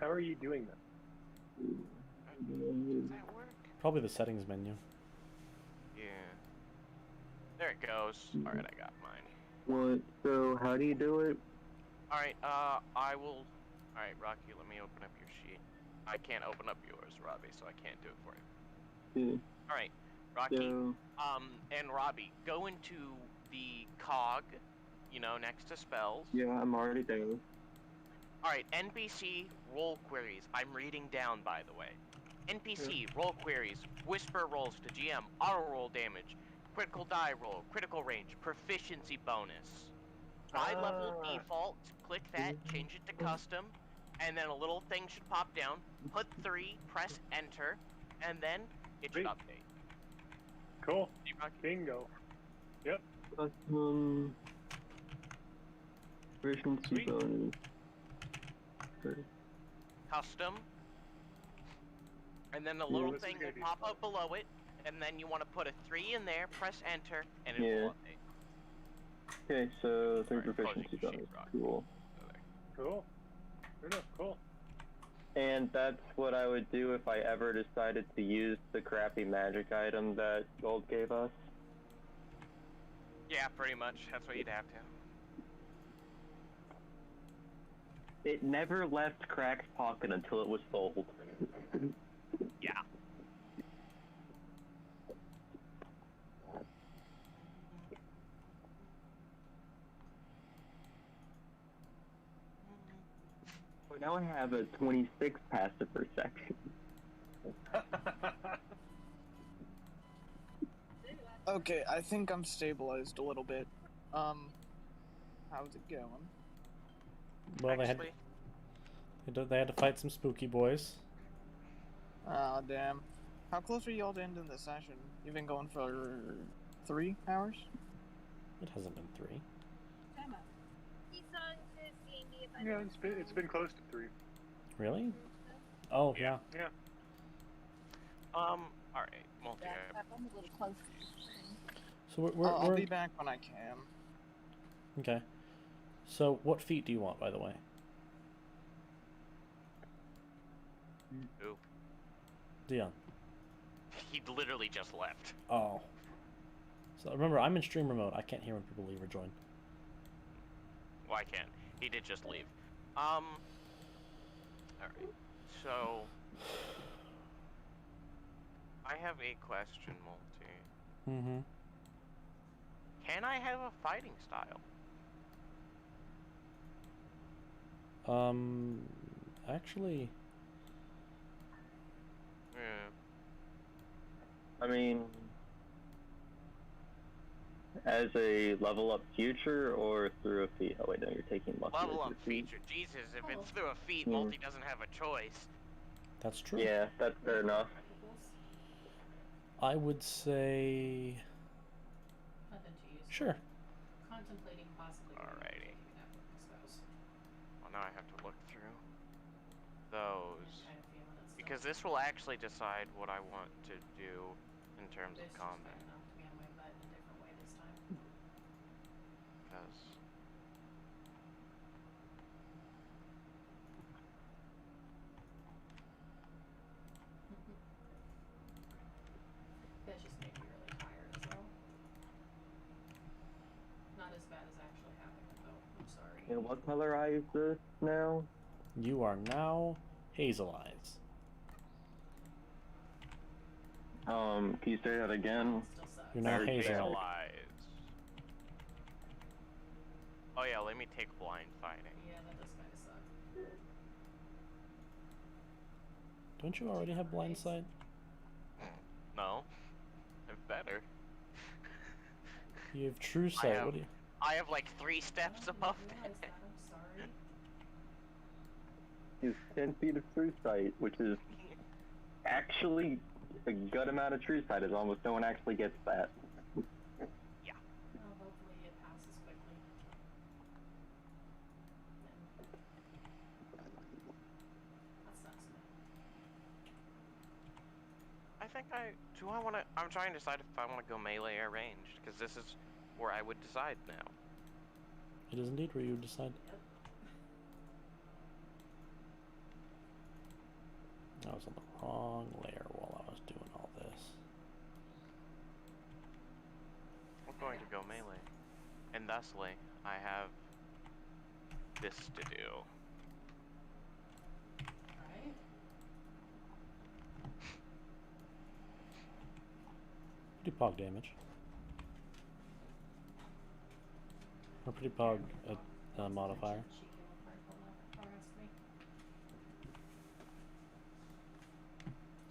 How are you doing that? Does that work? Probably the settings menu. Yeah. There it goes. Alright, I got mine. What? So, how do you do it? Alright, I will... Alright, Rocky, let me open up your sheet. I can't open up yours, Robbie, so I can't do it for you. Yeah. Alright, Rocky, So, and Robbie, go into the cog, you know, next to spells. yeah, I'm already there. Alright, NPC roll queries. I'm reading down, by the way. NPC roll queries, whisper rolls to GM, auto roll damage, critical die roll, critical range, proficiency bonus. By level default, click that, change it to custom, and then a little thing should pop down. Put 3, press enter, and then it should Sweet. update. Cool. See, Rocky? Bingo. Custom. Proficiency Sweet. bonus. Custom. And then the Yeah, little this is thing gonna will be pop fun. up below it, and then you want to put a 3 in there, press enter, and it Yeah. will update. Okay, so 3 Alright, proficiency closing sheet, bonus. Rock. Cool. So there. Cool. Fair enough. Cool. And that's what I would do if I ever decided to use the crappy magic item that Gold gave us. Yeah, pretty much. That's what you'd have to. It never left Crack's pocket until it was sold. Yeah. So now I have a 26 passive perception. Okay, I think I'm stabilized a little bit. How's it going? Well, Actually, they had to fight some spooky boys. Ah, damn. How close are y'all to ending the session? You've been going for 3 hours? It hasn't been 3. Emma. He's on to C&D if I Yeah, it's been close to 3. Really? Oh, yeah. Yeah. alright, multi. Yeah, I'm a little close. So we're I'll be back when I can. okay. So what feat do you want, by the way? Ooh. Dion. He literally just left. Oh. So remember, I'm in streamer mode. I can't hear when people leave or join. Well, I can't. He did just leave. Alright. So... I have a question, Multi. Mm-hmm. Can I have a fighting style? Actually... Yeah. I mean, as a level up future or through a feat? Oh wait, no, you're taking lucky. Level as up your feat. feature. Jesus, if it's through a feat, Multi doesn't have a choice. That's true. Yeah, that's fair enough. I would say... Nothing to use. Sure. Contemplating possibly. Alrighty. taking that with my spouse. Well, now I have to look through those. Kind of feeling it's Because this will actually decide what I want to do in terms of This is combat. bad enough to be on my butt in a different way this time. Because... That just made me really tired as well. Not as bad as actually having it though. I'm sorry. And what color eye is this now? You are now Hazel Eyes. Can you say that again? Still sucks. You're now Very Hazel. Hazel eyes. Oh yeah, let me take blind fighting. Yeah, that does Don't you already have blind sight? No. I'm better. You have true sight. What do you? I have like 3 steps above I that. realized that. I'm sorry. Is 10 feet of true sight, which is actually a good amount of true sight, as almost no one actually gets that. Yeah. Well, hopefully it passes quickly. That sucks, man. I think I'm trying to decide if I want to go melee or ranged, because this is where I would decide now. It is indeed where you decide. Yep. I was on the wrong layer while I was doing all this. I'm going to go melee. And thusly, I have this to do. Right? Pretty pog damage. Or pretty pog modifier. Cheeky little purple harassed me.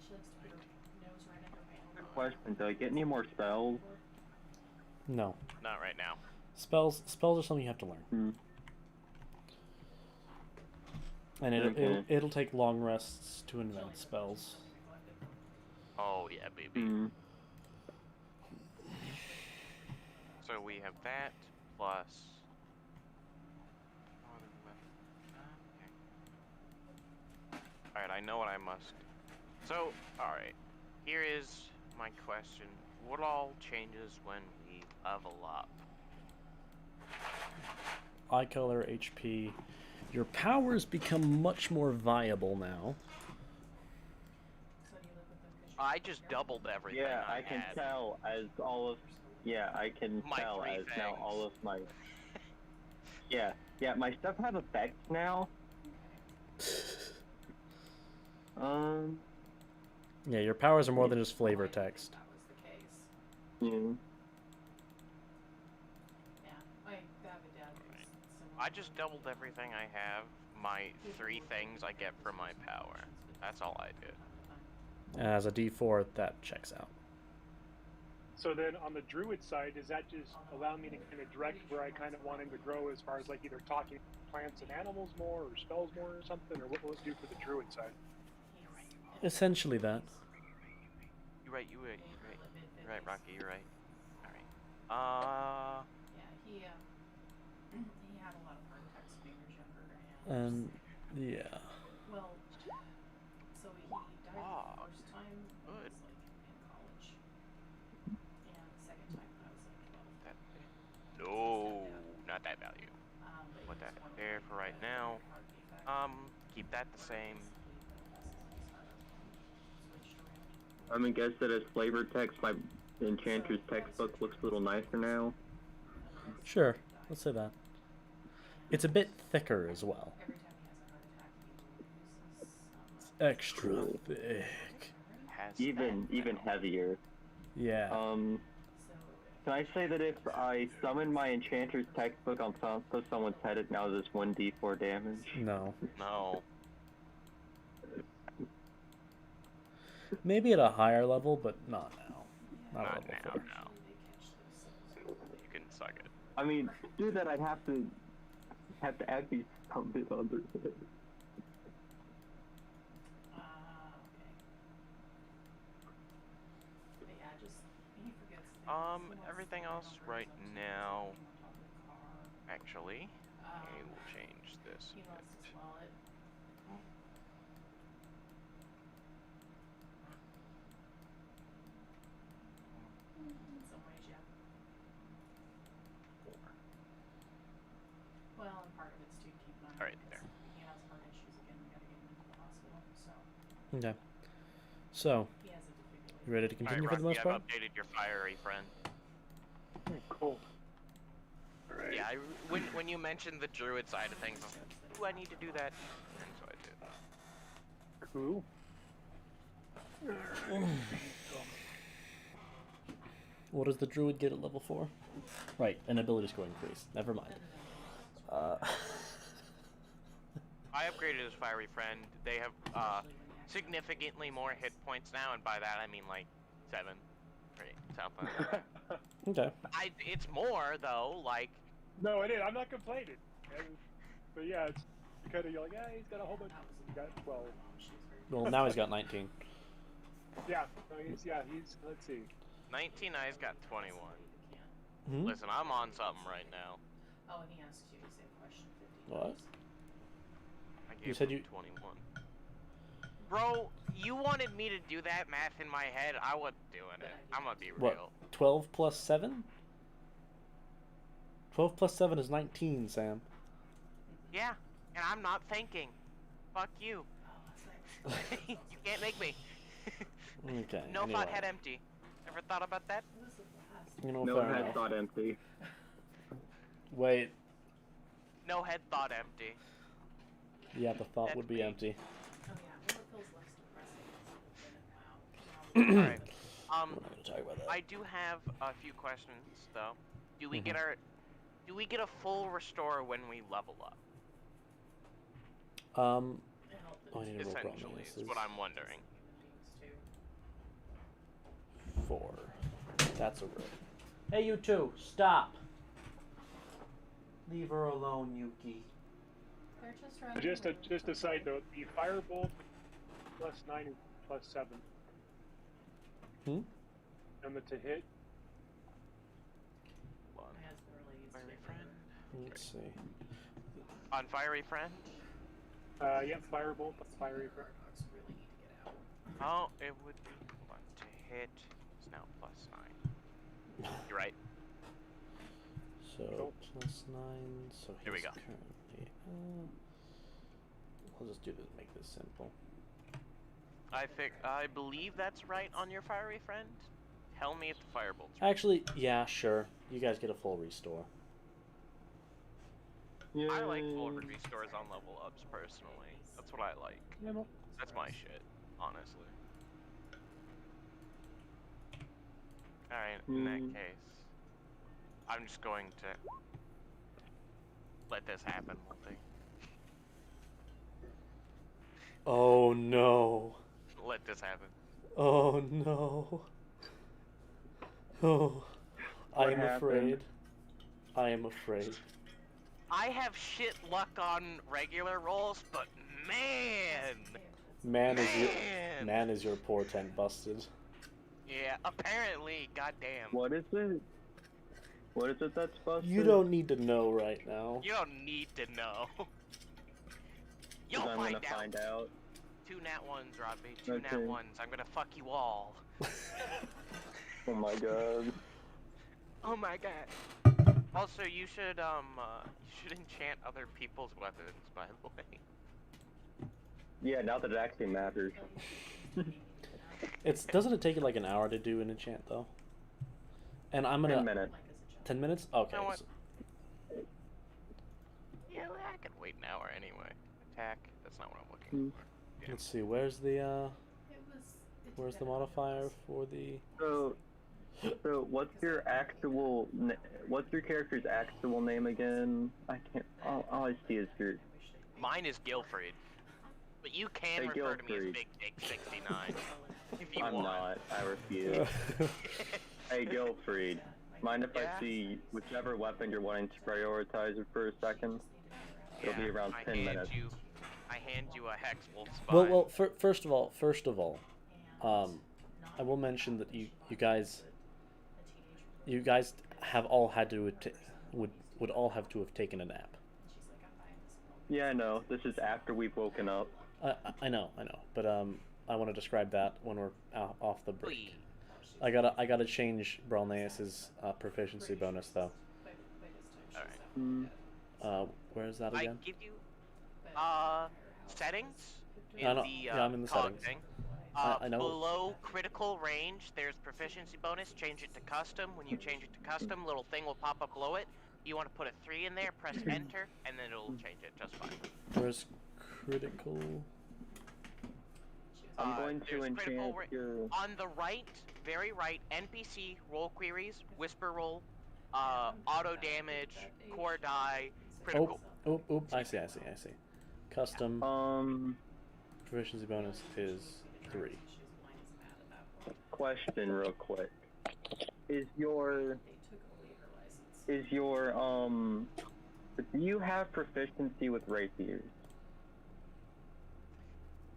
She likes to put her nose right under my elbow. Good question, do I get any more spells? No. Not right now. Spells are something you have to learn. And it'll take long rests to invent spells. Oh yeah, baby. So we have that plus. Alright, I know what I must. So, alright. Here is my question. What all changes when we level up? Eye color, HP. Your powers become much more viable now. So do you live with them 'cause I just doubled everything. Yeah, I can had. tell as all of. Yeah, I can My tell 3 as now things. all of my. Yeah, my stuff have effects now. Yeah, your powers are more than just flavor text. that was the case. Yeah. Yeah, I have a dad who's similar. I just doubled everything I have. My 3 things I get from my power. That's all I did. As a D4, that checks out. So then on the druid side, does that just allow me to kind of direct where I kind of want him to grow as far as like either talking plants and animals more or spells more or something? Or what will it do for the druid side? Essentially that. You're right, Rocky, you're right. Alright. Yeah, he had a lot of heart attacks when he was younger, And yeah. well, so he died the first time when I was like in college, and the second time when I was like 12. No, not that value. But Put he that was one of there the for right people now. that had heart defect. Keep that the same. I'm gonna guess that as flavor text, my Enchantress textbook looks a little nicer now. Sure, let's say that. It's a bit thicker as well. Every time he has a heart attack, he loses It's extra thick. Even heavier. Yeah. Can I say that if I summon my Enchantress textbook on top of someone's head, it now does 1d4 damage? No. No. Maybe at a higher level, but not now. Not Not level now, 4. no. You can suck it. I mean, to do that, I'd have to actually sum it under it. okay. But yeah, just he forgets things. Everything else right now. Actually, I will change this. He lost his wallet. In some ways, yeah. Well, and part of it's to keep an eye on Alright, his- there. He has heart issues again. We gotta get him into the hospital. So Okay. So, he has a defibrillator. you ready to continue Alright, for the most Rocky, part? I've updated your fiery friend. Cool. Alright. Yeah, when you mentioned the druid side of things, I was like, ooh, I need to do that. And so I did. Cool. What does the druid get at level 4? Right, an ability score increase. Never mind. I upgraded his fiery friend. They have significantly more hit points now, and by that I mean like 7, 3, something like that. Okay. It's more though, like. No, it is. I'm not complaining. But yeah, it's kind of you're like, yeah, he's got a whole bunch. He's got 12. Well, now he's got 19. Yeah, no, he's let's see. 19, I's got 21. Hmm? Listen, I'm on something right now. Oh, and he asked you the same question 50 What? times. I gave You said him you... 21. Bro, you wanted me to do that math in my head. I wasn't doing it. I'm gonna be real. What? 12 plus 7? 12 plus 7 is 19, Sam. Yeah, and I'm not thinking. Fuck you. You can't make me. Okay. No anyway. thought head empty. Ever thought about that? You know, No fair head enough. thought empty. Wait. No head thought empty. Yeah, the thought That's would be me. empty. Oh yeah, well it feels less depressing. Alright. We're not gonna talk about that. I do have a few questions though. Do we get Mhm. do we get a full restore when we level up? I need to roll Essentially, is what I'm wondering. 4. That's a roll. Hey, you two, stop. Leave her alone, Yuki. They're just running. Just a side note, the firebolt plus 9 and plus 7. Hmm? And the to hit. Fiery friend. Let's see. On fiery friend? Yep, firebolt, fiery friend. Oh, it would be one to hit. It's now plus 9. You're right. So, plus 9, so Here we he's go. currently... I'll just do this, make this simple. I believe that's right on your fiery friend. Tell me if the firebolt's right. Actually, yeah, sure. You guys get a full restore. Yay. I like full restores on level ups personally. That's what I like. Yeah, no. That's my shit, honestly. Alright, in that case, I'm just going to let this happen, Multi. Oh no. Let this happen. Oh no. Oh. I am afraid. I am afraid. I have shit luck on regular rolls, but man! Man is your portent busted. Yeah, apparently, goddamn. What is it? What is it that's busted? You don't need to know right now. You don't need to know. You'll 'Cause I'm find gonna out. find out. 2 nat 1s, Robbie. 2 Okay. nat 1s. I'm gonna fuck you all. Oh my god. Oh my god. Also, you should enchant other people's weapons, by the way. Yeah, now that it actually matters. Doesn't it take you like an hour to do an enchant though? And I'm gonna 10 minutes. 10 minutes? Okay. You know what? so- Yeah, I could wait an hour anyway. Attack. That's not what I'm looking for. Yeah. Let's see. Where's the It where's the modifier for the? So what's your what's your character's actual name again? I can't. All I see is your. Mine is Gilfried. But you can Hey, refer to me as Gilfried. Big Dick 69 if you I'm want. not. I refuse. Hey, Gilfried. Mind if Yeah? I see whichever weapon you're wanting to prioritize for a second? It'll be around 10 minutes. I hand you a Hex Wolf spine. Well. First of all, I will mention that you guys have all had to would all have to have taken a nap. Yeah, I know. This is after we've woken up. I know, but I want to describe that when we're off the break. Please. I gotta change Bralneus's proficiency bonus though. Alright. Where is that I again? give you settings in I know. the Yeah, I'm in the cog settings. thing. I know. Below critical range, there's proficiency bonus. Change it to custom. When you change it to custom, little thing will pop up below it. You want to put a 3 in there, press enter, and then it'll change it just fine. Where's critical? I'm going to there's critical enchant your... On the right, very right, NPC roll queries, whisper roll, auto damage, core die, critical. Oh, I see. Custom proficiency bonus is 3. Question, real quick. Is your do you have proficiency with rapiers?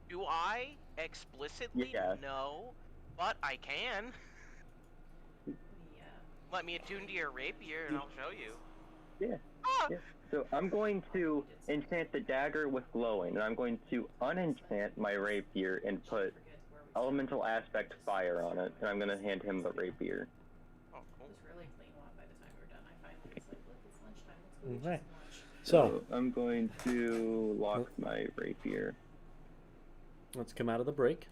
Do I explicitly? Yes. No, but I can. Yeah. Let me attune to your rapier and I'll show you. Yeah. Ah! Yeah. So I'm going to enchant the dagger with glowing, and I'm going to unenchant my rapier and put elemental aspect fire on it, and I'm going to hand him the rapier. Oh, cool. It was really late by the time we were done. I finally was like, look, it's lunchtime. Let's go Okay. get some lunch. So, I'm going to lock my rapier. let's come out of the break.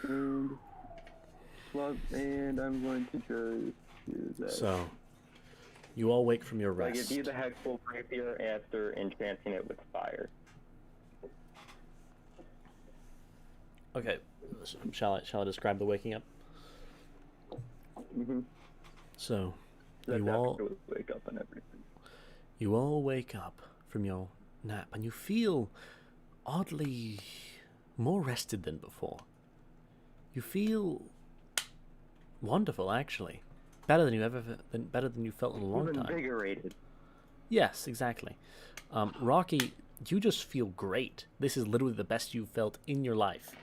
And I'm going to just do that. So, you all wake from your I rest. give you the hexful rapier after enchanting it with fire. Okay, shall I describe the waking up? Mm-hmm. So, That's you all after we wake up and everything. You all wake up from your nap and you feel oddly more rested than before. You feel wonderful, actually. Better than you felt in a long time. Invigorated. Yes, exactly. Rocky, you just feel great. This is literally the best you've felt in your life.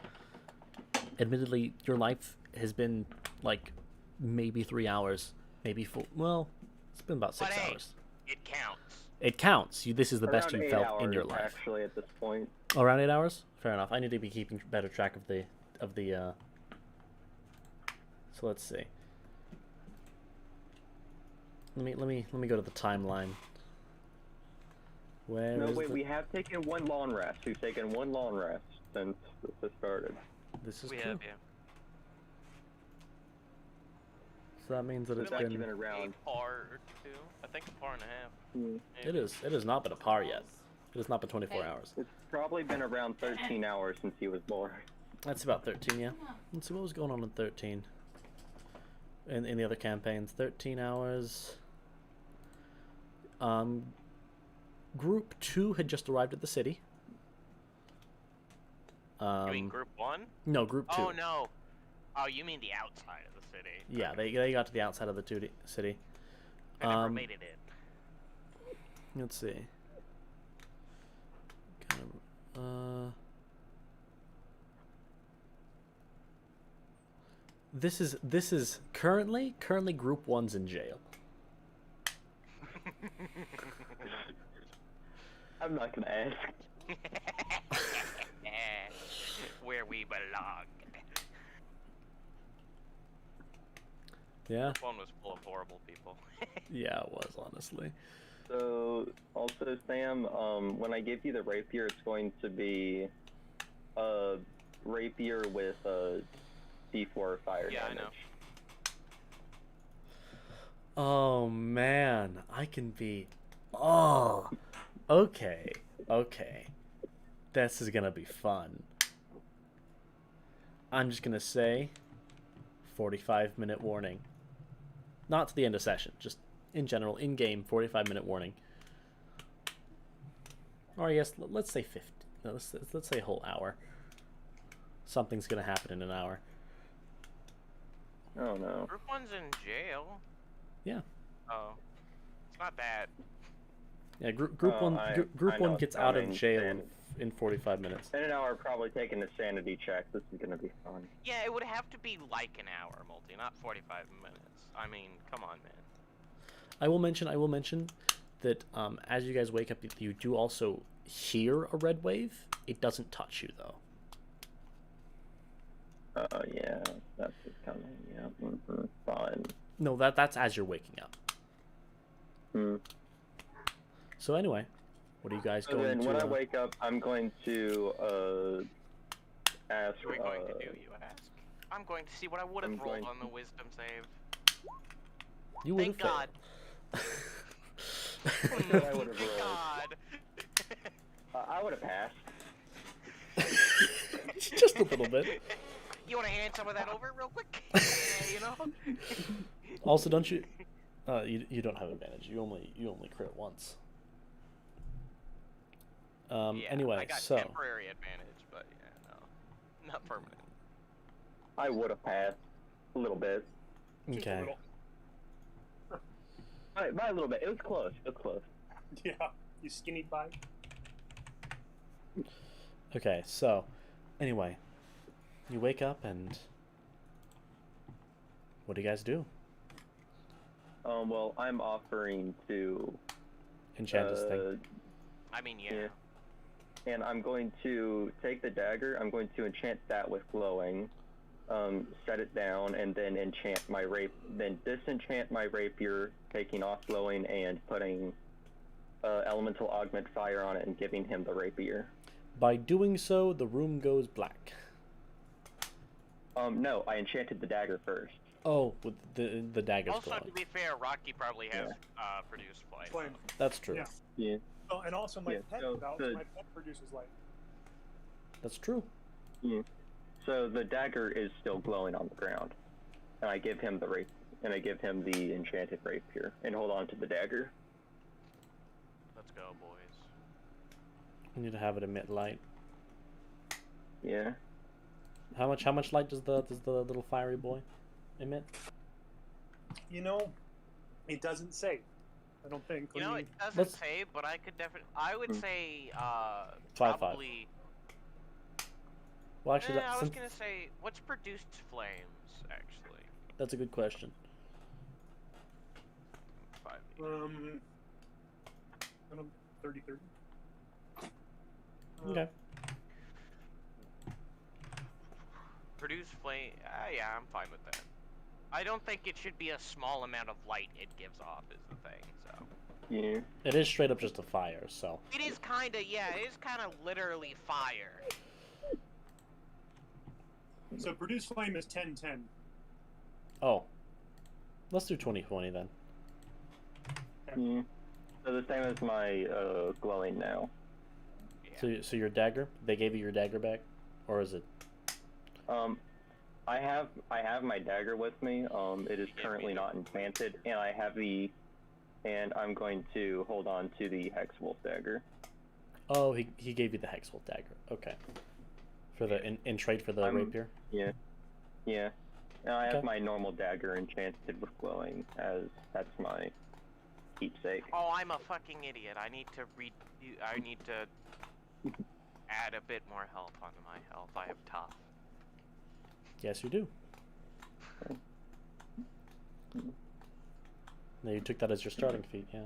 Admittedly, your life has been like maybe 3 hours, maybe 4. Well, it's been about 6 hours. It counts. It counts. This is the best Around you 8 felt hours, in your life. Actually, at this point. Around 8 hours? Fair enough. I need to be keeping better track of the So let's see. Let me go to the timeline. Where No, is wait, the... we have taken one long rest. We've taken one long rest since this started. This is We true. have, yeah. So that means that It's it's actually been... been around. A par or two. I think a par and a half. Hmm. It has not been a par yet. It has not been 24 hours. It's probably been around 13 hours since he was born. That's about 13, yeah. Let's see what was going on in 13. In the other campaigns. 13 hours. Group 2 had just arrived at the city. You mean group 1? No, Group 2. Oh, no. Oh, you mean the outside of the city. Yeah, they got to the outside of the city. I never made it in. Let's see. This is currently Group 1's in jail. I'm not gonna ask. Where we belong. Yeah? Group 1 was full of horrible people. Yeah, it was, honestly. So, also, Sam, when I give you the rapier, it's going to be a rapier with a D4 fire Yeah, damage. I know. Oh, man. I can be... Oh! Okay. This is gonna be fun. I'm just gonna say 45-minute warning. Not to the end of session, just in general, in-game, 45-minute warning. Or I guess, let's say 50. No, let's say a whole hour. Something's gonna happen in an hour. Oh no. Group 1's in jail. Yeah. Oh. It's not bad. Yeah, group Oh, one I know one it's gets out of coming, jail and- in 45 minutes. In an hour, probably taking a sanity check. This is gonna be fun. Yeah, it would have to be like an hour, Multi, not 45 minutes. I mean, come on, man. I will mention that as you guys wake up, you do also hear a red wave. It doesn't touch you though. Oh yeah, that's just coming. Yeah, fine. No, that's as you're waking up. Hmm. So anyway, what are you guys So going then, to? when I wake up, I'm going to ask. What are we going to do, you ask? I'm going to see what I would have I'm rolled going on the wisdom save. You would Thank have God. I would've rolled. Thank God. I would have passed. Just a little bit. You want to hand some of that over real quick? You know? Also, don't you? You don't have advantage. You only crit once. Yeah, Anyway, I got so temporary advantage, but yeah, no, not permanent. I would have passed a little bit. Just a okay. little. By a little bit. It was close. It was close. Yeah, you skinny by. Okay, so anyway, you wake up and what do you guys do? Well, I'm offering to Enchant this thing. I mean, yeah. And I'm going to take the dagger. I'm going to enchant that with glowing. Set it down, and then enchant my then disenchant my rapier, taking off glowing and putting elemental augment fire on it and giving him the rapier. By doing so, the room goes black. No, I enchanted the dagger first. Oh, with the dagger's Also, glowing. to be fair, Rocky probably has produced flame. Flame. That's true. Yeah. Yeah. Oh, and also my Yeah, pet so my pet produces light. That's true. Yeah. So the dagger is still glowing on the ground, and I give him the the enchanted rapier, and hold on to the dagger. Let's go, boys. We need to have it emit light. Yeah. How much light does the little fiery boy emit? You know, it doesn't say. I don't think. You know, it doesn't Let's- say, but I could definitely. I would say, 5-5. probably. Well, actually, I was since- gonna say, what's produced flames actually? that's a good question. 5. I don't 30. Okay. Produce flame. Yeah, I'm fine with that. I don't think it should be a small amount of light it gives off. Is the thing. So. Yeah. It is straight up just a fire, so. It is kind of, yeah, it is kind of literally fire. So produce flame is 10-10. Oh. Let's do 20/20 then. Yeah. So the same as my glowing now. Yeah. So your dagger? They gave you your dagger back, or is it? I have my dagger with me. It is currently not enchanted, and I'm going to hold on to the Hexwolf dagger. Oh, he gave you the Hexwolf dagger. Okay. For the in trade for the rapier. Yeah. Yeah. And I Okay. have my normal dagger enchanted with glowing, as that's my keepsake. Oh, I'm a fucking idiot. I need to I need to add a bit more health onto my health. I have tough. Yes, you do. No, you took that as your starting feat, yeah.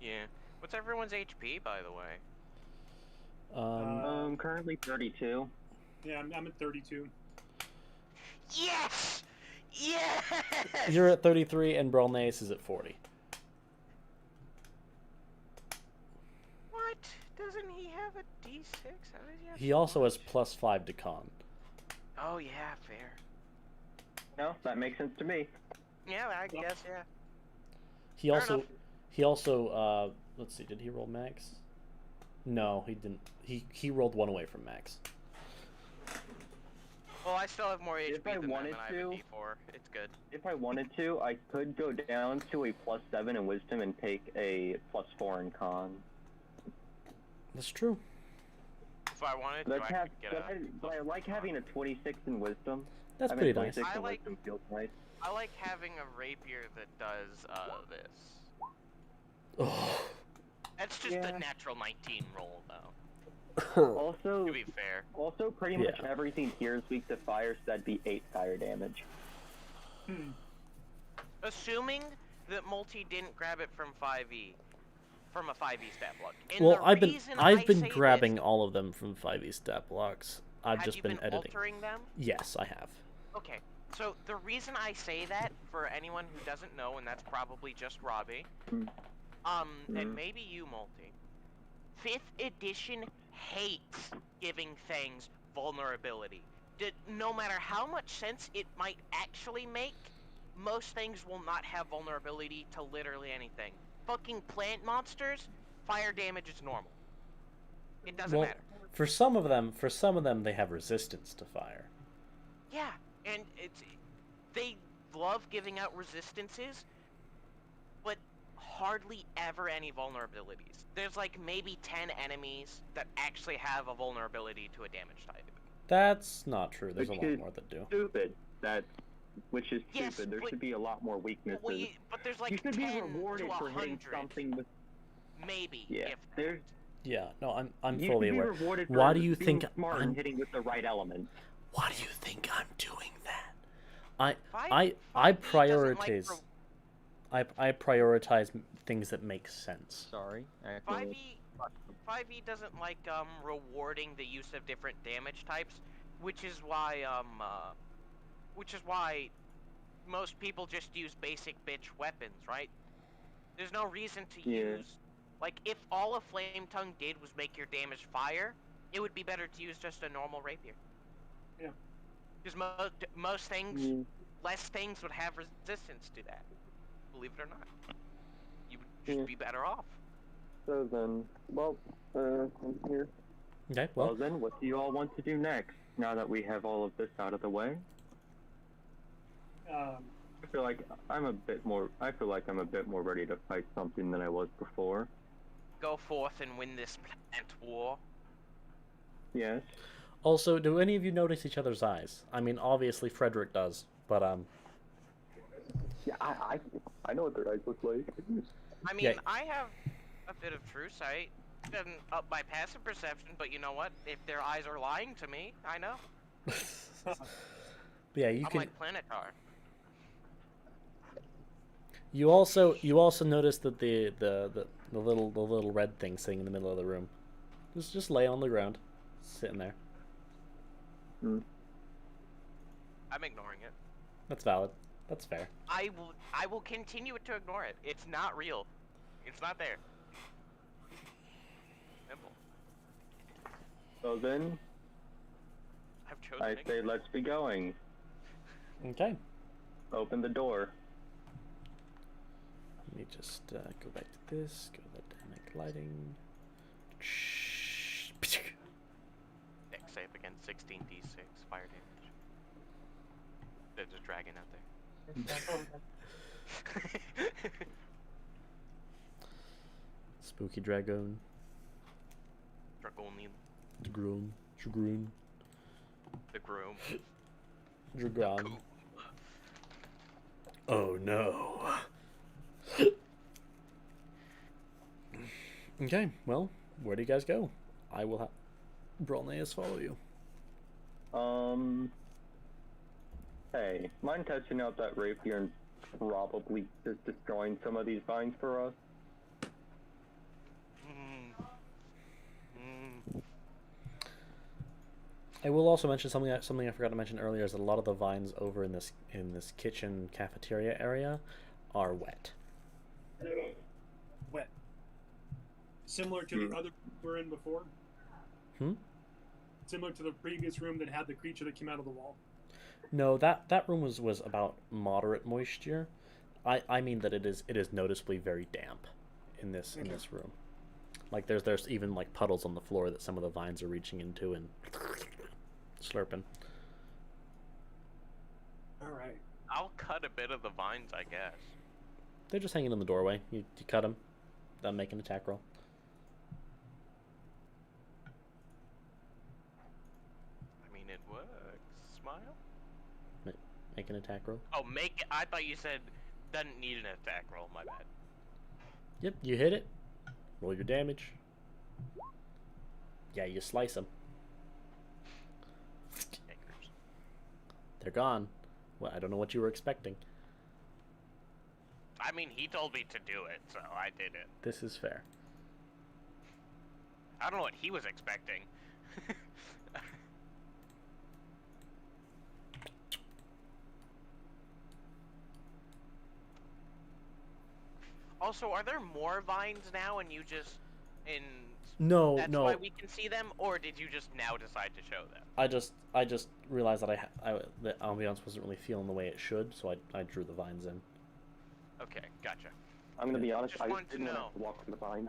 Yeah. What's everyone's HP, by the way? Currently 32. Yeah, I'm at 32. Yes! Yes! You're at 33 and Brolnace is at 40. What? Doesn't he have a D6? How does he have He so also has much? +5 to con. Oh, yeah, fair. No, that makes sense to me. Yeah, I guess, yeah. He Fair also enough. he also let's see, did he roll max? No, he didn't. He rolled one away from max. Well, I still have more HP If I than them, wanted and I have a to- D4. It's good. If I wanted to, I could go down to a +7 in wisdom and take a +4 in con. That's true. If I wanted But, to, I have, could get but I like having a 26 in wisdom. That's Having pretty a nice. 26 I in like- wisdom feels nice. I like having a rapier that does this. Oh. That's just Yeah. a natural 19 roll, though. Also, To be fair. pretty much Yeah. everything here is weak to fire, so that'd be 8 fire damage. Assuming that Multi didn't grab it from 5e, from a 5e stat block. And Well, the I've reason I been say grabbing this, all of them from 5e stat blocks. I've have just you been editing. altering them? Yes, I have. Okay, so the reason I say that, for anyone who doesn't know, and that's probably just Robbie, and maybe you, Multi, 5th edition hates giving things vulnerability. No matter how much sense it might actually make, most things will not have vulnerability to literally anything. Fucking plant monsters, fire damage is normal. It doesn't Well, matter. for some of them, they have resistance to fire. Yeah, and they love giving out resistances, but hardly ever any vulnerabilities. There's like maybe 10 enemies that actually have a vulnerability to a damage type. That's not true. There's a Which lot is more that do. stupid. Which is Yes, stupid. There but- should be a lot more weaknesses. But there's like you should 10 be rewarded to for hitting 100, something with. maybe. Yeah, If there's. Yeah, no, I'm You fully should be aware. rewarded for Why do you being think smart I'm? and hitting with the right element? Why do you think I'm doing that? Five- I 5e doesn't like prioritize. I prioritize things that make sense. Sorry, actually. 5e doesn't like rewarding the use of different damage types, which is why most people just use basic bitch weapons, right? There's no reason to use, like, if all a flame tongue did was make your damage fire, it would be better to use just a normal rapier. Yeah. Because most things, less things would have resistance to that. Believe it or not, you would just be better off. So then, well, I'm here. Okay, Well well, then, what do you all want to do next? Now that we have all of this out of the way, I feel like I'm a bit more. I feel like I'm a bit more ready to fight something than I was before. Go forth and win this plant war. Yes. also, do any of you notice each other's eyes? I mean, obviously Frederick does, but Yeah, I know what their eyes look like. I mean, Yeah. I have a bit of true sight. Doesn't up my passive perception, but you know what? If their eyes are lying to me, I know. yeah, you I'm can. like Planetar. You also notice that the little red thing sitting in the middle of the room, just lay on the ground, sitting there. I'm ignoring it. That's valid. That's fair. I will continue to ignore it. It's not real. It's not there. Simple. So then, I've chosen. I say let's be going. Okay. Open the door. Let me just go back to this. Go to the dynamic lighting. Dex save against 16d6 fire damage. There's a dragon out there. Spooky dragon. Dragonian. Dragoon. The groom. Dragon. Oh no. Okay, well, where do you guys go? I will have Brolneus follow you. Hey, mind touching out that rapier and probably just destroying some of these vines for us? I will also mention something I forgot to mention earlier is that a lot of the vines over in this kitchen cafeteria area are wet. Wet. Similar to the other we're in before. Similar to the previous room that had the creature that came out of the wall. No, that room was about moderate moisture. I mean that it is noticeably very damp in this room. Like there's even like puddles on the floor that some of the vines are reaching into and slurping. Alright. I'll cut a bit of the vines, I guess. They're just hanging in the doorway. You cut them, then make an attack roll. I mean, it works. Smile? Make an attack roll. Oh, make it. I thought you said doesn't need an attack roll. My bad. Yep, you hit it. Roll your damage. Yeah, you slice them. Yakers. They're gone. Well, I don't know what you were expecting. I mean, he told me to do it, so I did it. This is fair. I don't know what he was expecting. Also, are there more vines now and you just No, that's no. why we can see them, or did you just now decide to show them? I just realized that the ambiance wasn't really feeling the way it should, so I drew the vines in. Okay, gotcha. I'm gonna be honest, Just I wanted just didn't to want to have to walk through the vines.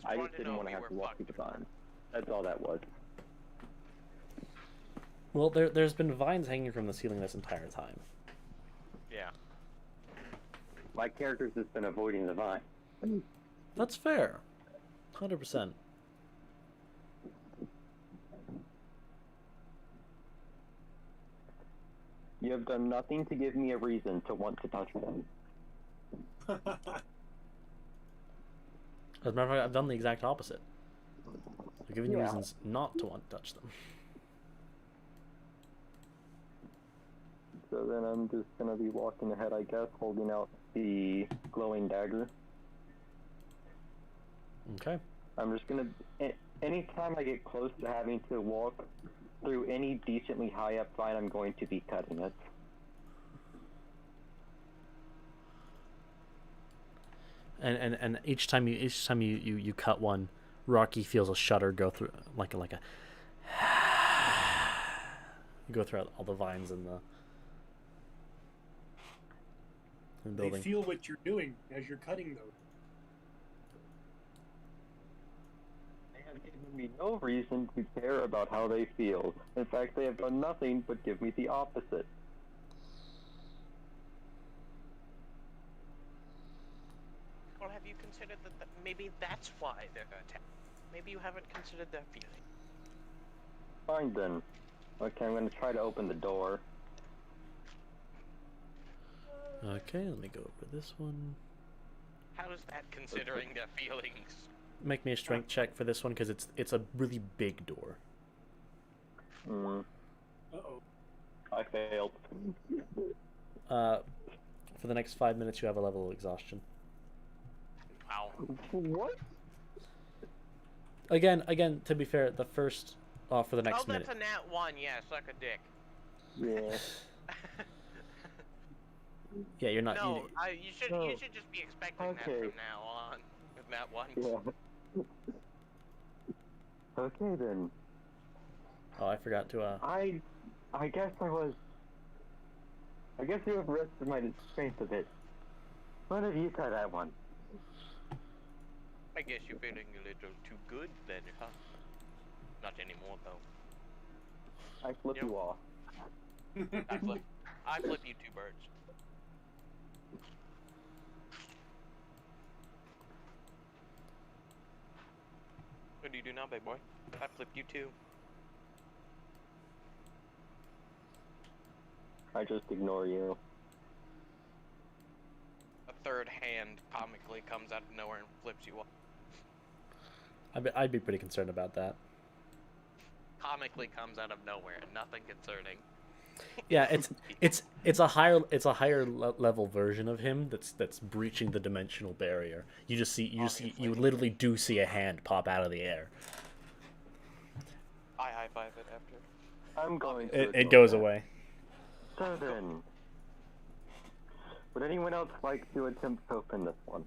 I wanted just to didn't know want if to we have to were walk through fucked the vines. That's all that was. Well, there's been vines hanging from the ceiling this entire time. Yeah. my character's just been avoiding the vine. That's fair. 100%. You have done nothing to give me a reason to want to touch them. As a matter of fact, I've done the exact opposite. I've given you Yeah. reasons not to want to touch them. So then I'm just gonna be walking ahead, I guess, holding out the glowing dagger. Okay. I'm just gonna... Anytime I get close to having to walk through any decently high up vine, I'm going to be cutting it. And each time you cut one, Rocky feels a shudder go through like a you go through all the vines in the They building. feel what you're doing as you're cutting those. They have given me no reason to care about how they feel. In fact, they have done nothing but give me the opposite. Well, have you considered that maybe that's why they're attacking? Maybe you haven't considered their feeling. Fine then. Okay, I'm gonna try to open the door. Okay, let me go over this one. How is that considering their feelings? Make me a strength check for this one because it's a really big door. Uh-oh. I failed. For the next 5 minutes, you have a level of exhaustion. Wow. What? Again, to be fair, the first for the next minute. Oh, that's a nat 1, yeah, suck a dick. Yeah. Yeah, you're not. No, you should just be expecting that Okay. from now on. With nat 1. Yeah. Okay then. Oh, I forgot to. I guess I guess you have rested my strength a bit. Why don't you try that one? I guess you're feeling a little too good then, huh? Not anymore, though. I flip Yep. you off. I flip you 2 birds. What do you do now, big boy? I flipped you 2. I just ignore you. A third hand comically comes out of nowhere and flips you off. I'd be pretty concerned about that. Comically comes out of nowhere, nothing concerning. Yeah, it's a higher level version of him that's breaching the dimensional barrier. You literally do see a hand pop out of the air. I high five it after. I'm going to. It goes away. So then, would anyone else like to attempt to open this one?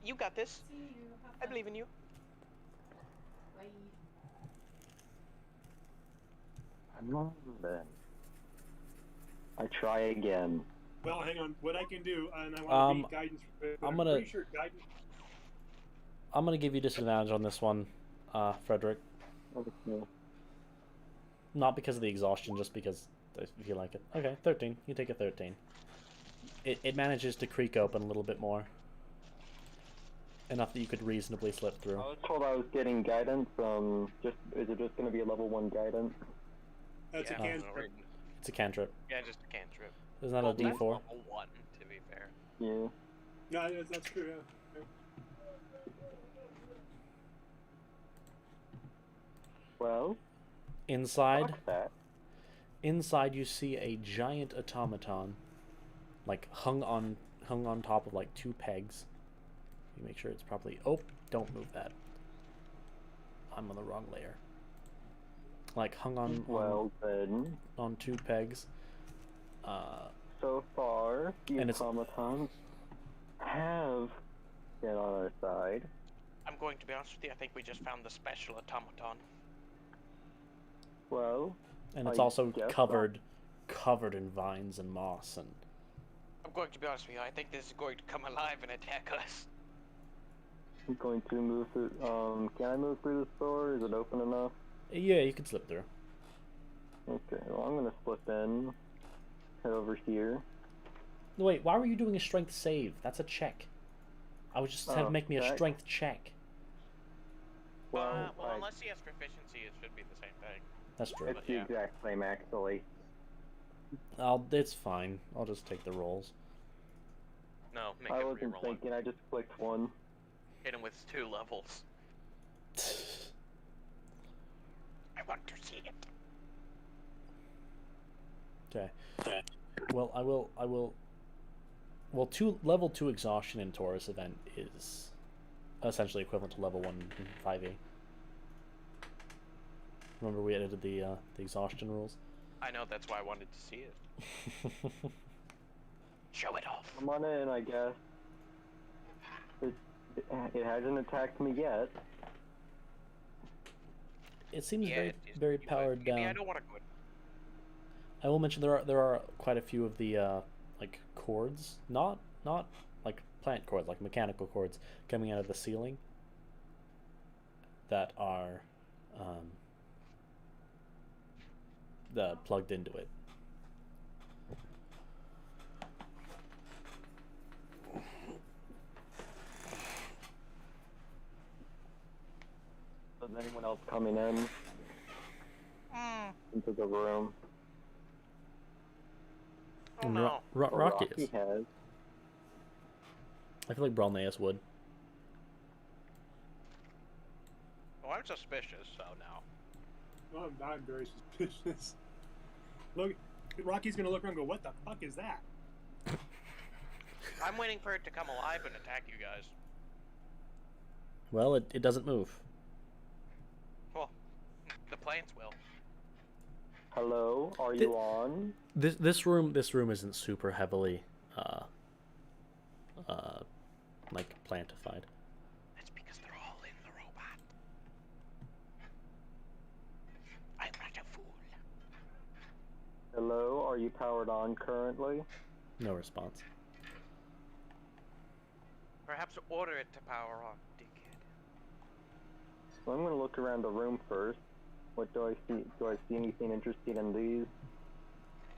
You got this. See you. Have I fun. believe in you. Bye. Then I try again. Well, hang on. What I can do, and I want to read guidance. But I'm gonna- pretty sure guidance. I'm gonna give you disadvantage on this one, Frederick. Okay. Not because of the exhaustion, just because I feel like it. Okay, 13. You take a 13. It manages to creak open a little bit more. Enough that you could reasonably slip I through. was told I was getting guidance. Is it just going to be a level 1 guidance? That's Yeah, a cantrip. right. It's a cantrip. Yeah, just a cantrip. Isn't that Well, a that's D4? level 1, to be fair. Yeah. No, that's true. Yeah. Well, Inside, fuck that. inside you see a giant automaton, like hung on top of like 2 pegs. You make sure it's properly. Oh, don't move that. I'm on the wrong layer. Like hung on Well then, on 2 pegs. so far the And it's- automatons have been on our side. I'm going to be honest with you, I think we just found the special automaton. Well, And it's I also guess covered in vines and moss and. I'm going to be honest with you, I think this is going to come alive and attack us. I'm going to move through. Can I move through this door? Is it open enough? Yeah, you can slip through. Okay, well I'm gonna slip in. head over here. Wait, why were you doing a strength save? That's a check. I would just have to make me a check? strength check. Well, unless he has proficiency, it should be the same thing. That's true. it's the exact same, actually. It's fine. I'll just take the rolls. No, make I him wasn't reroll thinking, I just clicked one. Hit him with 2 levels. I want to see it. Okay. Well, I will. Well, level 2 exhaustion in Torus event is essentially equivalent to level 1 in 5e. Remember we edited the exhaustion rules? I know, that's why I wanted to see it. Show it off. I'm on in, I guess. It hasn't attacked me yet. It seems Yeah, very powered down. I don't want to go. I will mention there are quite a few of the like cords, not like plant cords, like mechanical cords coming out of the ceiling that are plugged into it. Is anyone else coming in? Into the room? Oh no. Rocky is. has. I feel like Bralneus would. Oh, I'm suspicious, so no. Well, I'm very suspicious. Look, Rocky's gonna look around and go, what the fuck is that? I'm waiting for it to come alive and attack you guys. Well, it doesn't move. Well, the plants will. Hello, are you on? This room isn't super heavily like plantified. That's because they're all in the robot. I'm not a fool. Hello, are you powered on currently? No response. Perhaps order it to power on, dickhead. So I'm gonna look around the room first. What do I see? Do I see anything interesting in these?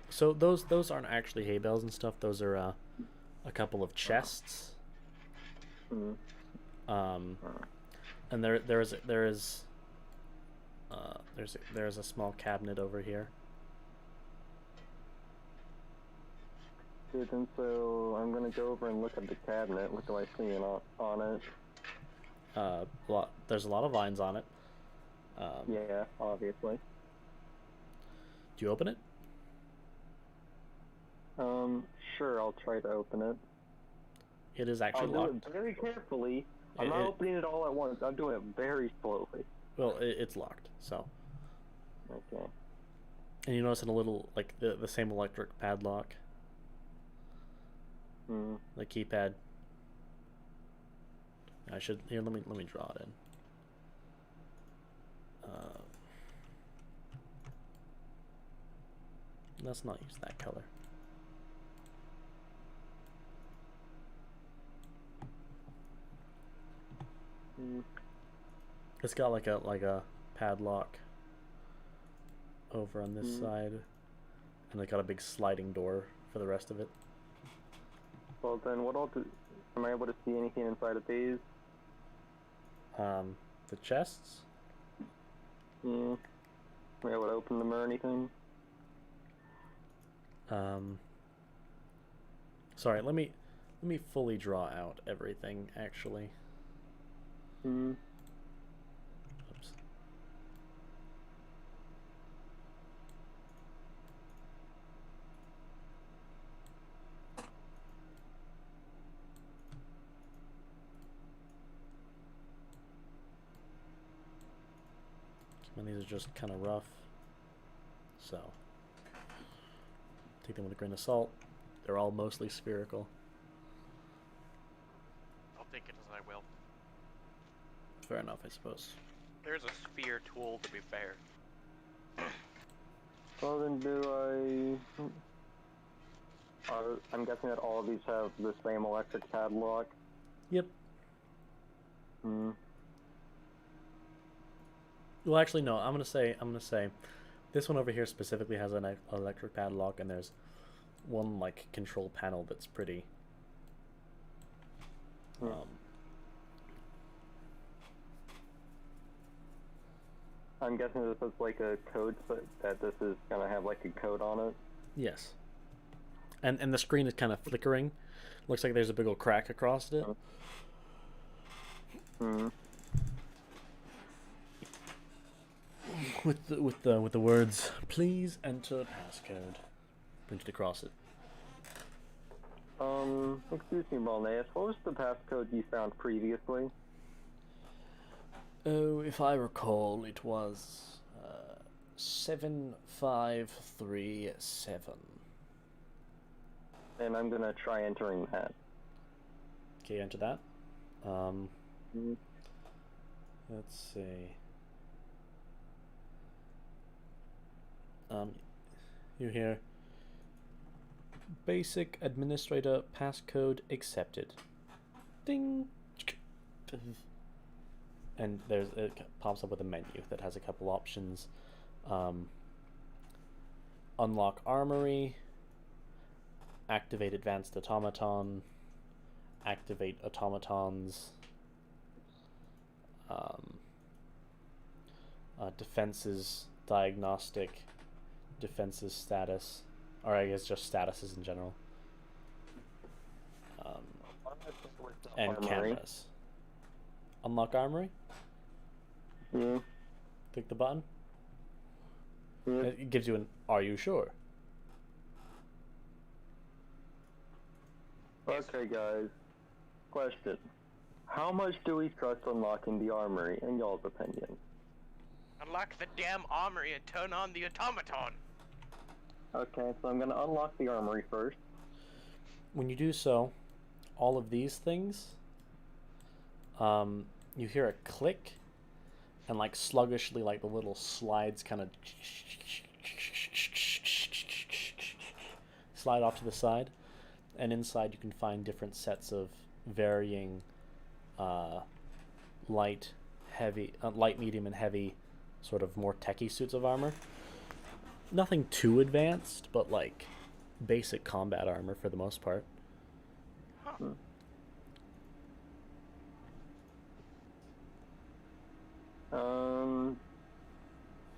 So those aren't actually hay bales and stuff. Those are a couple of chests. And there is a small cabinet over here. Good, and so I'm gonna go over and look at the cabinet. What do I see on it? There's a lot of vines on it. Yeah, obviously. Do you open it? Sure, I'll try to open it. It is actually I'll locked. do it very carefully. I'm not opening it all at once. I'm doing it very slowly. Well, it's locked, so. Okay. And you notice in a little, like, the same electric padlock. The keypad. Here, let me draw it in. Let's not use that color. It's got like a padlock over on this side, and it got a big sliding door for the rest of it. Well then, what I'll do? Am I able to see anything inside of these? The chests. Am I able to open them or anything? Sorry, let me fully draw out everything actually. Oops. And these are just kind of rough, so take them with a grain of salt. They're all mostly spherical. I'll take it as I will. Fair enough, I suppose. There's a sphere tool, to be fair. Well then, I'm guessing that all of these have the same electric padlock. Yep. Well, actually, no. I'm gonna say this one over here specifically has an electric padlock, and there's one like control panel that's pretty. I'm guessing this is like a code, that this is gonna have like a code on it. Yes. And the screen is kind of flickering. Looks like there's a big old crack across it. Hmm. With the words, please enter passcode printed across it. Excuse me, Malneus, what was the passcode you found previously? Oh, if I recall, it was 7537. And I'm gonna try entering that. Okay, enter that. Let's see. You hear basic administrator passcode accepted. Ding. And it pops up with a menu that has a couple options. Unlock armory, activate advanced automaton, activate automatons, defenses diagnostic, defenses status, or I guess just statuses in general, and Armory. cameras. Unlock armory? Yeah. Click the button. Yeah. It gives you an "Are you sure?" Okay, guys. Question. How much do we trust unlocking the armory, in y'all's opinion? Unlock the damn armory and turn on the automaton. Okay, so I'm gonna unlock the armory first. When you do so, all of these things, you hear a click, and like sluggishly, like the little slides kind of slide off to the side, and inside you can find different sets of varying light, medium, and heavy, sort of more techie suits of armor. Nothing too advanced, but like basic combat armor for the most part. Huh.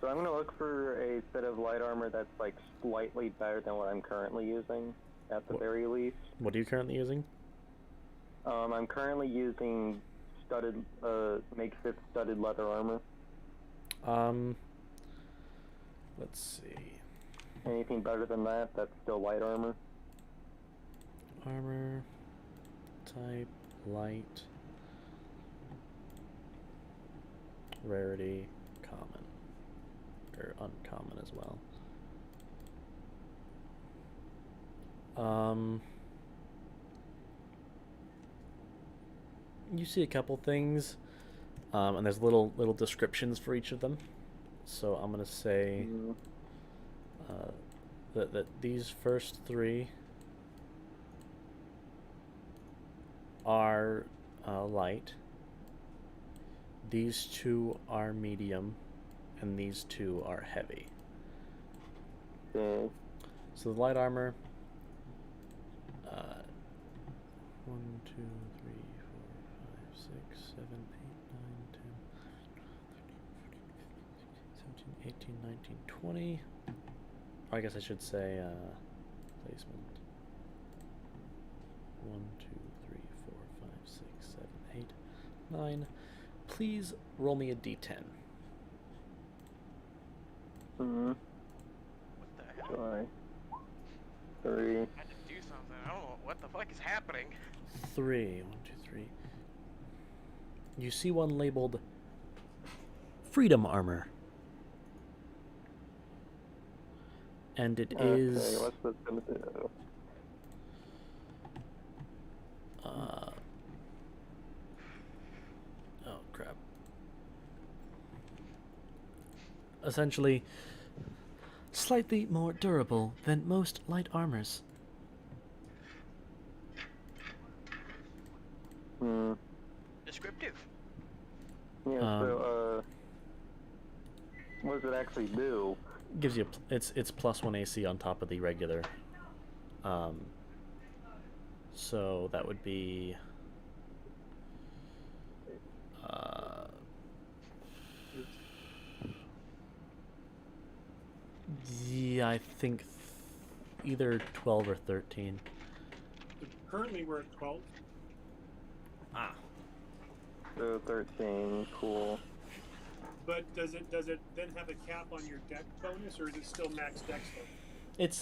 So I'm gonna look for a set of light armor that's like slightly better than what I'm currently using, at the very least. What are you currently using? I'm currently using makeshift studded leather armor. Let's see. Anything better than that, that's still light armor. Armor, type, light, rarity, common, or uncommon as well. You see a couple things, and there's little descriptions for each of them. So I'm gonna say that these first three are light, these two are medium, and these two are heavy. Okay. So the light armor, 1, 2, 3, 4, 5, 6, 7, 8, 9, 10, 17, 18, 19, 20. Or I guess I should say placement. 1, 2, 3, 4, 5, 6, 7, 8, 9. Please roll me a d10. What the hell? Sorry. 3. I had to do something. I don't know what the fuck is happening. 3. 1, 2, 3. You see one labeled Freedom Armor. And it is... Okay, what's this gonna do? Oh, crap. Essentially, slightly more durable than most light armors. Descriptive. Yeah, what does it actually do? Gives you it's +1 AC on top of the regular So that would be. Uh, yeah, I think either 12 or 13. So currently we're at 12. Ah. So 13, cool. But does it then have a cap on your dex bonus, or is it still max dex bonus?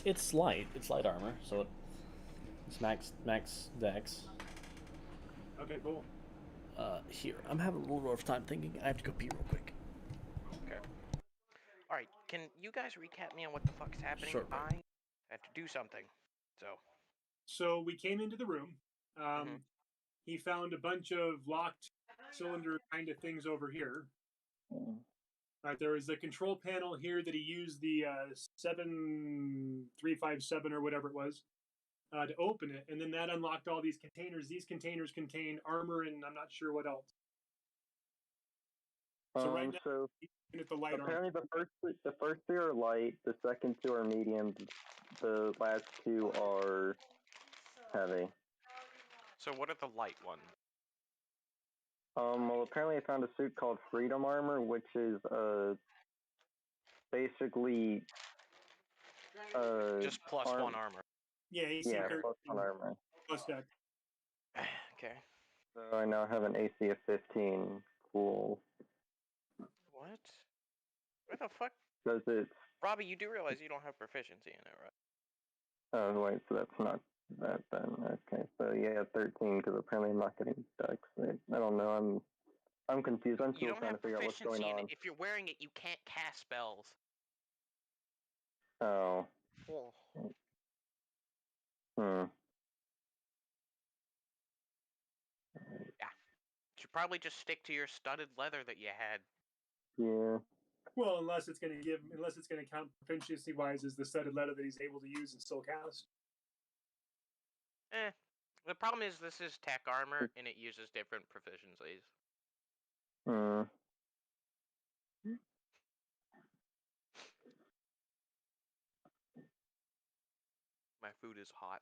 It's light. It's light armor, so it's max dex. Okay, cool. Here, I'm having a little rough time thinking. I have to go pee real quick. Okay. All right. Can you guys recap me on what the fuck's happening? Sure. I have to do something. So we came into the room. He found a bunch of locked cylinder kind of things over here. Right, there was a control panel here that he used the 7357 or whatever it was to open it, and then that unlocked all these containers. These containers contain armor and I'm not sure what else. So right now, So at the light apparently armor. the first two are light, the second two are medium, the last two are heavy. So what are the light ones? Well, apparently I found a suit called Freedom Armor, which is basically just plus one armor. Yeah, AC 13 plus one armor. plus deck. Okay. So I now have an AC of 15. Cool. What? Where the fuck? Does it? Robbie, you do realize you don't have proficiency in it, right? Oh wait, so that's not that then. Okay, so yeah, 13 because apparently I'm not getting dex. I don't know. I'm confused. I'm You still don't trying to have figure out what's going proficiency in on. it. If you're wearing it, you can't cast spells. Oh. Hmm. Yeah. You should probably just stick to your studded leather that you had. Yeah. Well, unless it's going to count proficiency wise as the studded letter that he's able to use and still cast. The problem is this is tech armor and it uses different proficiencies. Hmm. My food is hot.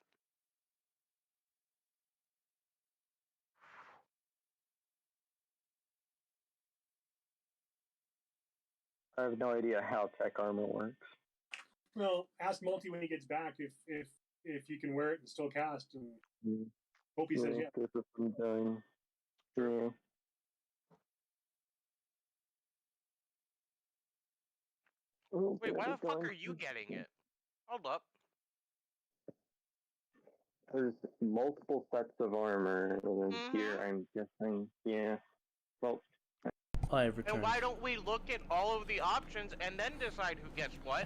I have no idea how tech armor works. Well, ask Multi when he gets back if you can wear it and still cast, and hope he says yeah. This is what I'm doing. Yeah. Oh, Wait, why the fuck are you getting it? Hold up. There's multiple sets of armor, and here I'm guessing, yeah. Well, I have returned. And why don't we look at all of the options and then decide who gets what?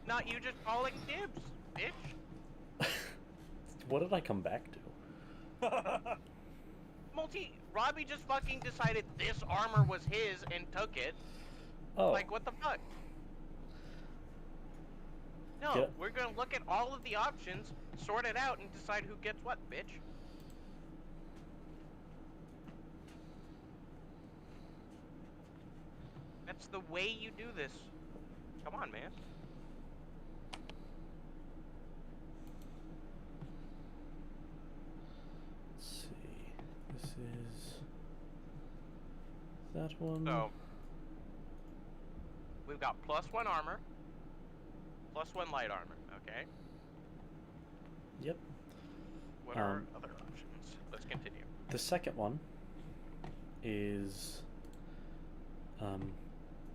Not you just calling dibs, bitch. What did I come back to? Robbie just fucking decided this armor was his and took it. Oh. Like, what the fuck? No, Yeah. We're gonna look at all of the options, sort it out, and decide who gets what, bitch. That's the way you do this. Come on, man. Let's see. This is that one. So we've got +1 armor, +1 light armor. Okay. Yep. What are other options? Let's continue. The second one is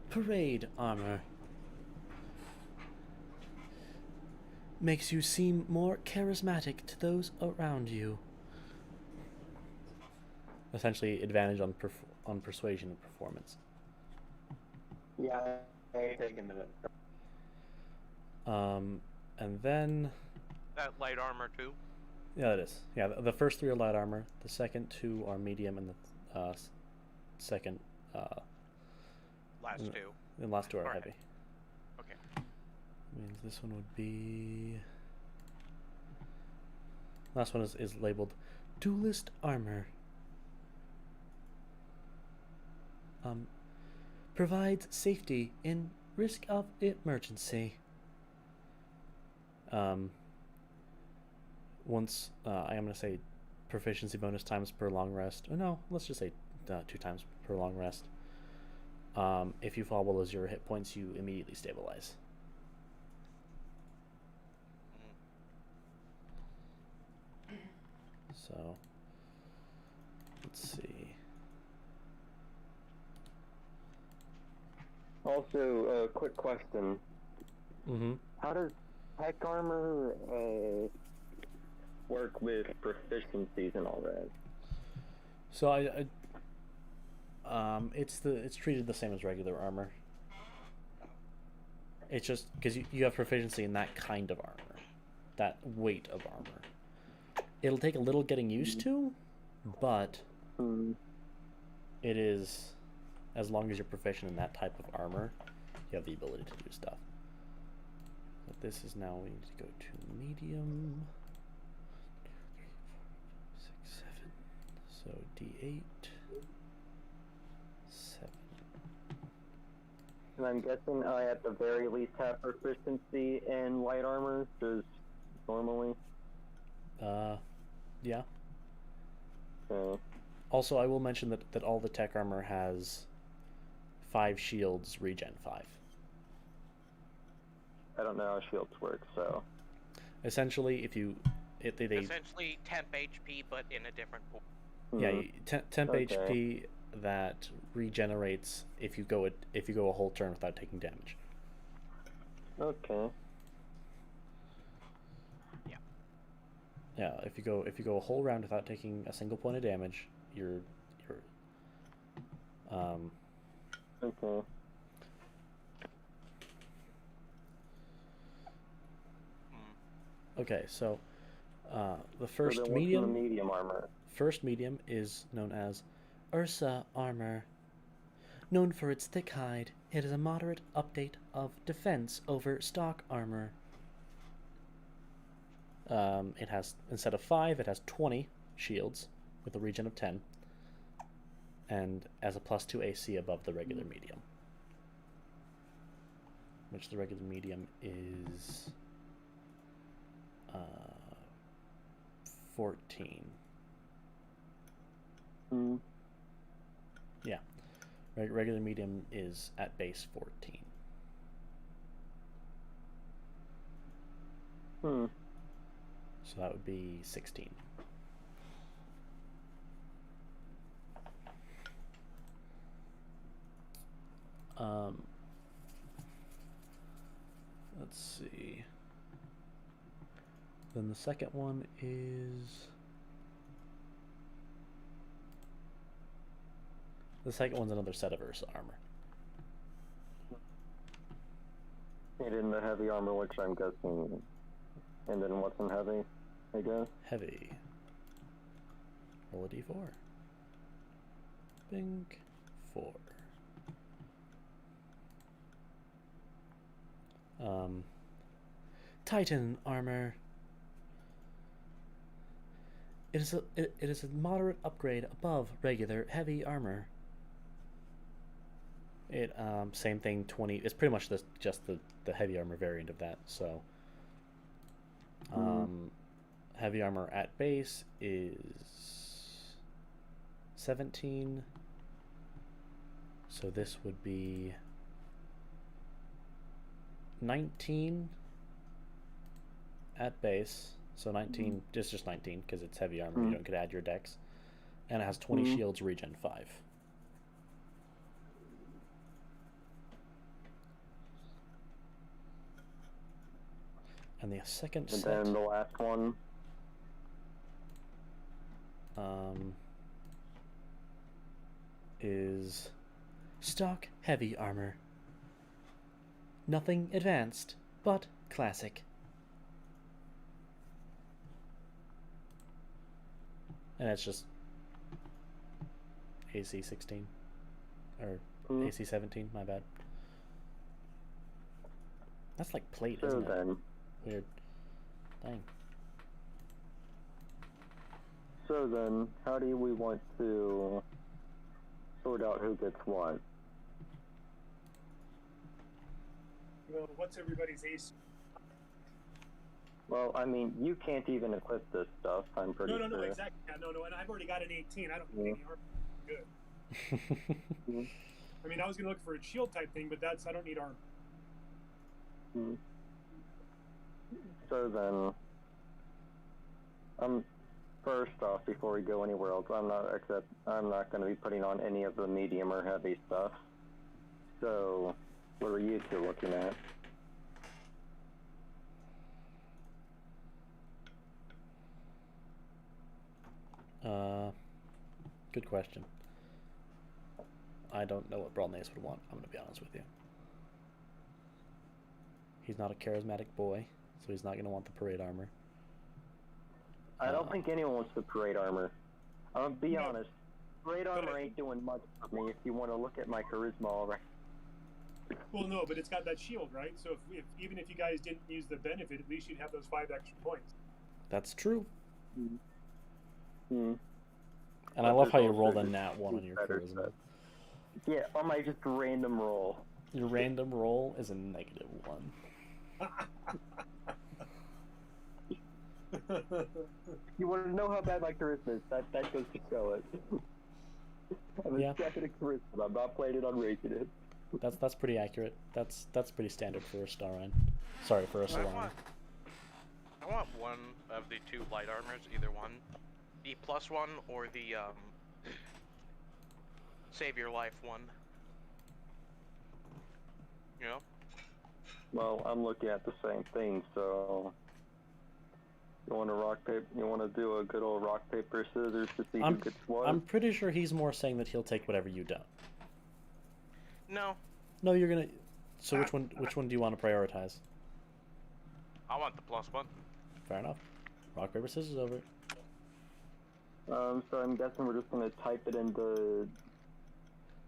parade armor. Makes you seem more charismatic to those around you. Essentially, advantage on persuasion and performance. yeah, take a minute. And then That light armor too. yeah, it is. Yeah, the first three are light armor. The second two are medium, and the second last two. The last two are Alright. heavy. Okay. Means this one would be. Last one is labeled duelist armor. Provides safety in risk of emergency. once I am going to say proficiency bonus times per long rest. Oh, no, let's just say 2 times per long rest. If you fall below 0 hit points, you immediately stabilize. So, let's see. Also, a quick question. Mm-hmm. How does tech armor work with proficiencies and all that? So it's treated the same as regular armor. It's just because you have proficiency in that kind of armor, that weight of armor. It'll take a little getting used to, but it is, as long as you're proficient in that type of armor, you have the ability to do stuff. But this is now, we need to go to medium. 6, 7. So D8. 7. And I'm guessing I at the very least have proficiency in light armor, just normally. Yeah. So, Also, I will mention that all the tech armor has 5 shields, regen 5. I don't know how shields work, so. Essentially, if you... they Essentially temp HP, but in a different pool. Yeah, temp Okay. HP that regenerates if you go a whole turn without taking damage. Okay. Yeah, if you go a whole round without taking a single point of damage, you're Okay. Okay, so the So first then what's medium the medium armor? First medium is known as Ursa armor. Known for its thick hide, it is a moderate update of defense over stock armor. It has, instead of 5, it has 20 shields with a regen of 10, and as a +2 AC above the regular medium, which the regular medium is 14. Yeah, regular medium is at base 14. So that would be 16. Let's see. Then the second one is... The second one's another set of Ursa armor. And in the heavy armor, which I'm guessing... And then what's in heavy, I guess? Heavy. Roll a d4. Bing. 4. Titan armor. It is a moderate upgrade above regular heavy armor. It same thing, 20. It's pretty much just the heavy armor variant of that. So heavy armor at base is 17. So this would be 19 at base. So 19, just 19 because it's heavy armor. You don't get to add your dex, and it has 20 shields, regen 5. And the second And set. then the last one. Is stock heavy armor. Nothing advanced, but classic. And it's just AC 16 or AC 17. My bad. That's like plate, So isn't it? then, Weird. Dang. So then, how do we want to sort out who gets what? Well, what's everybody's ace? Well, I mean, you can't even equip this stuff, I'm pretty No, sure. exactly. Yeah, no, and I've already got an 18. I don't need any armor. Good. I mean, I was gonna look for a shield type thing, but I don't need armor. So then, first off, before we go anywhere else, I'm not going to be putting on any of the medium or heavy stuff. So, what are you two looking at? Good question. I don't know what Bralnace would want, I'm going to be honest with you. He's not a charismatic boy, so he's not going to want the parade armor. I don't think anyone wants the parade armor. I'm going to be honest. Parade armor ain't doing much for me if you want to look at my charisma already. Well, no, but it's got that shield, right? So if even if you guys didn't use the benefit, at least you'd have those 5 extra points. That's true. And I love how you rolled a nat 1 on your charisma. Yeah, on my just random roll. Your random roll is a negative 1. You want to know how bad my charisma is? That goes to show it. I'm a second of charisma. I'm not playing it on rating it. That's pretty accurate. That's pretty standard for a Starine. Sorry, for a Solana. I want one of the 2 light armors, either one. The +1 or the save your life one. You know? Well, I'm looking at the same thing, so you want to do a good old rock paper scissors to see who gets what? I'm pretty sure he's more saying that he'll take whatever you don't. No. No, you're gonna. So which one do you want to prioritize? I want the +1. Fair enough. Rock paper scissors over it. So I'm guessing we're just gonna type it into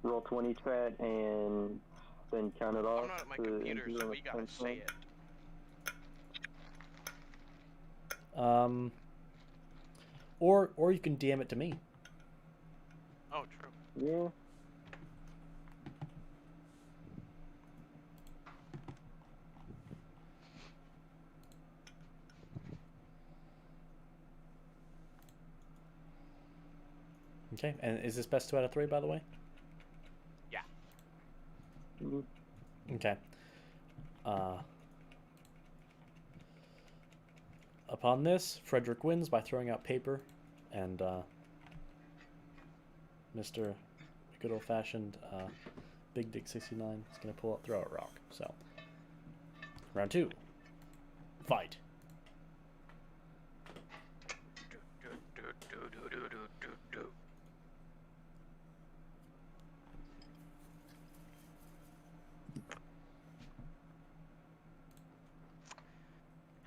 Roll20 chat and then count it off. I'm not at my computer, so we gotta say it. Or you can DM it to me. Oh, true. Yeah. Okay, and is this best 2 out of 3, by the way? Yeah. Okay. Upon this, Frederick wins by throwing out paper, and Mr. Good old-fashioned Big Dick 69 is going to throw out rock. So, round 2. Fight.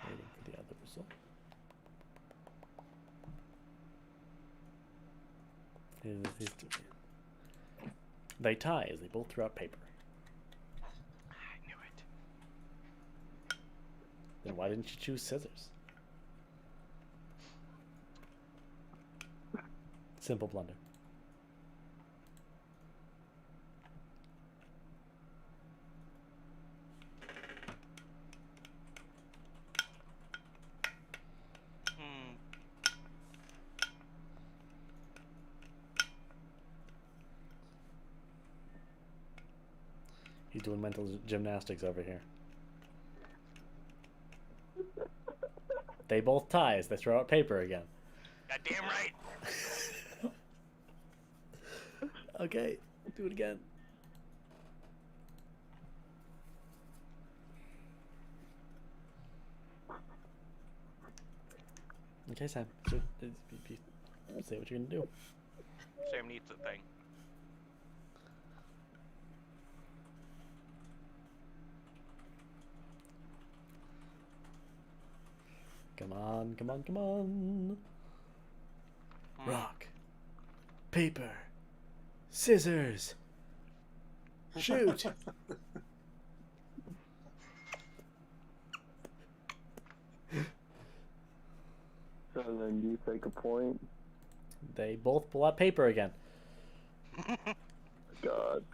Waiting for the other result. They tie as they both throw out paper. I knew it. Then why didn't you choose scissors? Simple blunder. He's doing mental gymnastics over here. They both tie as they throw out paper again. Goddamn right. Okay, do it again. Okay, Sam. Say what you're gonna do. Sam needs a thing. Come on, come on, come on. Rock. Paper. Scissors. Shoot. So then you take a point. They both pull out paper again. God.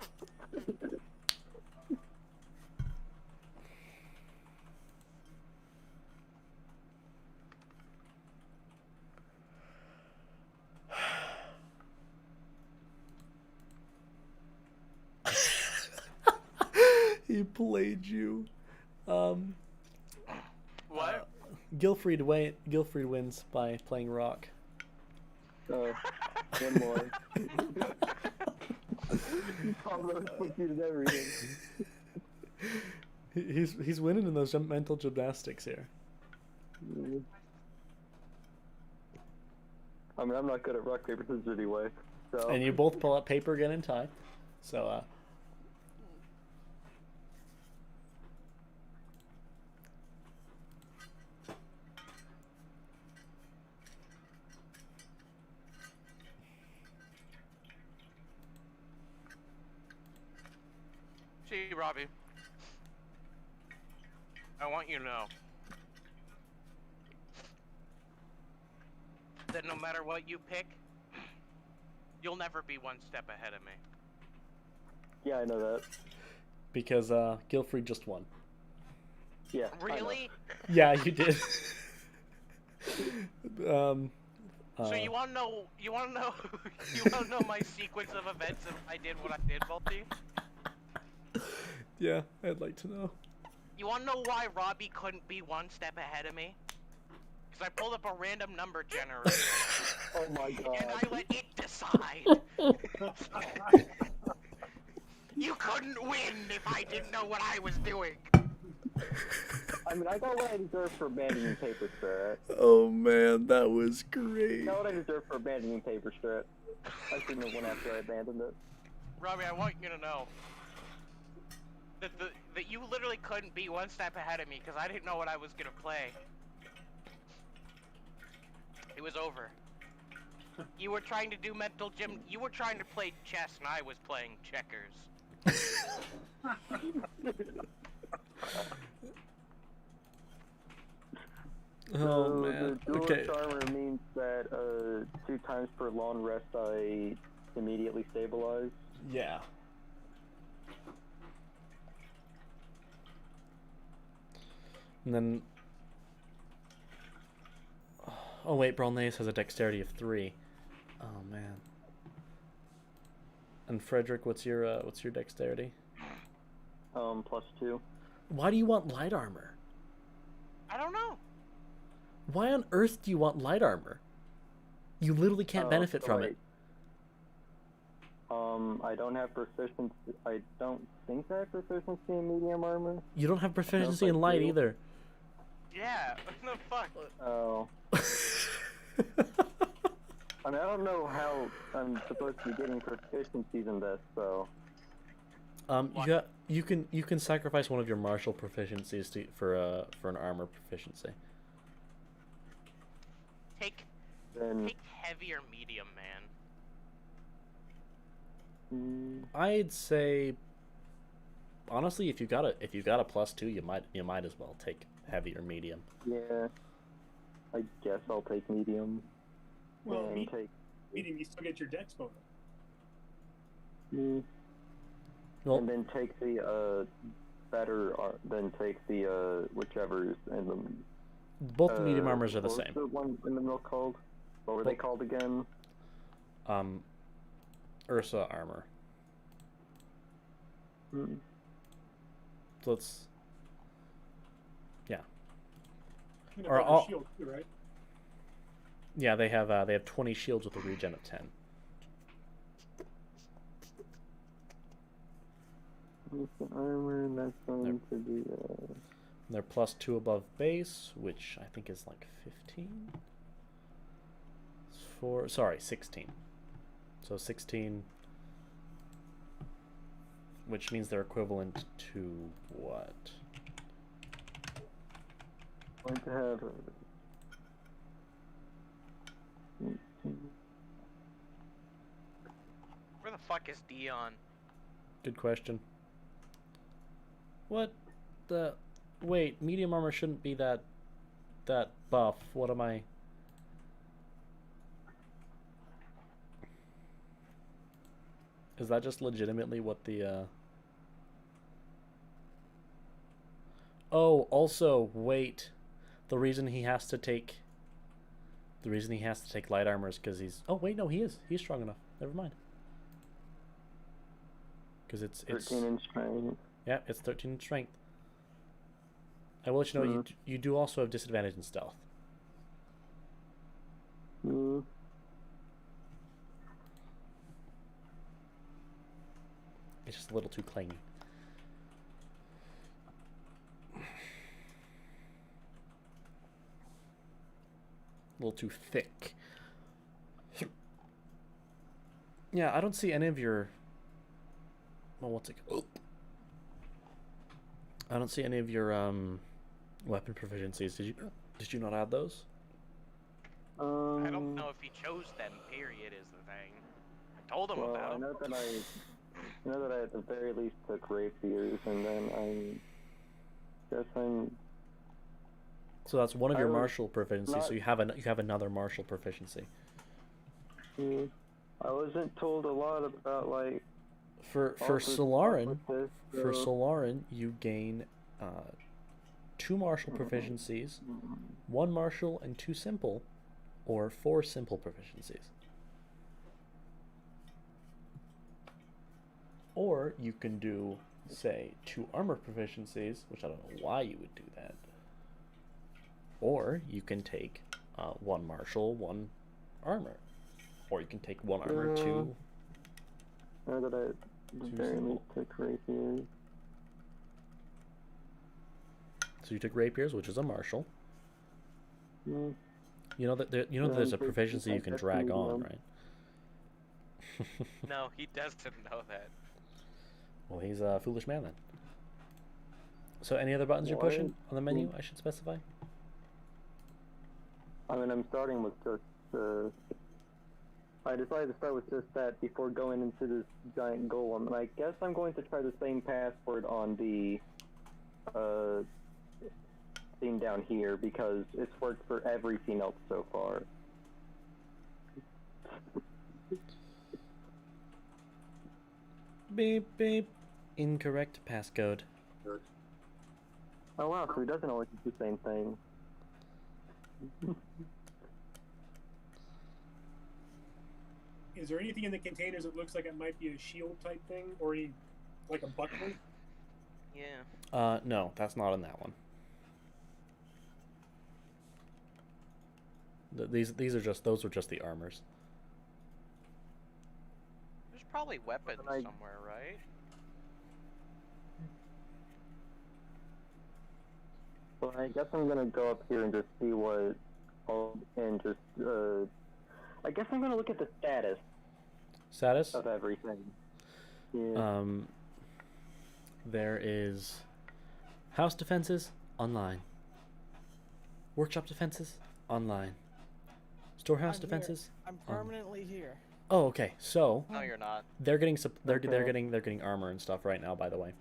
played you. Um, What? Gilfried wins by playing rock. One more. Pablo executed everything. He's winning in those mental gymnastics here. I mean, I'm not good at rock, paper, scissors anyway. So. And you both pull up paper again and tie. So, See, Robbie, I want you to know that no matter what you pick, you'll never be one step ahead of me. Yeah, I know that. because Gilfried just won. Yeah. Really? Yeah, you did. So you wanna know? You wanna know? You wanna know my sequence of events if I did what I did, Multi? Yeah, I'd like to know. You wanna know why Robbie couldn't be one step ahead of me? Because I pulled up a random number generator. Oh my god. And I let it decide. You couldn't win if I didn't know what I was doing. I mean, I got what I deserve for abandoning paper strip. Oh man, that was great. I got what I deserve for abandoning paper strip. I shouldn't have won after I abandoned it. Robbie, I want you to know that you literally couldn't be one step ahead of me because I didn't know what I was gonna play. It was over. You were trying to do mental gym. You were trying to play chess, and I was playing checkers. Oh man. The dual Okay. charmer means that 2 times per long rest I immediately stabilize. Yeah. And then. Oh wait, Brolnaise has a dexterity of 3. Oh man. And Frederick, what's your dexterity? +2. Why do you want light armor? I don't know. Why on earth do you want light armor? You literally can't benefit from it. I don't have proficiency. I don't think I have proficiency in medium armor. You don't have proficiency I in light do. either. Yeah. What the fuck? Oh. I mean, I don't know how I'm supposed to be getting proficiencies in this, so. You can sacrifice one of your martial proficiencies for an armor proficiency. Take heavy or medium, man. I'd say, honestly, if you got a +2, you might as well take heavy or medium. Yeah. I guess I'll take medium. Well, and take. medium, you still get your dex bonus. Well, And then take the then take the whichever's in the. both the medium armors are the what was same. the one in the middle called? What were they called again? Ursa armor. So let's. Yeah. You Or know, all- shield too, right? Yeah, they have 20 shields with a regen of 10. Armor, and that's going to be. They're +2 above base, which I think is like 15. 16. So 16, which means they're equivalent to what? Going to have. Where the fuck is Dion? Good question. What the? Wait, medium armor shouldn't be that buff. What am I? Is that just legitimately what the Oh, also, wait. The reason he has to take light armor is because he's. Oh wait, no, he is. He's strong enough. Never mind. Because it's 13 inch strength. Yeah, it's 13 in strength. I will let you know you do also have disadvantage in stealth. It's just a little too clingy. A little too thick. Yeah, I don't see any of your... Well, what's it called? I don't see any of your weapon proficiencies. Did you not add those? I don't know if he chose them, period, is the thing. I told him about them. I know that I at the very least took rapiers, and then I guess I'm... So that's one of your martial proficiencies, so you have another martial proficiency. I wasn't told a lot about, like... For Solarin, you gain 2 martial proficiencies, 1 martial and 2 simple, or 4 simple proficiencies. Or you can do, say, 2 armor proficiencies, which I don't know why you would do that. Or you can take 1 martial, 1 armor. Or you can take 1 armor, 2... Now that I very least took rapiers. So you took rapiers, which is a martial. Mm. You know that there's a proficiency you can drag on, right? No, he doesn't know that. Well, he's a foolish man then. So any other buttons you're pushing on the menu, I should specify? I mean, I'm starting with just... I decided to start with just that before going into this giant golem, and I guess I'm going to try the same password on the thing down here, because it's worked for everything else so far. Beep beep. Incorrect passcode. Oh wow, so he doesn't always do the same thing. Is there anything in the containers that looks like it might be a shield type thing, or like a buckler? Yeah. No, that's not in that one. Those are just the armors. There's probably weapons somewhere, right? Well, I guess I'm gonna go up here and just see what, and just, I guess I'm gonna look at the status. Status? Of everything. Yeah. There is house defenses online. Workshop defenses online. Storehouse defenses. I'm permanently here. Oh, okay. So no, you're not. They're getting they're getting armor and stuff right now. By the way.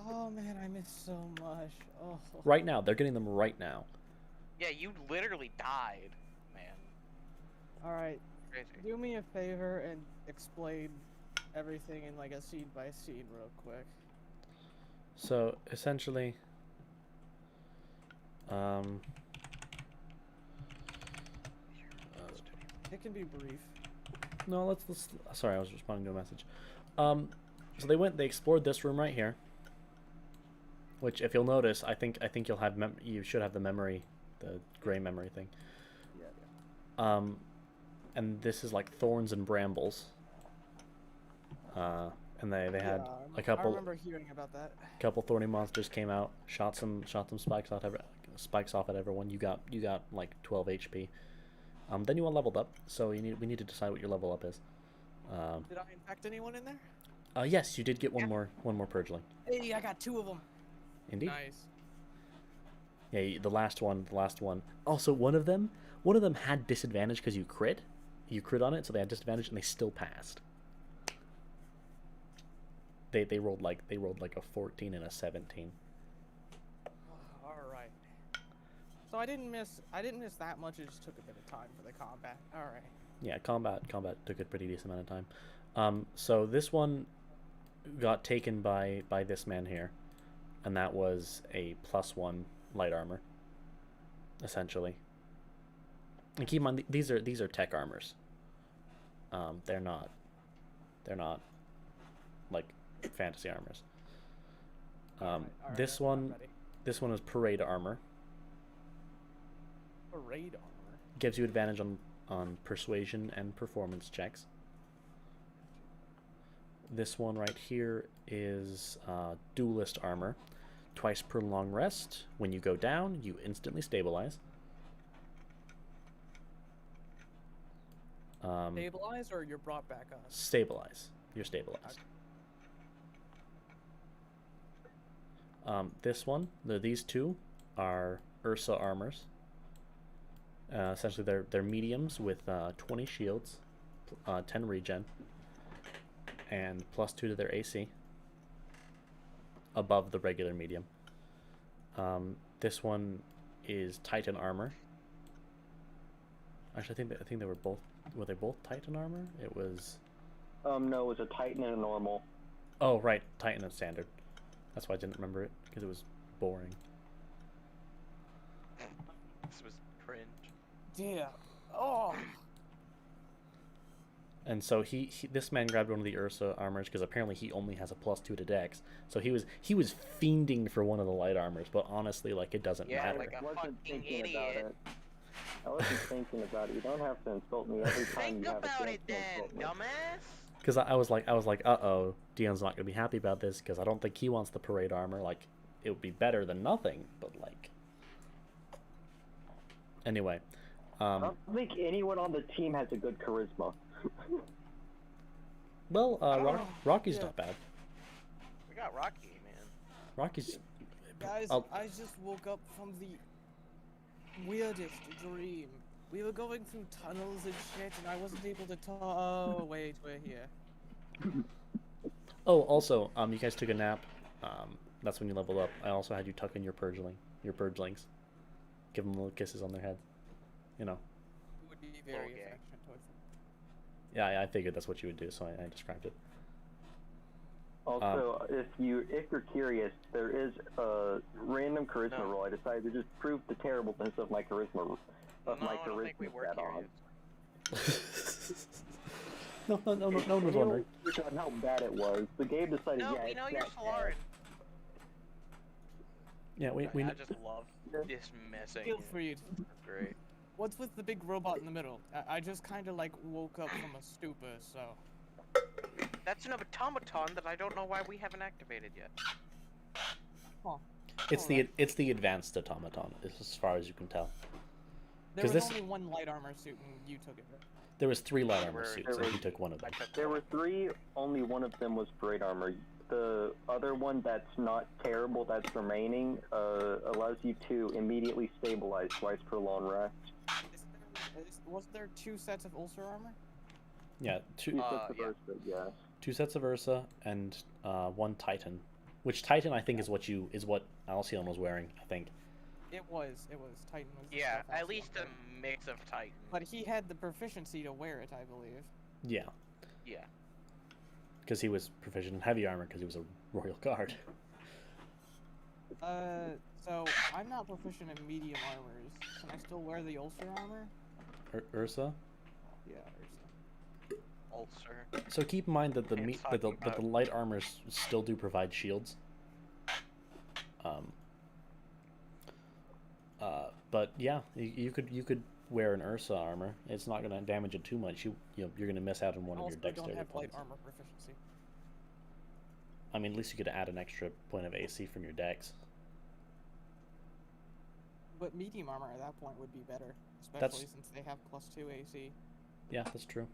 Oh man, I missed so much. Oh. Right now, they're getting them right now. Yeah, you literally died, man. All right. Crazy. Do me a favor and explain everything in like a scene by scene real quick. So essentially, it can be brief. No, let's. Sorry, I was responding to a message. So they explored this room right here. Which, if you'll notice, I think you'll have you should have the memory, the gray memory thing. Yeah. And this is like thorns and brambles. And they had a couple. I remember hearing about that. Couple thorny monsters came out, shot some spikes off at everyone. You got like 12 HP. Then you all leveled up, so we need to decide what your level up is. Did I infect anyone in there? Yes, you did get one more purgeling. Hey, I got 2 of them. Indeed. Nice. Yeah, the last one. Also, one of them had disadvantage because you crit on it, so they had disadvantage and they still passed. They rolled like a 14 and a 17. All right. So I didn't miss that much. It just took a bit of time for the combat. All right. Yeah, combat took a pretty decent amount of time. So this one got taken by this man here, and that was a +1 light armor, essentially. And keep in mind, these are tech armors. They're not like fantasy armors. Alright, This I'm one, ready. this one is parade armor. Parade armor. Gives you advantage on persuasion and performance checks. This one right here is duelist armor. Twice per long rest. When you go down, you instantly stabilize. Stabilize or you're brought back up? Stabilize. You're stabilized. This one, these two are Ursa armors. Essentially, they're mediums with 20 shields, 10 regen, and +2 to their AC. Above the regular medium. This one is Titan armor. Actually, I think they were both. Were they both Titan armor? It was. No, it was a Titan and a normal. Oh right, Titan and standard. That's why I didn't remember it because it was boring. This was cringe. Yeah. Oh. And so this man grabbed one of the Ursa armors because apparently he only has a +2 to Dex. So he was fiending for one of the light armors, but honestly, like, it doesn't matter. Like a fucking thinking idiot. about it. I wasn't thinking about it. You don't have to insult me every time Think you have a about chance it to then, insult me. dumbass. Because I was like, uh-oh, Dion's not gonna be happy about this because I don't think he wants the parade armor. Like, it would be better than nothing, but like. Anyway, I don't think anyone on the team has a good charisma. well, Rocky's not bad. We got Rocky, man. Rocky's. Guys, I just woke up from the weirdest dream. We were going through tunnels and shit, and I wasn't able to talk. Oh, wait, we're here. Oh, also, you guys took a nap. That's when you leveled up. I also had you tuck in your purgelings. Give them little kisses on their head. You know. It would be very affectionate towards them. Yeah, I figured that's what you would do, so I described it. Also, if you're curious, there is a random charisma roll. I decided to just prove the terribleness of my charisma. I don't think we were curious. No one was wondering. On how bad it was. The game decided, No, yeah, we know it's you're that Solaren. Yeah, we I just love this messing. Feel free. Great. What's with the big robot in the middle? I just kind of like woke up from a stupor, so. That's an automaton that I don't know why we haven't activated yet. Huh. It's the advanced automaton, as far as you can tell. There was only one light armor suit, and you took it. There was 3 light armor suits, and he took one of them. There were 3. Only one of them was parade armor. The other one that's not terrible, that's remaining, allows you to immediately stabilize twice per long rest. Was there 2 sets of ulcer armor? Yeah, 2 sets of Ursa, yeah. 2 sets of Ursa and 1 Titan. Which Titan I think is what Alcyon was wearing, I think. It was. Titan was the Yeah, stuff at Alcyon least wore. a mix of Titan. But he had the proficiency to wear it, I believe. Yeah. Yeah. Because he was proficient in heavy armor because he was a royal guard. So I'm not proficient in medium armors. Can I still wear the ulcer armor? Ursa? Yeah, Ursa. Ulcer. So keep in mind that the It's the talking light armors still do provide shields. But yeah, you could wear an Ursa armor. It's not gonna damage it too much. You're gonna miss out on one of your I dexterity don't have light points. armor proficiency. I mean, at least you could add an extra point of AC from your dex. But medium armor at that point would be better, especially That's- since they have +2 AC. Yeah, that's true.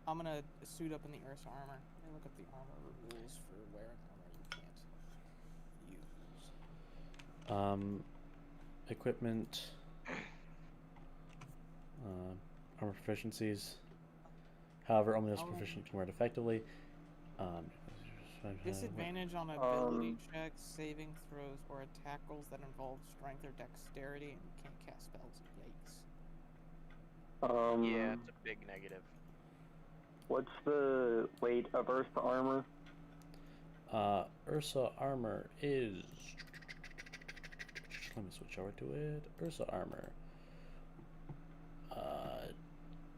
I'm gonna suit up in the Ursa armor. Let me look up the armor rules for wearing armor you can't use. Equipment. Armor proficiencies. However, only those proficient can wear it effectively. Disadvantage on ability checks, saving throws, or attack rolls that involve strength or dexterity, and you can't cast spells. Yikes. Yeah, it's a big negative. What's the weight of Ursa armor? Ursa armor is. Let me switch over to it. Ursa armor.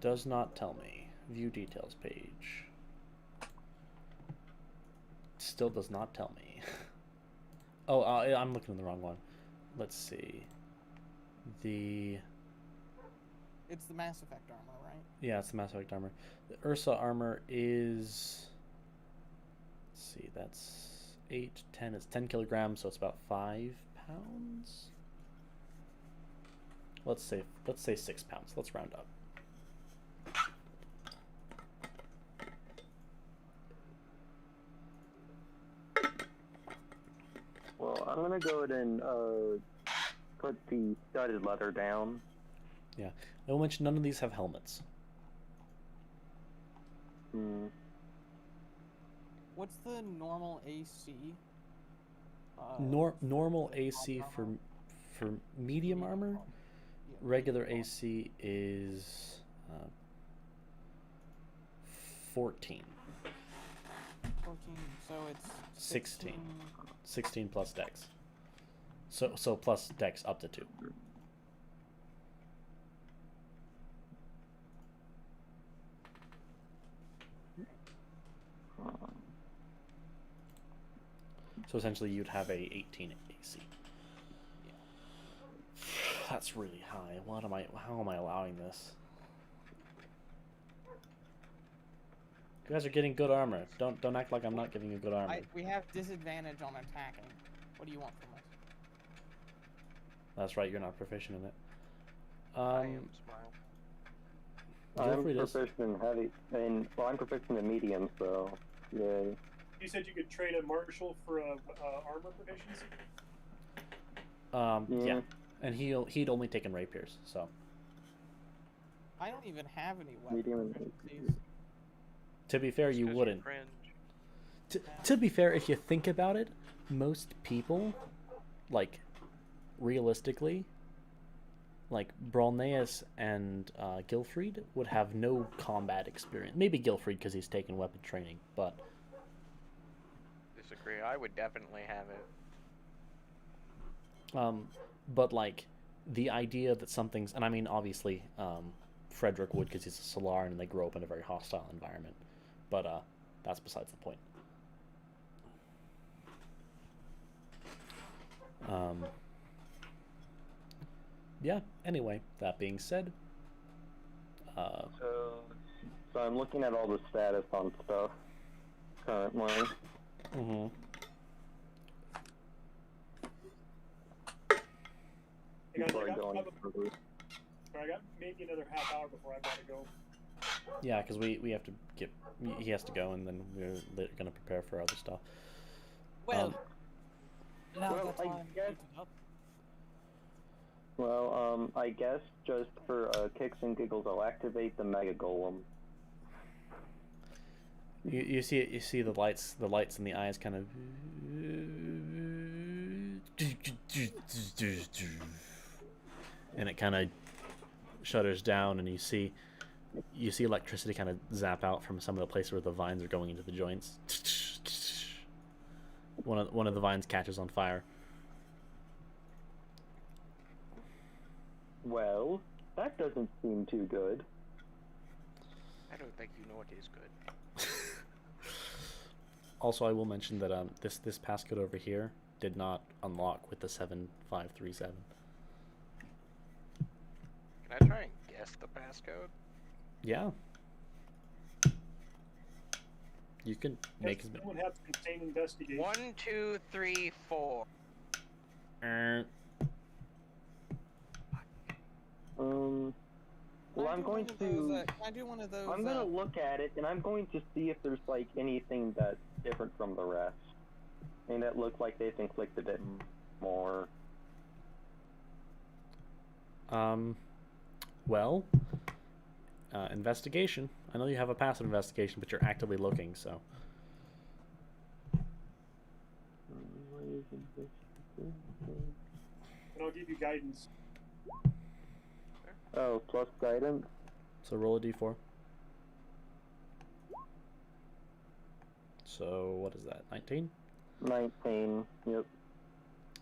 Does not tell me. View details page. Still does not tell me. Oh, I'm looking at the wrong one. Let's see. It's the Mass Effect armor, right? Yeah, it's the Mass Effect armor. The Ursa armor is... Let's see, that's 8, 10. It's 10 kilograms, so it's about 5 pounds? Let's say 6 pounds. Let's round up. Well, I'm gonna go ahead and put the studded leather down. Yeah. I will mention none of these have helmets. Hmm. What's the normal AC? Normal AC for medium armor? Yeah. Regular AC is 14. 14, so it's 16. 16 plus dex. So plus dex up to 2. So essentially you'd have a 18 AC. That's really high. How am I allowing this? You guys are getting good armor. Don't act like I'm not giving you good armor. We have disadvantage on attacking. What do you want from us? That's right, you're not proficient in it. I am Smile. I'm proficient in heavy, well, I'm proficient in medium, so yay. You said you could trade a martial for a armor proficiency. Yeah, and he'd only taken rapiers, so. I don't even have any Medium weapons. and To be fair, you wouldn't. To be fair, if you think about it, most people, like, realistically, like Brolneus and Gilfried would have no combat experience. Maybe Gilfried because he's taken weapon training, but Disagree. I would definitely have it. but like the idea that something's, and I mean obviously Frederick would because he's a Solaran and they grow up in a very hostile environment, but that's besides the point. Yeah, anyway, that being said, So I'm looking at all the status on stuff currently. mm-hmm. Before I go any further. I got maybe another half hour before I gotta go. Yeah, because we have to get, he has to go, and then we're going to prepare for other stuff. Well, now well, that's I why I'm guess- picking up. Well, I guess just for kicks and giggles, I'll activate the Mega Golem. You see it. You see the lights in the eyes, kind of, and it kind of shudders down, and you see electricity kind of zap out from some of the places where the vines are going into the joints. One of the vines catches on fire. Well, that doesn't seem too good. I don't think you know what is good. Also, I will mention that this passcode over here did not unlock with the 7537. Can I try and guess the passcode? Yeah. You can make as many. Someone have some insane investigation. 1, 2, 3, 4. Well, I'm going to. Can I do one of those? I'm gonna look at it, and I'm going to see if there's like anything that's different from the rest, and that looks like they've inflicted it more. Well, investigation. I know you have a passive investigation, but you're actively looking, so. And I'll give you guidance. Oh, plus guidance. So roll a d4. So what is that? 19. 19. Yep.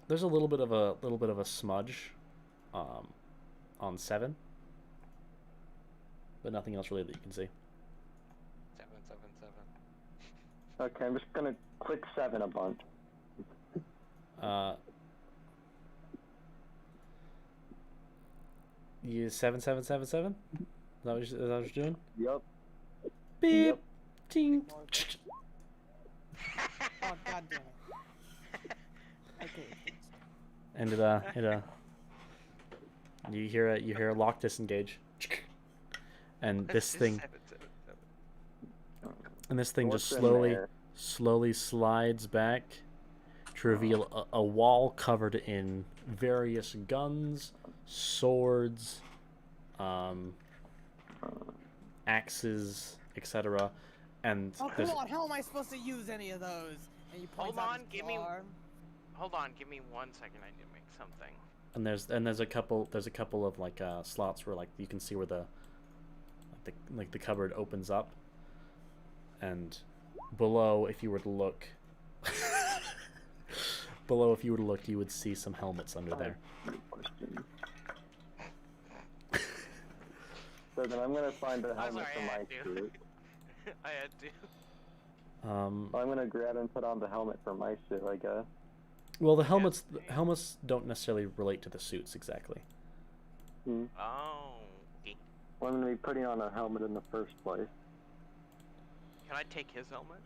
There's a little bit of a smudge, on 7, but nothing else really that you can see. 7, 7, 7. Okay, I'm just gonna click 7 a bunch. You 7777? Is that what you're doing? Yep. Beep. Yep. Ting. Oh, god damn it. Okay. And you hear a lock disengage. And this thing What's just in there? slowly slides back to reveal a wall covered in various guns, swords, axes, etc. And Oh, there's come on, how am I supposed to use any of those? And you point Hold out on, his give me- arm. Hold on, give me 1 second. I need to make something. and there's a couple of like slots where like you can see where the cupboard opens up, and below, if you were to look you would see some helmets under there. So then I'm gonna find a I'm helmet sorry, for I my had to. suit. I had to. I'm gonna grab and put on the helmet for my suit, I guess. Well, the helmets don't necessarily relate to the suits exactly. Hmm. Oh. Well, I'm gonna be putting on a helmet in the first place. Can I take his helmet?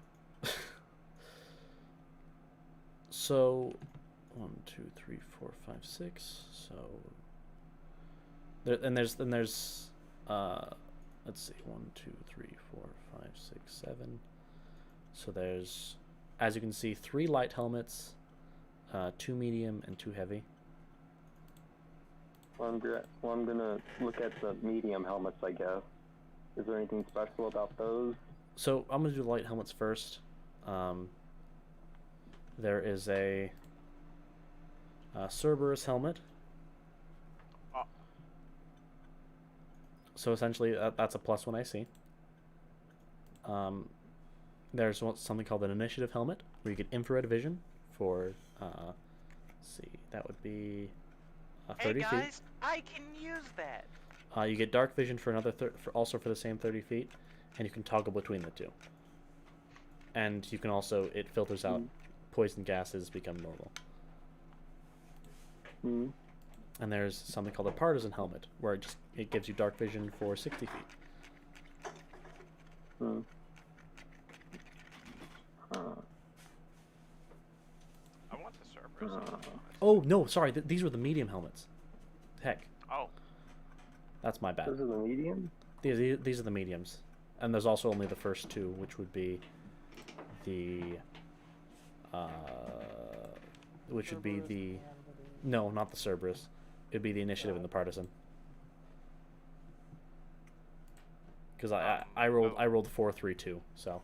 So 1, 2, 3, 4, 5, 6. So there's let's see, 1, 2, 3, 4, 5, 6, 7. So there's, as you can see, 3 light helmets, 2 medium and 2 heavy. Well, I'm gonna look at the medium helmets, I guess. Is there anything special about those? So I'm gonna do the light helmets first. There is a Cerberus helmet. Oh. So essentially, that's a +1 AC. There's something called an initiative helmet, where you get infrared vision for, let's see, that would be 30 Hey feet. guys, I can use that. You get dark vision for another, also for the same 30 feet, and you can toggle between the two. And you can also, it filters out poison gases, become normal. Hmm. And there's something called a partisan helmet, where it gives you dark vision for 60 feet. Hmm. I want the Cerberus helmet. Oh no, sorry, these were the medium helmets. Heck, Oh. that's my bad. Those are the medium? These are the mediums, and there's also only the first 2, which would be the no, not the Cerberus. It'd be the initiative and the partisan. Because I rolled 4-3-2, so.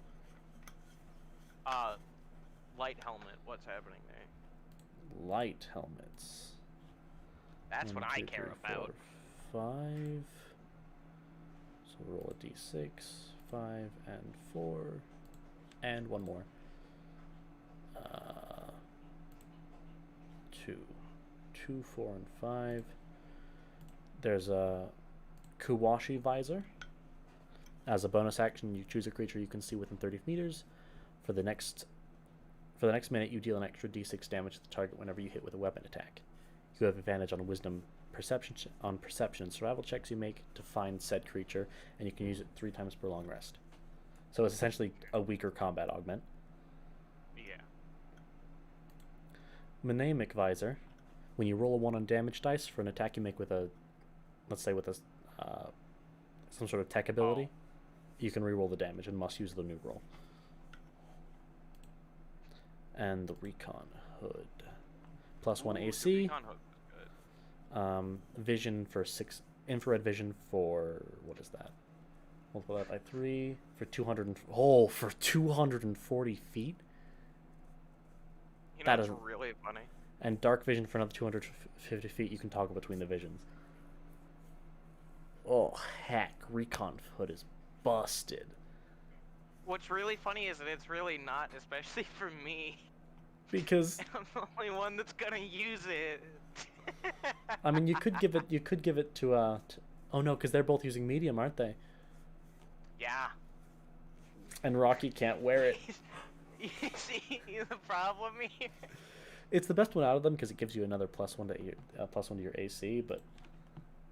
Light helmet. What's happening there? Light helmets. That's 1, what I 2, care 3, about. 4, 5. So roll a d6, 5 and 4, and 1 more. 2, 4, and 5. There's a Kuwashi visor. As a bonus action, you choose a creature you can see within 30 meters. For the next minute, you deal an extra d6 damage to the target whenever you hit with a weapon attack. You have advantage on wisdom, perception, and survival checks you make to find said creature, and you can use it 3 times per long rest. So it's essentially a weaker combat augment. Yeah. Mnemonic visor. When you roll a 1 on damage dice for an attack you make with a, let's say with a some sort of tech ability, you can reroll the damage and must use the new roll. And the recon hood, +1 AC. The recon hook is good. Vision for 6, infrared vision for, what is that? Multiply that by 3 for 200. For 240 feet. You know That what's is really funny? And dark vision for another 250 feet. You can toggle between the visions. Oh heck, recon hood is busted. What's really funny is that it's really not, especially for me. Because I'm the only one that's gonna use it. I mean, you could give it to oh no, because they're both using medium, aren't they? Yeah. And Rocky can't wear it. You see the problem here? It's the best one out of them because it gives you another +1 to your AC. But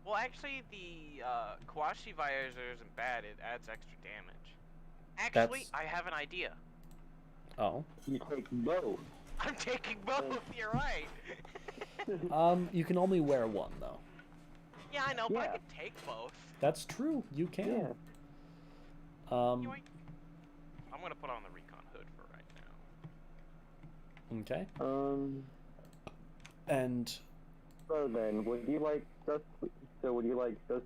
Well, actually, the Kawashi visor isn't bad. It adds extra damage. Actually, I have an idea. oh, You take both. I'm taking both. You're right. you can only wear one though. Yeah, I know, but I Yeah. could take both. That's true. You can. Yeah. Yoink. I'm gonna put on the recon hood for right now. Okay. And So then, would you like just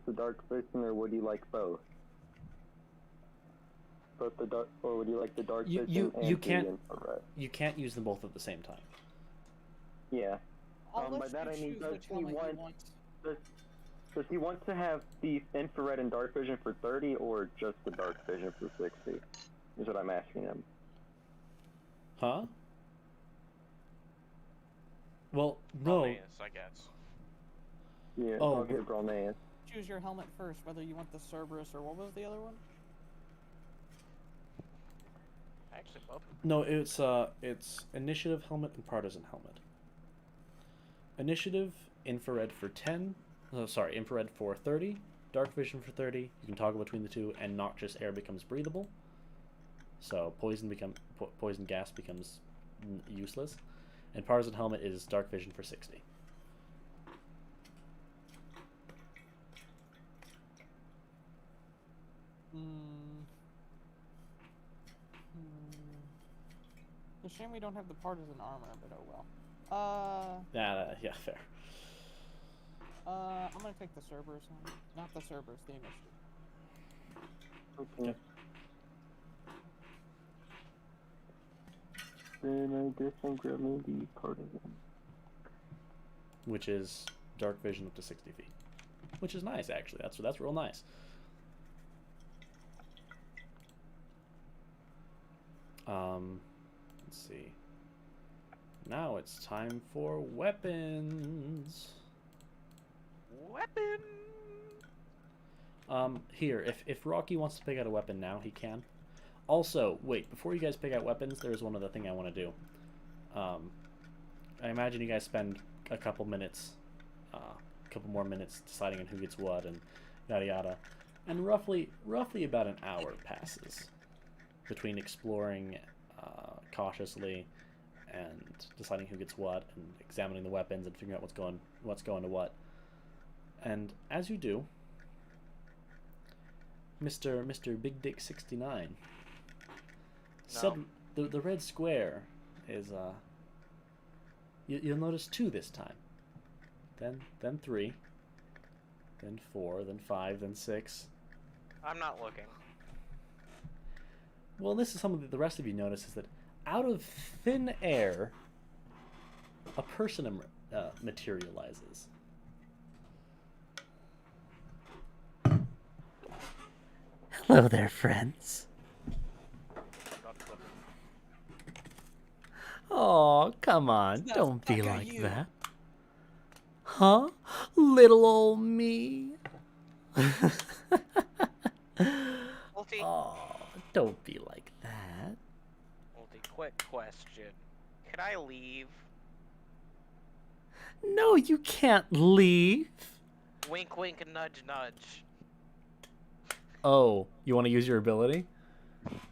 the dark vision, or would you like both? Both the dark, or would you like the dark vision you and can't the infrared? you can't use them both at the same time. Yeah. I'll By let that you I mean, choose does which he helmet you want- want. Does he want to have the infrared and dark vision for 30, or just the dark vision for 60? Is what I'm asking him. Huh? Well, no. Prometheus, I guess. Yeah. Oh, Okay, Bromance. Choose your helmet first, whether you want the Cerberus or what was the other one? Actually, both. No, it's initiative helmet and partisan helmet. Initiative, infrared for 10. Infrared for 30. Dark vision for 30. You can toggle between the two, and noxious air becomes breathable. So poison gas becomes useless. And partisan helmet is dark vision for 60. It's a shame we don't have the partisan armor, but oh well. Yeah, fair. I'm gonna take the Cerberus one. Not the Cerberus, the initiative. Okay. Then I guess I'm grabbing the partisan. Which is dark vision up to 60 feet. Which is nice, actually. That's real nice. Let's see. Now it's time for weapons. Weapon. Here, if Rocky wants to pick out a weapon now, he can. Also, wait, before you guys pick out weapons, there's one other thing I want to do. I imagine you guys spend a couple more minutes deciding on who gets what and yada yada. And roughly about an hour passes between exploring cautiously and deciding who gets what and examining the weapons and figuring out what's going to what. And as you do, Mr. Big Dick 69 said the red square is you'll notice 2 this time. Then 3, then 4, then 5, then 6. I'm not looking. Well, this is something that the rest of you notice, is that out of thin air, a person materializes. Hello there, friends. Oh, come on, don't be like that. Huh? Little old me? Multi. Oh, don't be like that. Multi. Quick question. Could I leave? No, you can't leave. Wink, wink, and nudge, nudge. Oh, you want to use your ability?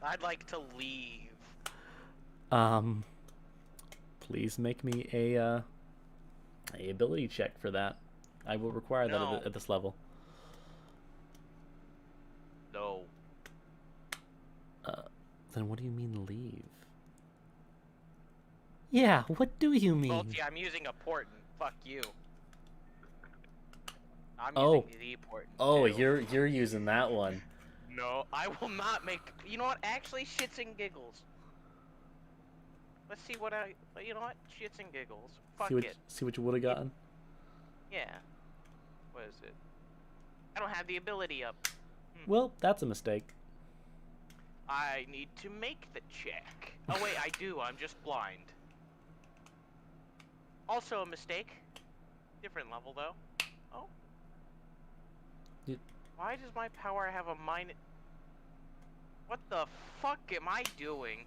I'd like to leave. Please make me a ability check for that. I will require that at this level. No. Then what do you mean leave? Yeah, what do you mean? Multi, I'm using a portent. Fuck you. I'm Oh. using the portent. Oh, too. you're using that one. No, I will not make. You know what? Actually, shits and giggles. Let's see what I. You know what? Shits and giggles. Fuck it. See what you would have gotten. Yeah. What is it? I don't have the ability up. Well, that's a mistake. I need to make the check. Oh wait, I do. I'm just blind. Also a mistake. Different level though. Oh. Why does my power have a minus? What the fuck am I doing?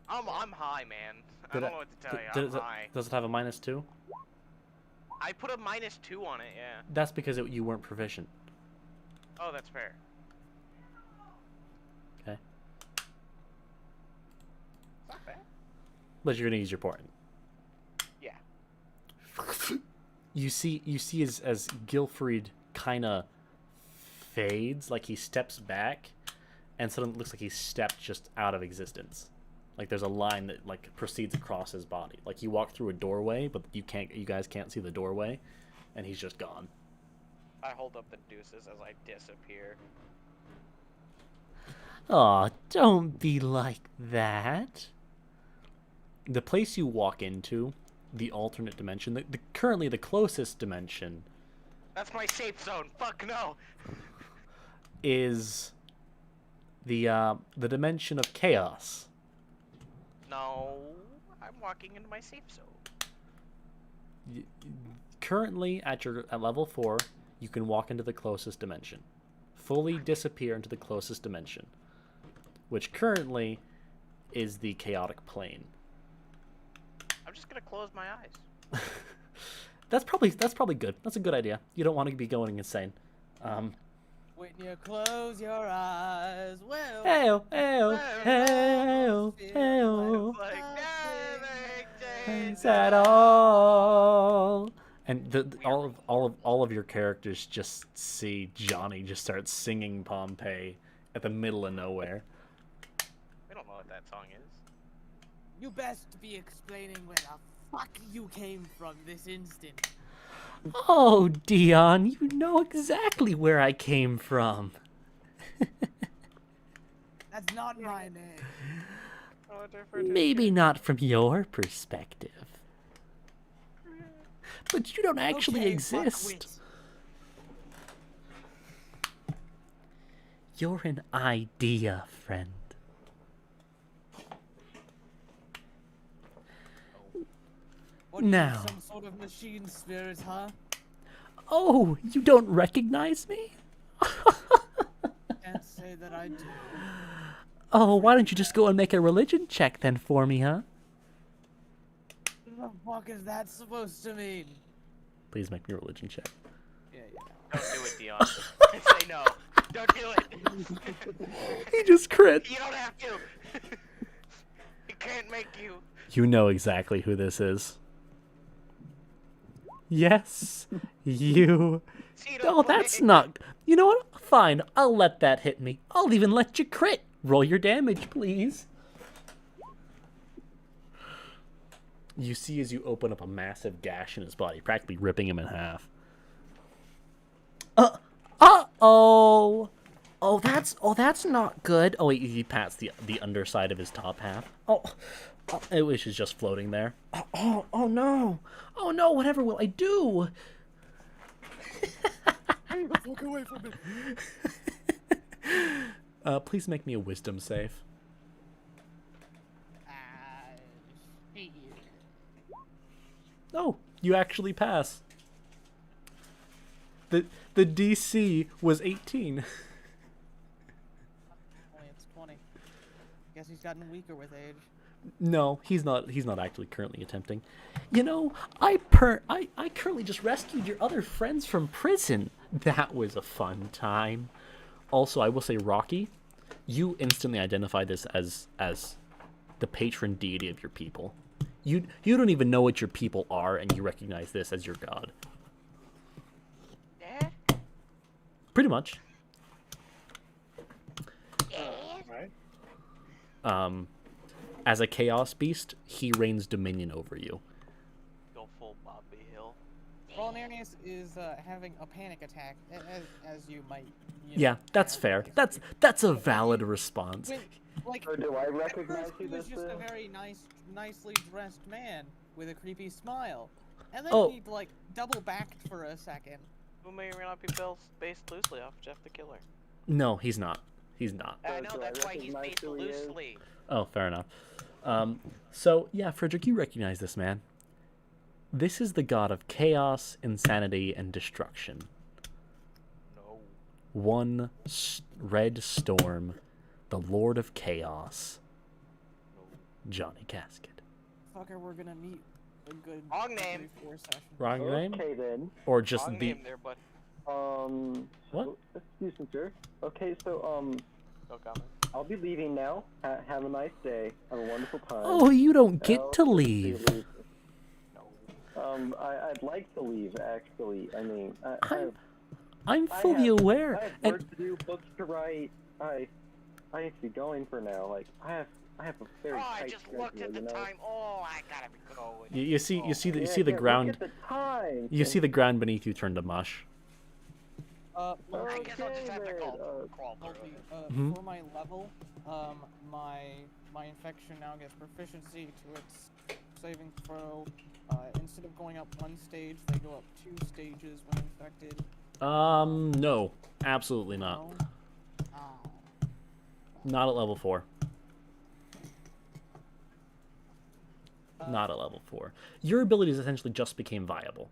I'm high, man. I don't know what to tell you. I'm high. Does it have a -2? I put a -2 on it, yeah. That's because you weren't proficient. Oh, that's fair. Okay. Not bad. But you're gonna use your point. Yeah. You see as Gilfried kind of fades, like he steps back, and suddenly it looks like he stepped just out of existence. Like there's a line that like proceeds across his body. Like you walk through a doorway, but you guys can't see the doorway, and he's just gone. I hold up the deuces as I disappear. Aw, don't be like that. The place you walk into, the alternate dimension, currently the closest dimension, That's my safe zone. Fuck no. is the dimension of chaos. No, I'm walking into my safe zone. Currently at level 4, you can walk into the closest dimension. Fully disappear into the closest dimension, which currently is the chaotic plane. I'm just gonna close my eyes. That's probably good. That's a good idea. You don't want to be going insane. When you close your eyes, well. Hail, hail, hail, hail. Like nothing Is at all. And all of your characters just see Johnny just start singing Pompeii at the middle of nowhere. We don't know what that song is. You best be explaining where the fuck you came from this instant. Oh, Dion, you know exactly where I came from. That's not my name. Maybe not from your perspective. But you don't actually Okay, exist. You're an idea, friend. What are you, Now. some sort of machine spirit, huh? Oh, you don't recognize me? Can't say that I do. Oh, why don't you just go and make a religion check then for me, huh? What the fuck is that supposed to mean? Please make me a religion check. Yeah. Don't do it, Dion. Say no. Don't do it. He just crit. You don't have to. It can't make you. You know exactly who this is. Yes, you. Oh, that's not. You know what? Fine, I'll let that hit me. I'll even let you crit. Roll your damage, please. You see as you open up a massive gash in his body, practically ripping him in half. Oh, that's not good. Oh, he pats the underside of his top half. Oh, I wish it's just floating there. Oh no. Oh no, whatever will I do? Hey, the fuck away from me. Please make me a wisdom save. Hate you. Oh, you actually pass. The DC was 18. Only it's 20. Guess he's gotten weaker with age. No, he's not actually currently attempting. You know, I currently just rescued your other friends from prison. That was a fun time. Also, I will say, Rocky, you instantly identify this as the patron deity of your people. You don't even know what your people are, and you recognize this as your god. Yeah? Pretty much. Right. As a chaos beast, he reigns dominion over you. Go full Bobby Hill. Volnarius is having a panic attack, as you might. Yeah, that's fair. That's a valid response. Like, So do I at recognize first who he was this just a is? very nicely dressed man with a creepy smile, and then Oh. he like double backed for a second. Who may or may not be based loosely off Jeff the Killer. No, he's not. He's not. I So know, do I that's why he's recognize based who he is? loosely. Oh, fair enough. So yeah, Frederick, you recognize this man. This is the god of chaos, insanity, and destruction. No. One red storm, the lord of chaos. Johnny Casket. Fucker, we're gonna meet a good Wrong name. 3-4 session. Wrong name? Okay then. Or just Wrong the... name there, bud. What? Excuse me, sir. Okay, so, No comment. I'll be leaving now. Have a nice day. Have a wonderful time. Oh, you don't get I'll to see you leave. later. I'd like to leave, actually. I mean, I'm fully aware. I have And work to do, books to write. I need to be going for now. Like, I have a very Oh, I tight just schedule, looked at the you know? time. Oh, I gotta be going. you see the Yeah, ground. Look at the time. You see the ground beneath you turn to mush. I guess I'll just have to Okay, crawl through Multi, it. Mhm. For my level, my infection now gets proficiency to its saving throw. Instead of going up 1 stage, they go up 2 stages when infected. No, absolutely not. No? Oh. Not at level 4. Not at level 4. Your abilities essentially just became viable.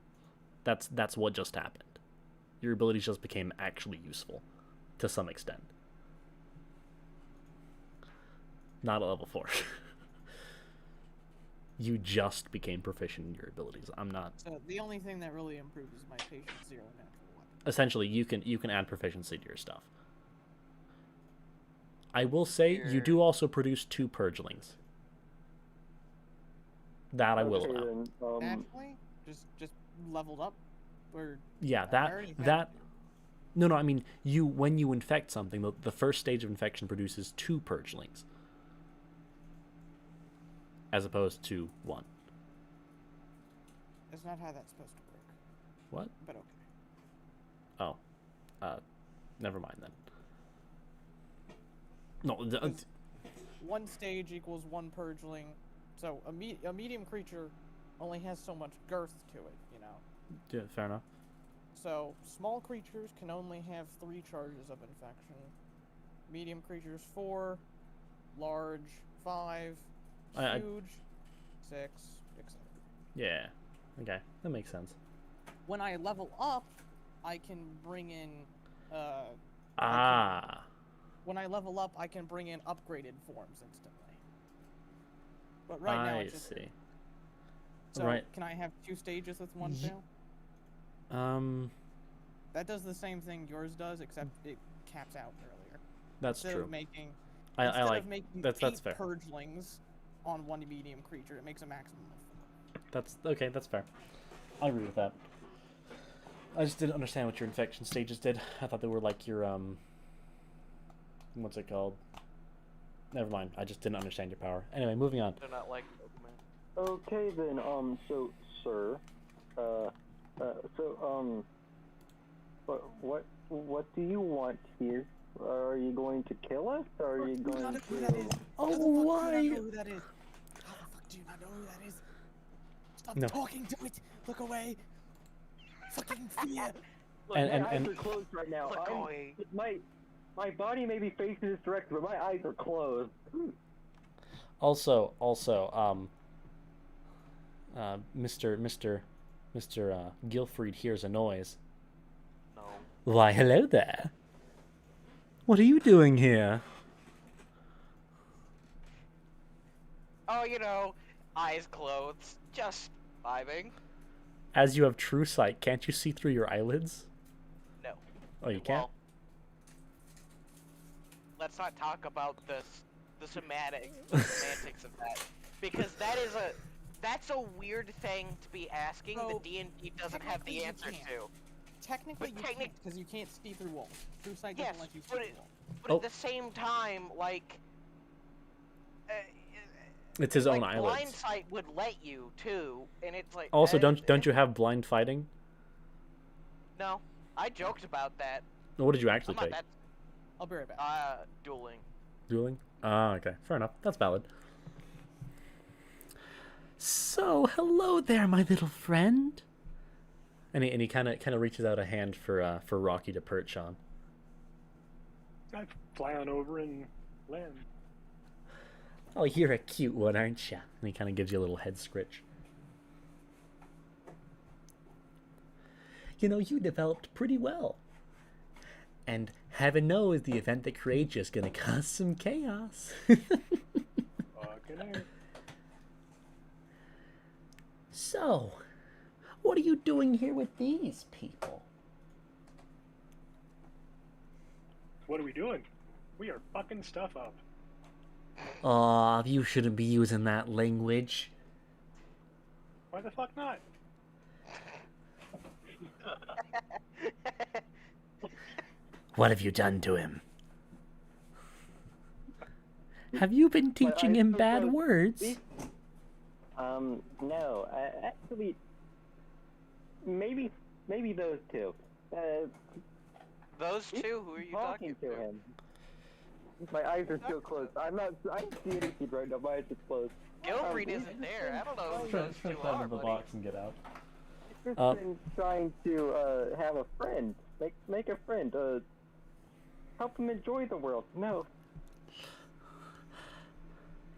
That's what just happened. Your abilities just became actually useful, to some extent. Not at level 4. You just became proficient in your abilities. I'm not. So the only thing that really improved is my patient 0 natural weapon. Essentially, you can add proficiency to your stuff. I will say you do also produce 2 purgelings. That I will Okay, allow. then, Naturally? Just leveled up? Or Yeah, I already had that. No, I mean when you infect something, the first stage of infection produces 2 purgelings, as opposed to 1. That's not how that's supposed to work. What? But okay. Oh, never mind then. No, 1 stage equals 1 purgling. So a medium creature only has so much girth to it, you know. yeah, fair enough. So small creatures can only have 3 charges of infection. Medium creatures 4, large 5, huge 6, etc. Yeah. Okay, that makes sense. When I level up, I can bring in when I level up, I can bring in upgraded forms instantly. But right now I it's just see. So Right. can I have 2 stages with 1 Ye- fail? That does the same thing yours does, except it caps out earlier. That's Instead true. Of making, I instead like of making that's 8 fair. purgelings on 1 medium creature, it makes a maximum of 4. That's okay. That's fair. I agree with that. I just didn't understand what your infection stages did. I thought they were like your what's it called? Never mind. I just didn't understand your power. Anyway, moving on. They're not like Pokemon. Okay then, so, sir, what do you want here? Are you going to kill us, or are you Do you going not know who that is? to... Oh, How the fuck do you why? not know who that is? How the fuck do you not know who that is? Stop No. talking to it! Look away! Fucking fear! Look, And- my and- eyes and- are closed right now. Look away. My body may be facing this direction, but my eyes are closed. Also, Mr. Gilfried hears a noise. No. Why, hello there. What are you doing here? Oh, you know, eyes closed, just vibing. As you have true sight, can't you see through your eyelids? No. Oh, you can't? Well, let's not talk about the semantics of that, because that's a weird thing to be asking So, that D&D doesn't have technically the you answer can't. to. Technically, But you can't, because you can't see through walls. True sight doesn't Yes, let you see but through walls. But Oh. at the same time, like, It's his own like eyelids. blind sight would let you too, and it's like. Also, don't you have blind fighting? No, I joked about that. What did you actually I'm not take? that. I'll be right back. Dueling. Dueling? Ah, okay. Fair enough. That's valid. So, hello there, my little friend. And he kind of reaches out a hand for Rocky to perch on. I fly on over and land. Oh, you're a cute one, aren't you? And he kind of gives you a little head scritch. You know, you developed pretty well. And heaven knows the event that creates you is going to cause some chaos. Fucking hell. So, what are you doing here with these people? What are we doing? We are fucking stuff up. Aw, you shouldn't be using that language. Why the fuck not? What have you done to him? Have you been teaching him bad words? No. Actually, maybe those two. Those two? Who are you talking to him. My eyes are still closed. I don't see anything right now. My eyes are closed. Gilfried isn't there. I don't know who those two are, the buddy. box and get out. I've just been trying to have a friend. Make a friend. Help him enjoy the world. No.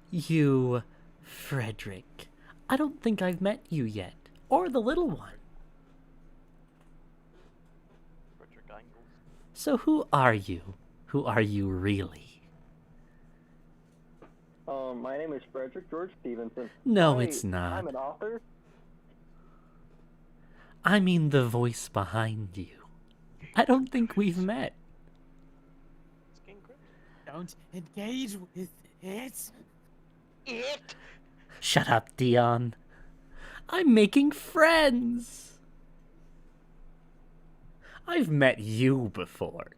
You, Frederick. I don't think I've met you yet. Or the little one. Frederick Engels. So who are you? Who are you really? My name is Frederick George Stevenson. No, it's not. I'm an author. I mean the voice behind you. I don't think we've met. Don't engage with it. It? Shut up, Dion. I'm making friends. I've met you before.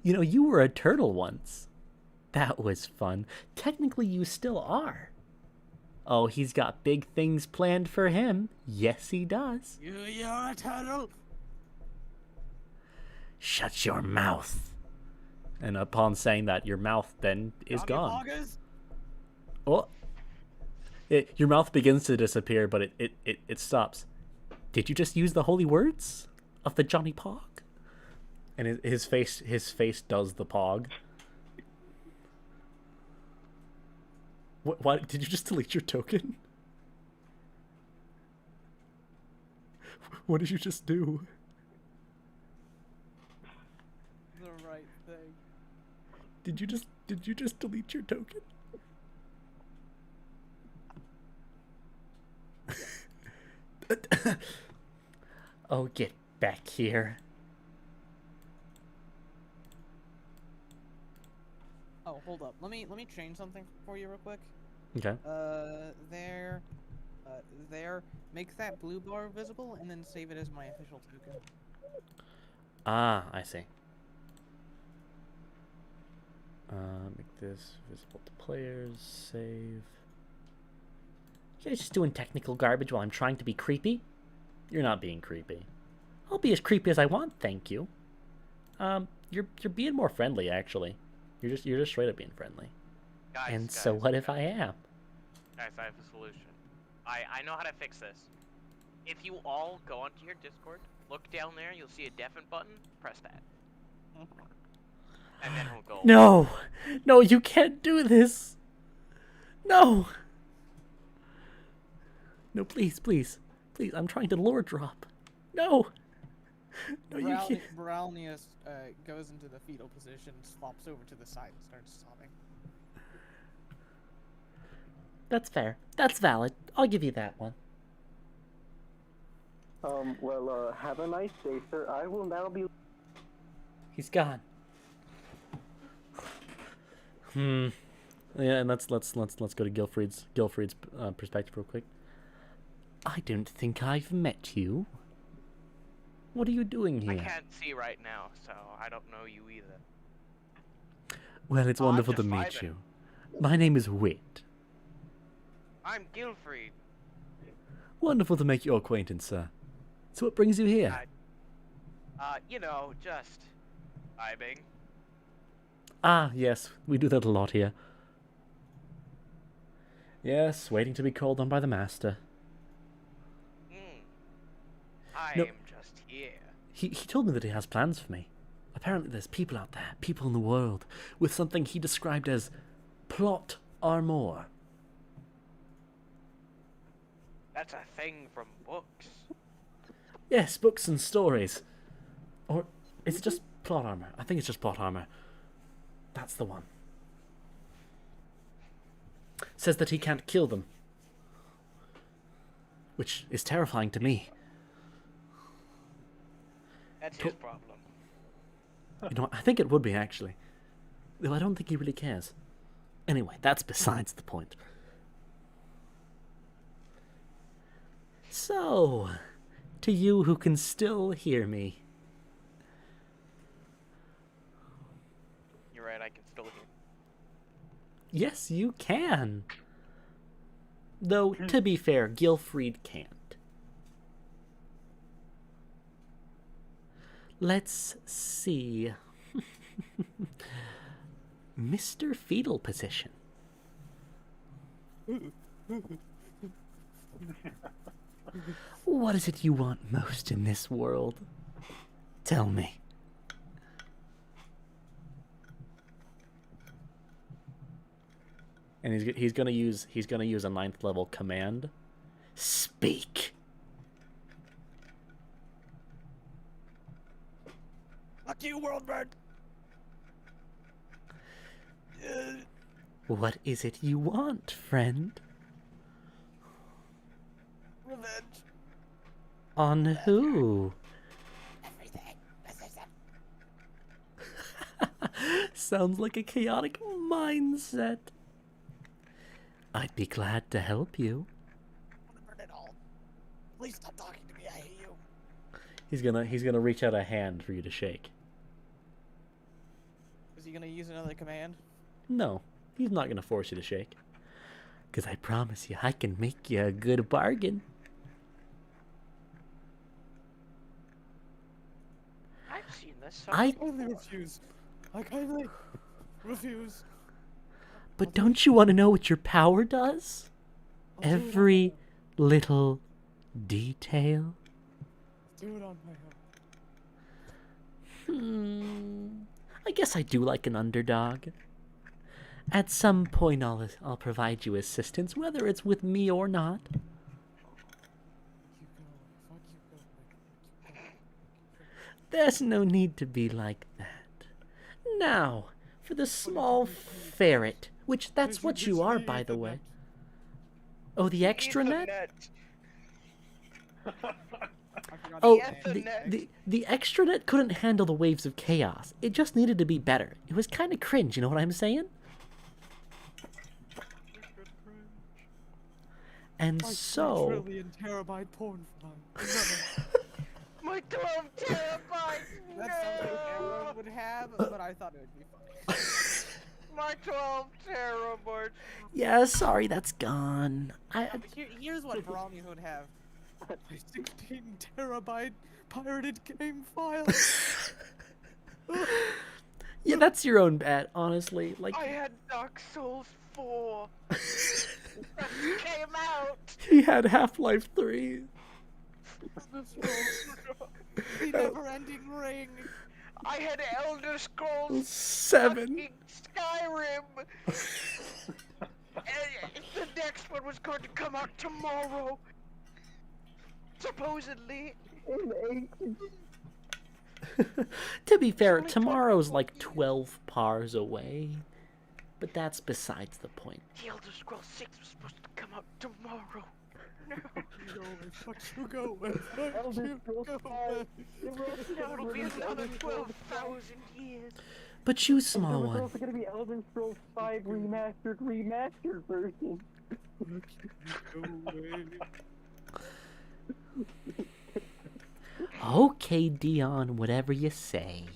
You know, you were a turtle once. That was fun. Technically, you still are. Oh, he's got big things planned for him. Yes, he does. You're a turtle. Shut your mouth. And upon saying that, your mouth then is gone. Oh. Your mouth begins to disappear, but it stops. Did you just use the holy words of the Johnny Pog? And his face does the pog. Why did you just delete your token? What did you just do? The right thing. Did you just delete your token? Oh, get back here. Oh, hold up. Let me change something for you real quick. Okay. There. Make that blue bar visible, and then save it as my official token. Ah, I see. Make this visible to players. Save. You guys just doing technical garbage while I'm trying to be creepy? You're not being creepy. I'll be as creepy as I want, thank you. You're being more friendly, actually. You're just straight up being friendly. Guys, so what if I am? Guys, I have a solution. I know how to fix this. If you all go onto your Discord, look down there, you'll see a deafen button. Press that. And then he'll go. No! No, you can't do this! No! No, please, please. Please, I'm trying to lore drop. No! No, you can't. Brownius goes into the fetal position, flops over to the side, and starts sobbing. That's fair. That's valid. I'll give you that one. Well, have a nice day, sir. I will now be... He's gone. Yeah, and let's go to Gilfried's perspective real quick. I don't think I've met you. What are you doing here? I can't see right now, so I don't know you either. Well, it's wonderful to meet you. My name is Wit. I'm Gilfried. Wonderful to make your acquaintance, sir. So what brings you here? You know, just vibing. Ah, yes, we do that a lot here. Yes, waiting to be called on by the master. I No. am just here. He told me that he has plans for me. Apparently there's people out there, people in the world, with something he described as plot armor. That's a thing from books. Yes, books and stories. Or is it just plot armor? I think it's just plot armor. That's the one. Says that he can't kill them. which is terrifying to me. That's his problem. You know, I think it would be, actually. Though I don't think he really cares. Anyway, that's besides the point. So, to you who can still hear me. You're right, I can still hear. Yes, you can. Though, to be fair, Gilfried can't. Let's see. Mr. Fetal Position. What is it you want most in this world? Tell me. And he's gonna use a 9th level command. Speak. Fuck you, world bird. What is it you want, friend? Revenge. On who? Everything. Sounds like a chaotic mindset. I'd be glad to help you. Burn it all. Please stop talking to me. I hate you. He's gonna reach out a hand for you to shake. Is he gonna use another command? No, he's not gonna force you to shake. 'Cause I promise you, I can make you a good bargain. I've seen this. I kindly refuse. I kindly refuse. But don't you want to know what your power does? I'll do it on Every little detail. Do it on my own. I guess I do like an underdog. At some point, I'll provide you assistance, whether it's with me or not. There's no need to be like that. Now, for the small ferret, which that's what you are, by the way. Oh, the extranet? Oh, the extranet couldn't handle the waves of chaos. It just needed to be better. It was kind of cringe, you know what I'm saying? And so... Trillion terabyte porn file. My 12 terabytes! That's something everyone would have, but I thought it would be funny. My 12 terabytes! Yeah, sorry, that's gone. Here's what Brahmi would have. My 16 terabyte pirated game file. Yeah, that's your own bet, honestly. Like, I had Dark Souls 4. That came out. He had Half-Life 3. The never-ending ring. I had Elder Scrolls 7. Skyrim. And the next one was going to come out tomorrow. Supposedly. To be fair, tomorrow's like 12 pars away. But that's besides the point. The Elder Scrolls 6 was supposed to come out tomorrow. No. You go away. Elder Scrolls 5. Now it'll be another 12,000 years. But you, small There's one. also gonna be Elder Scrolls 5 remastered version. Okay, Dion, whatever you say.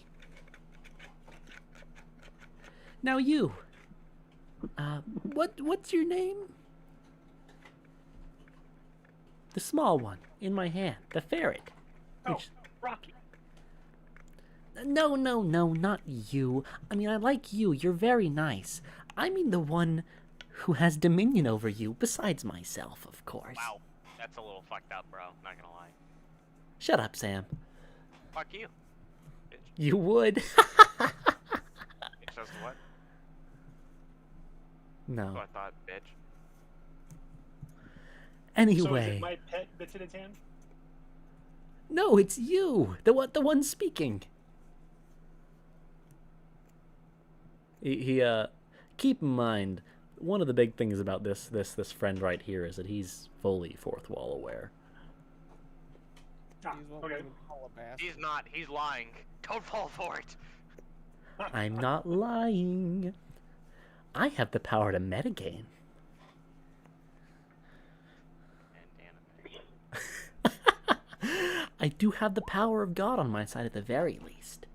Now you. What's your name? The small one in my hand, the ferret. Rocky. No, not you. I mean, I like you. You're very nice. I mean the one who has dominion over you, besides myself, of course. Wow, that's a little fucked up, bro. Not gonna lie. Shut up, Sam. Fuck you. Bitch. You would. It says what? No. So I thought, bitch. Anyway. So is it my pet that's in its hand? No, it's you. The one speaking. He keep in mind, one of the big things about this friend right here is that he's fully fourth wall aware. Ah, He's what okay. we would call a bastard. He's not. He's lying. Don't fall for it. I'm not lying. I have the power to metagame. And anime. I do have the power of God on my side at the very least.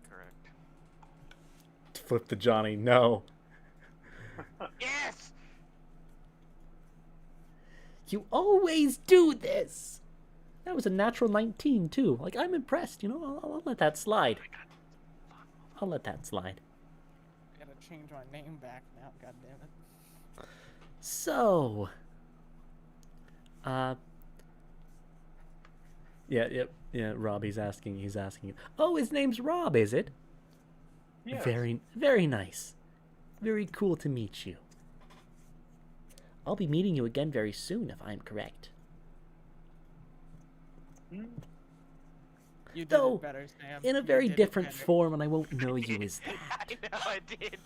Correct. Flip to Johnny, no. Yes. You always do this. That was a natural 19 too. Like, I'm impressed, you know. I'll let that slide. I'll let that slide. Gotta change my name back now, god damn it. So, yeah. Rob, he's asking you. Oh, his name's Rob, is it? Yes. Very, very nice. Very cool to meet you. I'll be meeting you again very soon, if I'm correct. Hmm? You did Though, it better, Sam. in a You very did it different better. form, and I won't know you as that. I know I did.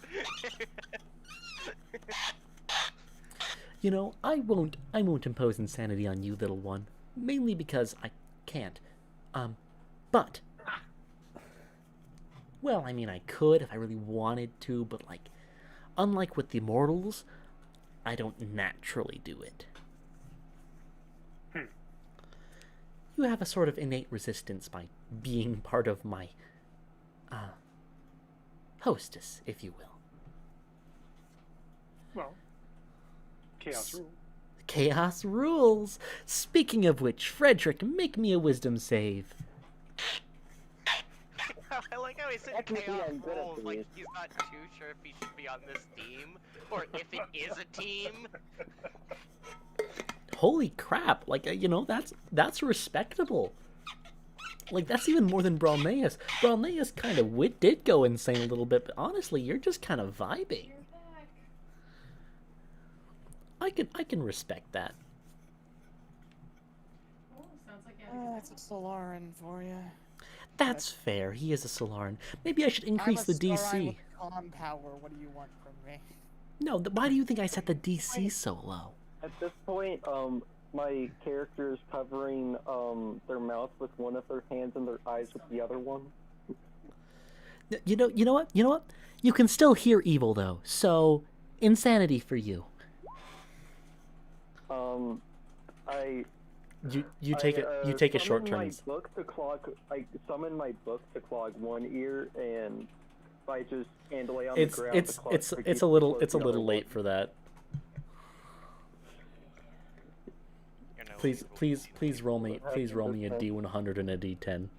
You know, I won't impose insanity on you, little one. Mainly because I can't. But, well, I mean, I could if I really wanted to, but, like, unlike with the mortals, I don't naturally do it. You have a sort of innate resistance by being part of my, hostess, if you will. Well, chaos rules. Chaos rules! Speaking of which, Frederick, make me a wisdom save. I like how he said Technically, chaos I'm good at rules, like these. he's not too sure if he should be on this team, or if it is a team. Holy crap! Like, you know, that's respectable. Like, that's even more than Bralneus. Bralneus kind of did go insane a little bit, but honestly, you're just kind of vibing. You're back. I can respect that. Oh, sounds like you had a good That's a Solaran for you. That's fair. He is a Solaran. Maybe I should increase the I'm a Solaran DC. with calm power. What do you want from me? No, why do you think I set the DC so low? At this point, my character is covering their mouth with one of their hands and their eyes with the other one. You know what? You can still hear evil though. So, insanity for you. You take a short turn. I summon my book to clog one ear, and if I just hand lay on the ground, It's a little late for that. Please roll me a D100 and a D10. I think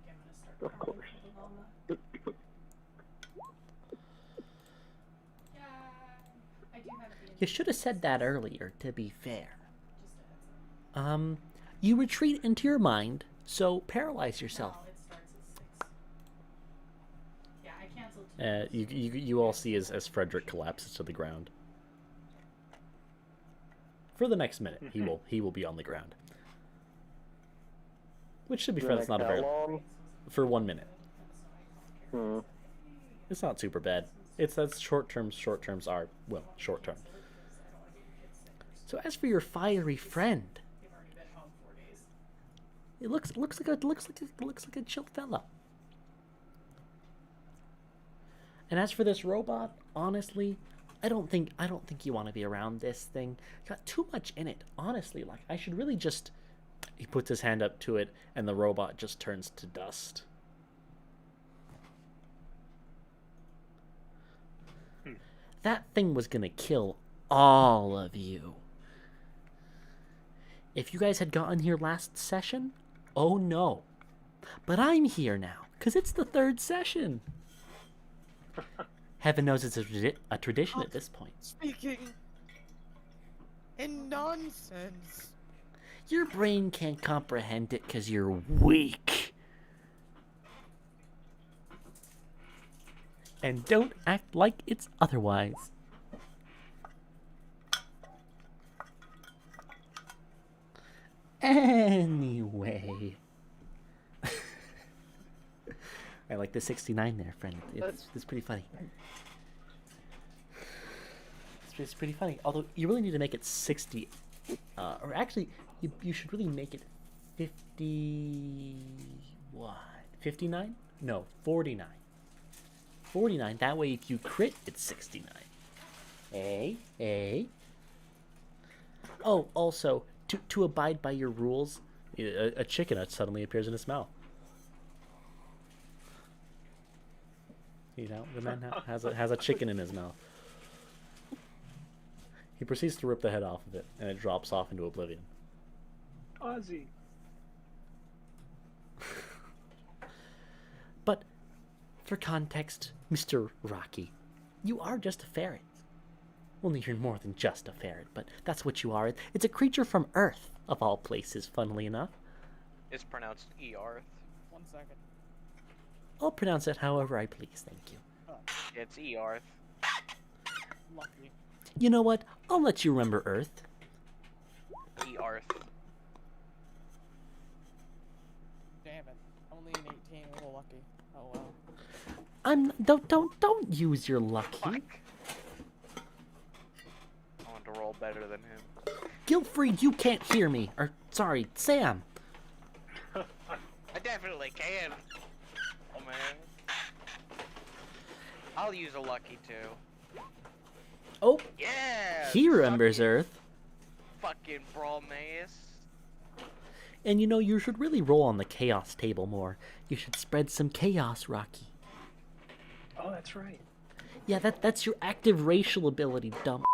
I'm gonna start Of course. with Llama. Yeah, I do have the You should have said that earlier, to be fair. just a heads up. You retreat into your mind, so paralyze yourself. No, it starts at 6. Yeah, I canceled 2. You all see as Frederick collapses to the ground. For the next minute, he will be on the ground. Which, to be fair, that's not a very for 1 minute. It's not super bad. That's short terms. Short terms are short term. So as for your fiery friend, They've already been home 4 days. it looks like a chill fella. And as for this robot, honestly, I don't think you want to be around this thing. Got too much in it. Honestly, like I should really just. He puts his hand up to it, and the robot just turns to dust. That thing was gonna kill all of you. If you guys had gotten here last session, oh no. But I'm here now, because it's the 3rd session. Heaven knows it's a tradition at this point. Speaking in nonsense. Your brain can't comprehend it because you're weak. And don't act like it's otherwise. Anyway. I like the 69 there, friend. It's pretty funny. It's pretty funny. Although you really need to make it 60, or actually, you should really make it 50. What? 59? No, 49. 49. That way, if you crit, it's 69. Hey. Oh, also, to abide by your rules, a chicken nut suddenly appears in his mouth. You know, the man has a chicken in his mouth. He proceeds to rip the head off of it, and it drops off into oblivion. Ozzy. But, for context, Mr. Rocky, you are just a ferret. Well, you're more than just a ferret, but that's what you are. It's a creature from Earth, of all places, funnily enough. It's pronounced Earth. 1 second. I'll pronounce it however I please, thank you. It's Earth. Lucky. You know what? I'll let you remember Earth. Earth. Damn it. Only an 18, a little lucky. Oh well. Don't use your lucky. Fuck. I want to roll better than him. Gilfried, you can't hear me. Or, sorry, Sam. I definitely can. Oh man. I'll use a lucky too. Oh. Yeah. He remembers Earth. Fucking Brolmaeus. And you know, you should really roll on the chaos table more. You should spread some chaos, Rocky. Oh, that's right. Yeah, that's your active racial ability, dumb.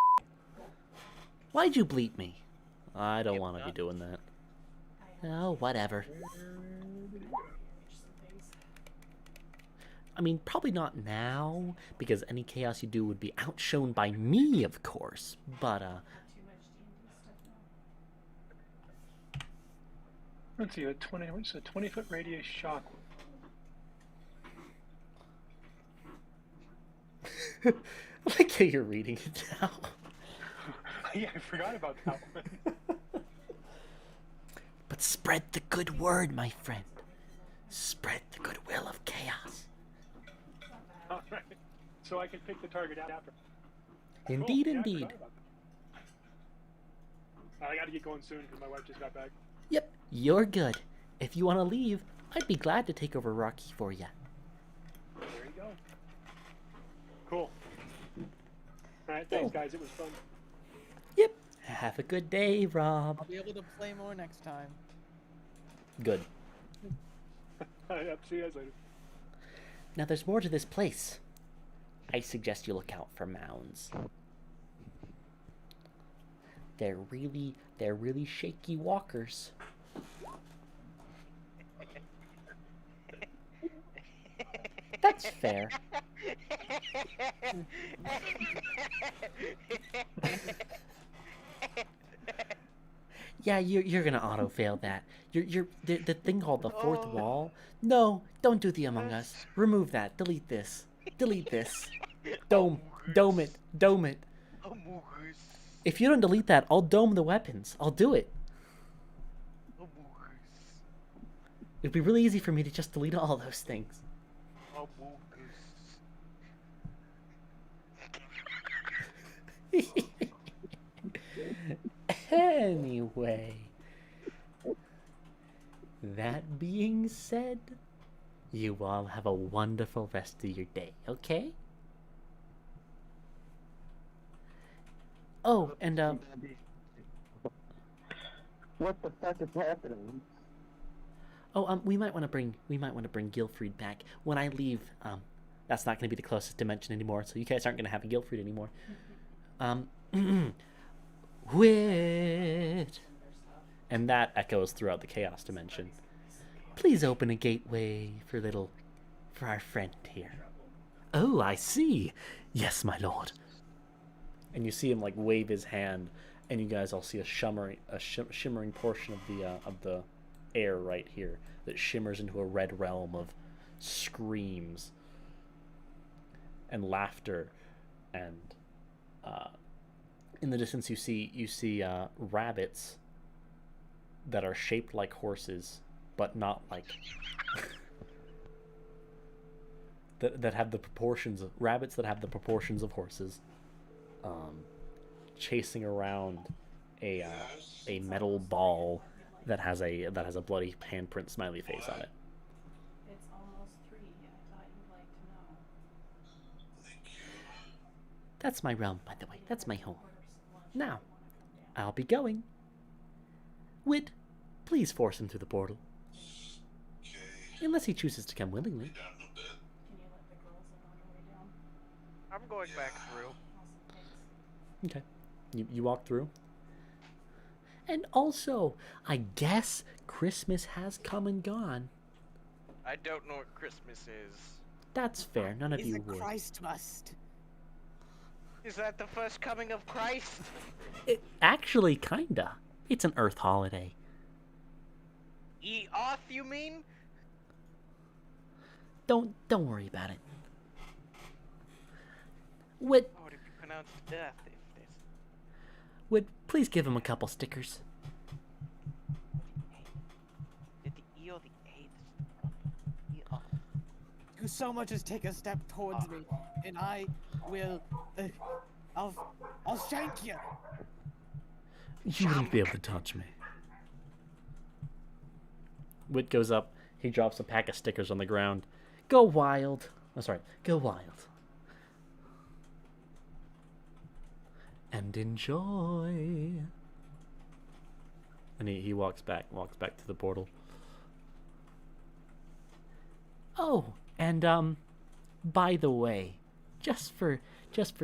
Why'd you bleep me? I don't want to be doing that. Oh, whatever. I mean, probably not now, because any chaos you do would be outshone by me, of course. But, Let's see, what's a 20-foot radius shock? I like how you're reading it now. Yeah, I forgot about that one. But spread the good word, my friend. Spread the goodwill of chaos. Alright, so I can pick the target out after. Indeed, Cool. Yeah, indeed. I forgot about that. I gotta get going soon because my wife just got back. Yep, you're good. If you want to leave, I'd be glad to take over Rocky for you. There you go. Cool. Alright, thanks guys, it was fun. Yep. Have a good day, Rob. I'll be able to play more next time. Good. Yep, see you guys later. Now there's more to this place. I suggest you look out for mounds. They're really shaky walkers. That's fair. Yeah, you're gonna auto fail that. The thing called the fourth wall. No, don't do the Among Us. Remove that. Delete this. Delete this. Dome it. Dome it. If you don't delete that, I'll dome the weapons. I'll do it. It'd be really easy for me to just delete all those things. Anyway, that being said, you all have a wonderful rest of your day, okay? Oh, and what the fuck is happening? oh, we might want to bring Gilfried back when I leave. That's not going to be the closest dimension anymore, so you guys aren't going to have a Gilfried anymore. Wit, and that echoes throughout the chaos dimension. Please open a gateway for our friend here. Oh, I see. Yes, my lord. And you see him like wave his hand, and you guys all see a shimmering portion of the air right here that shimmers into a red realm of screams and laughter, and in the distance you see rabbits that are shaped like horses, but not like that have the proportions of rabbits that have the proportions of horses, chasing around a metal ball that has a bloody handprint smiley face on it. It's almost 3. I thought you'd like to know. That's my realm, by the way. That's my home. Now, I'll be going. Wit, please force him through the portal. Unless he chooses to come willingly. Can you let the girls in on your way down? I'm going back through. Awesome, thanks. Okay. You walk through. And also, I guess Christmas has come and gone. I don't know what Christmas is. That's fair. None of Is you a would. Christ must. Is that the first coming of Christ? It, actually, kinda. It's an Earth holiday. Off, you mean? Don't worry about it. Wit, Oh, if you pronounce death, please give him a couple stickers. Did the E or the A? You so much as take a step towards me, and I will. I'll shank you. You wouldn't be able to touch me. Wit goes up. He drops a pack of stickers on the ground. Go wild. Oh, sorry. Go wild. And enjoy. And he walks back to the portal. Oh, and by the way, just for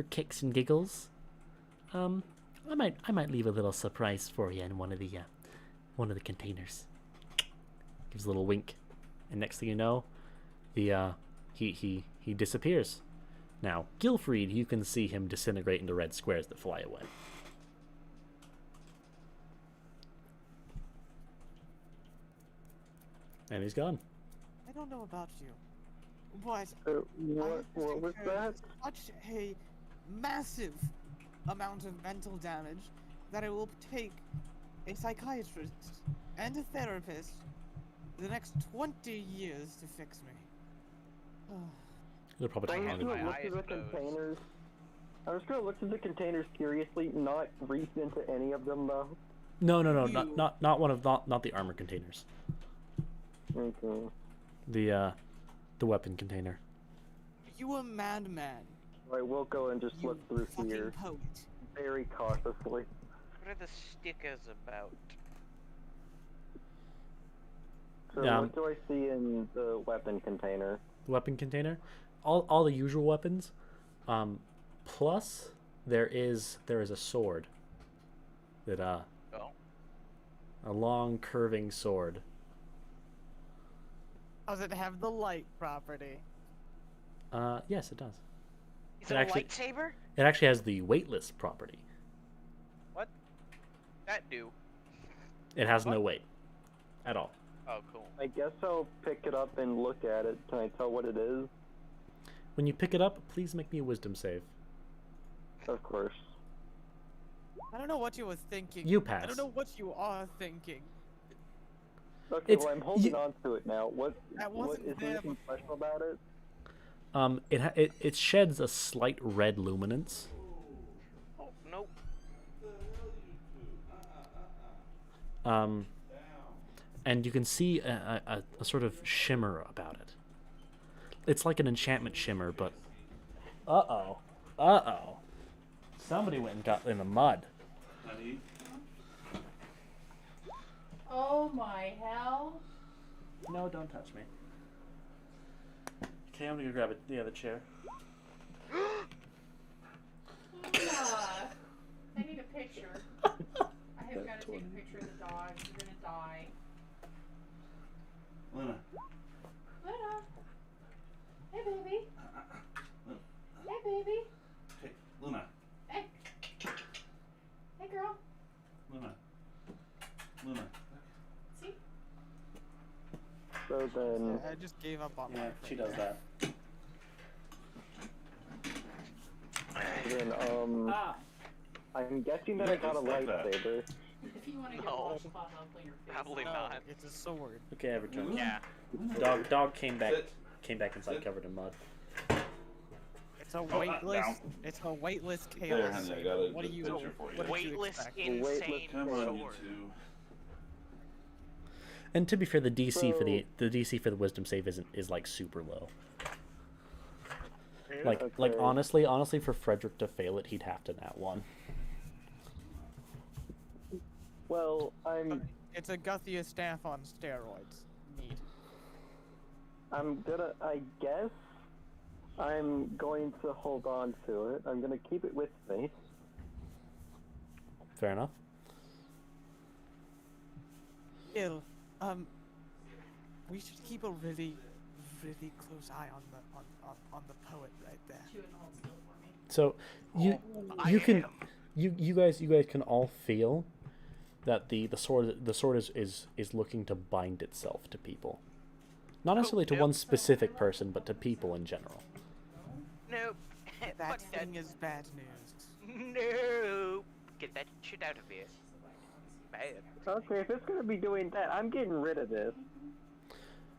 kicks and giggles, I might leave a little surprise for you in one of the containers. Gives a little wink, and next thing you know, he disappears. Now, Gilfried, you can see him disintegrate into red squares that fly away. And he's gone. I don't know about you, but What was that? such a massive amount of mental damage that it will take a psychiatrist and a therapist the next 20 years to fix me. They'll probably take I'm longer. just gonna look at the containers. I'm just gonna look at the containers curiously, not reach into any of them though. No, not the armor containers. Okay. The weapon container. You a madman. Alright, we'll go and just You look through fucking here poet. very cautiously. What are the stickers about? So what do I see in the weapon container? Weapon container, all the usual weapons, plus there is a sword that a long curving sword. Does it have the light property? Yes, it does. Is it a lightsaber? It actually has the weightless property. What? That do? It has no weight at all. Oh, cool. I guess I'll pick it up and look at it. Can I tell what it is? When you pick it up, please make me a wisdom save. Of course. I don't know what you were thinking. You pass. I don't know what you are thinking. Okay, well I'm holding on to it now. What is there there anything special about it? It sheds a slight red luminance. Oh, nope. And you can see a sort of shimmer about it. It's like an enchantment shimmer, but... Uh-oh. Somebody went and got in the mud. Honey? Oh my hell. No, don't touch me. Okay, I'm gonna grab the other chair. I need a picture. I have got to take a picture of the dogs. You're gonna die. Luna. Luna. Hey, baby. Hey, baby. Hey, Luna. Hey. Hey, girl. Luna. See? So then... I just gave up on Yeah, my she does that. Then, I'm guessing that I got a lightsaber. If you want to get No. a washcloth, I'll clean your face. Probably No, not. it's a sword. Okay, I returned. Yeah. Dog came back Sit. inside covered in mud. It's a weightless. It's a weightless There, chaos. honey, I saber. got a What do you? picture for you. What did you Weightless, expect? insane Come on, you sword. two. And to be fair, the DC for So- the DC for the wisdom save is like super low. Yeah. Like honestly, for Frederick to fail it, he'd have to nat 1. Well, It's a Guthia staff on steroids. Neat. I guess I'm going to hold on to it. I'm gonna keep it with me. Fair enough. Ill. We should keep a really, really close eye on the poet right there. Two and hold still for me. So you can you guys can all feel that the sword is looking to bind itself to people. Not necessarily to one specific person, but to people in general. Nope. That Fuck thing is bad news. Nope. Get that shit out of here. Bad. Okay, if it's gonna be doing that, I'm getting rid of this.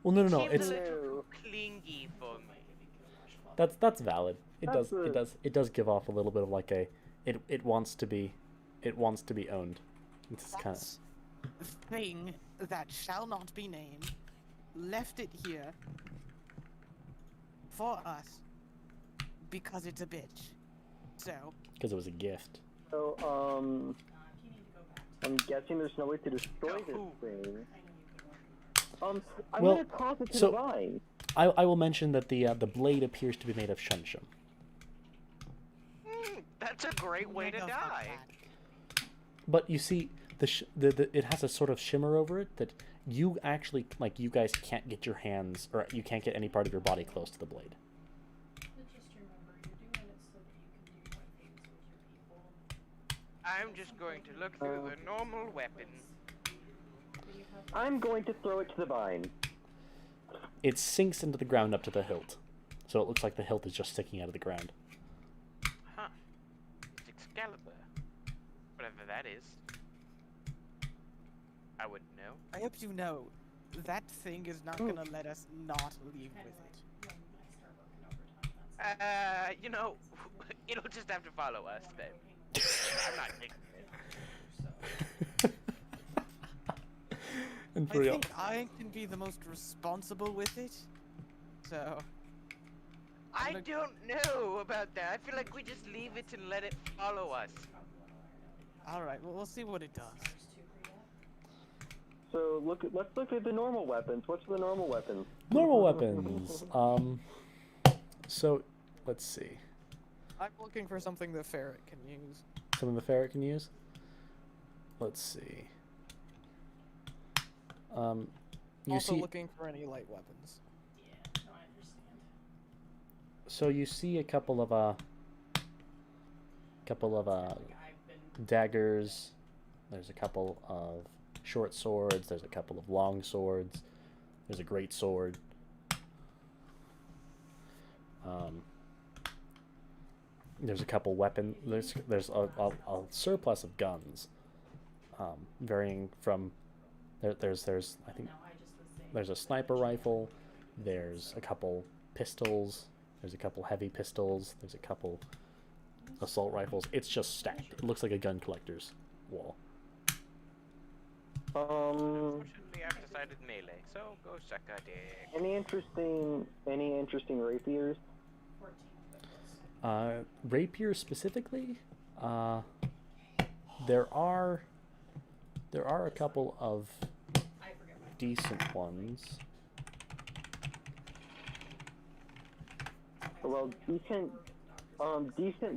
Well, no, Seems it's a little clingy for me. that's valid. It That's does give off a little bit of like a it wants to be owned. It's kind of The thing that shall not be named left it here for us because it's a bitch. So because it was a gift. So, If you need to go back to I'm guessing there's no way to destroy this Yahoo. thing. I know you can work. I'm Well, gonna toss it to so- the vine. I will mention that the blade appears to be made of shunshun. That's a great way to Mega die. fuck But you see, it has a sort of shimmer over it that you actually you guys can't get your hands or you can't get any part of your body close to the blade. But just remember, you're doing it so that you can do more things with your people. I'm just going to look through the normal weapons. You have I'm going to throw it to the vine. It sinks into the ground up to the hilt, so it looks like the hilt is just sticking out of the ground. Huh. It's Excalibur. Whatever that is. I wouldn't know. I hope you know that thing is not gonna let us not leave with it. when I start working overtime, You know, it'll just have to follow us then. I'm not taking it. And I for real, think I can be the most responsible with it. So I gonna- don't know about that. I feel like we just leave it and let it follow us. alright, well we'll see what it does. So let's look at the normal weapons. What's the normal weapon? normal weapons. So let's see. I'm looking for something the ferret can use. Something the ferret can use. Let's see. You Also see, looking for any light weapons. Yeah, no, I understand. so you see a couple of I've been daggers. There's a couple of short swords. There's a couple of long swords. There's a great sword. There's a couple weapon. There's a surplus of guns, varying from there's I think no, I just was saying. there's a sniper rifle. There's a couple pistols. There's a couple heavy pistols. There's a couple assault rifles. It's just stacked. It looks like a gun collector's wall. Unfortunately, I've decided melee, so go suck a dick. Any interesting rapiers? 14 Rapiers specifically, there are a couple of I forget my decent ones. Well, decent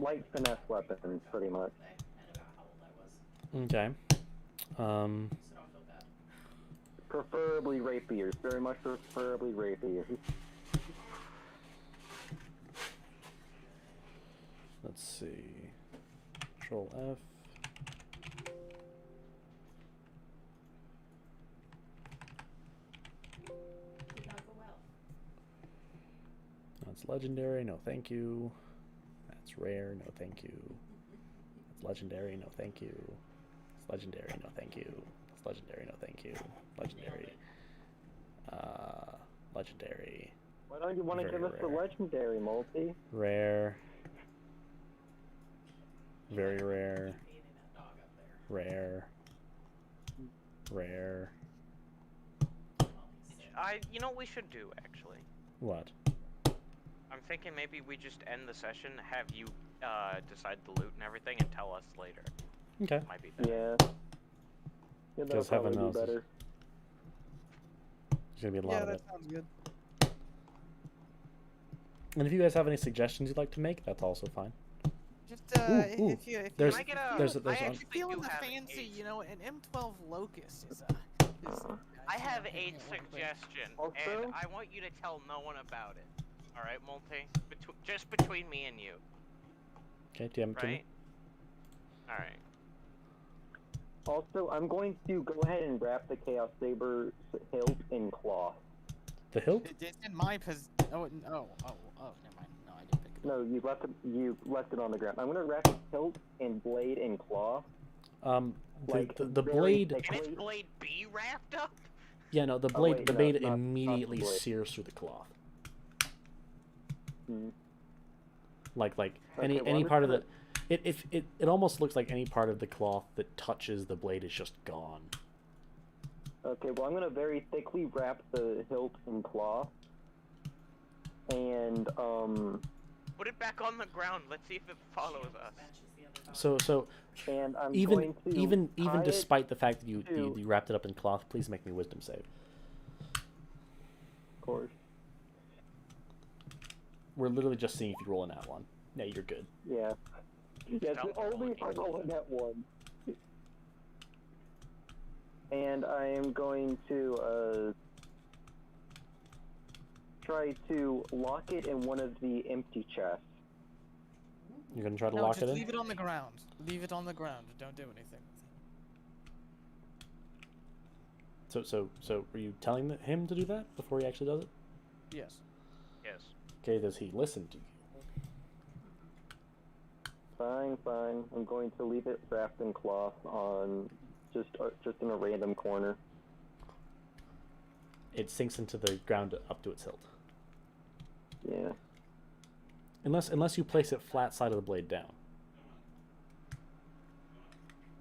light finesse weapons, pretty much. and about how old I was, Okay. so don't feel bad. Preferably rapiers. Very much preferably rapiers. Let's see. Control F. Did not go well. That's legendary. No, thank you. That's rare. No, thank you. That's legendary. No, thank you. It's legendary. No, thank you. It's legendary. No, thank you. Legendary. Legendary. Why don't you want to Very give us the rare. legendary, Multi? Rare. Very rare. Feeding that dog up there. Rare. Rare. You know what we should do, actually? What? I'm thinking maybe we just end the session, have you decide the loot and everything, and tell us later. Okay. Might be better. Yeah. Yeah, that'll Because heaven probably be knows. better. There's gonna be a lot Yeah, of that it. sounds good. And if you guys have any suggestions you'd like to make, that's also fine. Just Ooh, if you there's- Can I get a? there's I one- actually feeling do the have fancy, a- you know, an M12 Locust is I have a suggestion, Also? and I want you to tell no one about it. All right, Multi? Just between me and you, Okay, DM to right? me. All right. Also, I'm going to go ahead and wrap the Chaos Saber hilt in cloth. The hilt? It's in my oh, never mind. No, I didn't pick it up. No, you left it on the ground. I'm gonna wrap the hilt and blade in cloth. Like, The very blade. thick. Can its blade be wrapped up? Yeah, no, the Oh, blade. wait, the no, blade not the immediately blade. sears through the cloth. Hmm. Like Okay, any well, I'm just part of gonna- the. It almost looks like any part of the cloth that touches the blade is just gone. Okay, well, I'm gonna very thickly wrap the hilt in cloth. And, Put it back on the ground. Let's see if it follows us. So and I'm even going to even tie it despite the fact that you to- wrapped it up in cloth, please make me wisdom save. Of course. We're literally just seeing if you roll in that one. Yeah, you're good. Yeah. Yeah, Don't only if I roll in that one. And I am going to, try to lock it in one of the empty chests. You're gonna try to No, lock just it in. leave it on the ground. Leave it on the ground. Don't do anything. So were you telling him to do that before he actually does it? Yes. Yes. Okay, does he listen to you? Fine, fine. I'm going to leave it wrapped in cloth on just in a random corner. It sinks into the ground up to its hilt. Yeah. Unless you place it flat side of the blade down.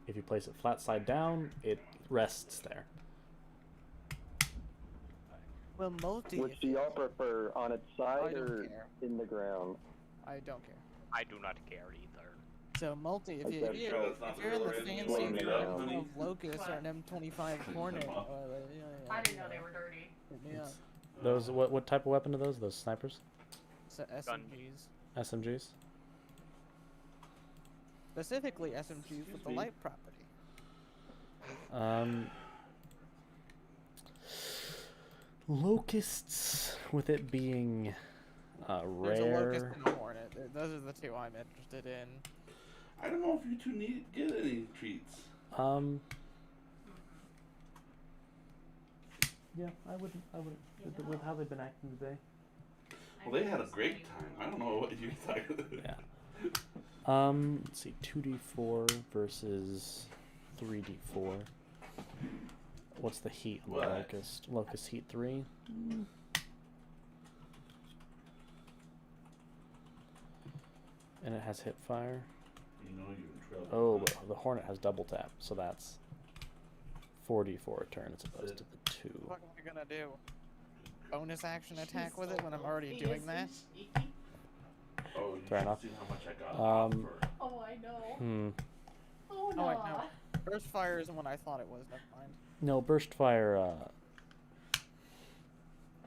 If you place it flat side down, it rests there. Well, multi. Which do y'all prefer, on its I side don't or care. in the ground? I don't care. I do not care either. So multi, if Okay, you're sure, that's not if you're in the really fancy blame it on, honey. of Locust or an M25 Hornet, I didn't know they were dirty. Yeah. Those what type of weapon are those? Those snipers? So SMGs. SMGs? Specifically SMGs with the light property. Locusts, with it being There's a Locust rare. and a Hornet. Those are the two I'm interested in. I don't know if you two get any treats. Yeah, I wouldn't. With how they've been acting today. Well, they had a great time. I don't know what you thought. Yeah. Let's see, 2d4 versus 3d4. What's the heat on the What? locust? Locust heat 3. And it has hip fire. You know you're in trouble. Oh, but the Hornet has double tap, so that's 4d4 a turn as opposed to the 2. What am I gonna do? Bonus action attack with it when I'm already doing that? Oh, you Fair should enough. see how much I got off for. Oh, I know. Hmm. Oh, Oh, no. wait, no. Burst fire isn't what I thought it was. Never mind. No, burst fire.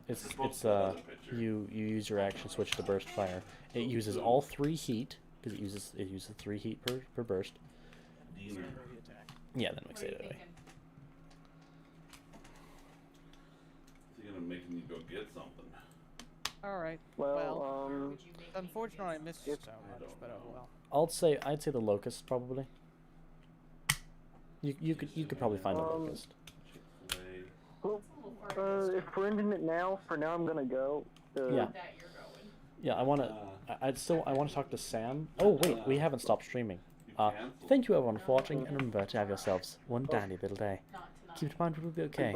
It's It's supposed to be another picture. you use your action switch to burst fire. It uses all 3 heat because it uses 3 heat per burst. Diener. Secondary attack. Yeah, then we What say are you that way. thinking? Is he gonna make me go get something? Alright. Well, Where would you make me Unfortunately, I guess? missed so much, but oh well. I'd say the locust probably. You could probably find a locust. Chick-fil-A. well, It's a little far to if we're ending it now, for now I'm gonna go. Yeah. that you're going. Yeah, I want to. I want to talk to Sam. Oh wait, we haven't stopped streaming. You canceled. Thank you everyone for watching, and remember to have yourselves one dandy little day. Not tonight. Keep in mind, we'll be okay.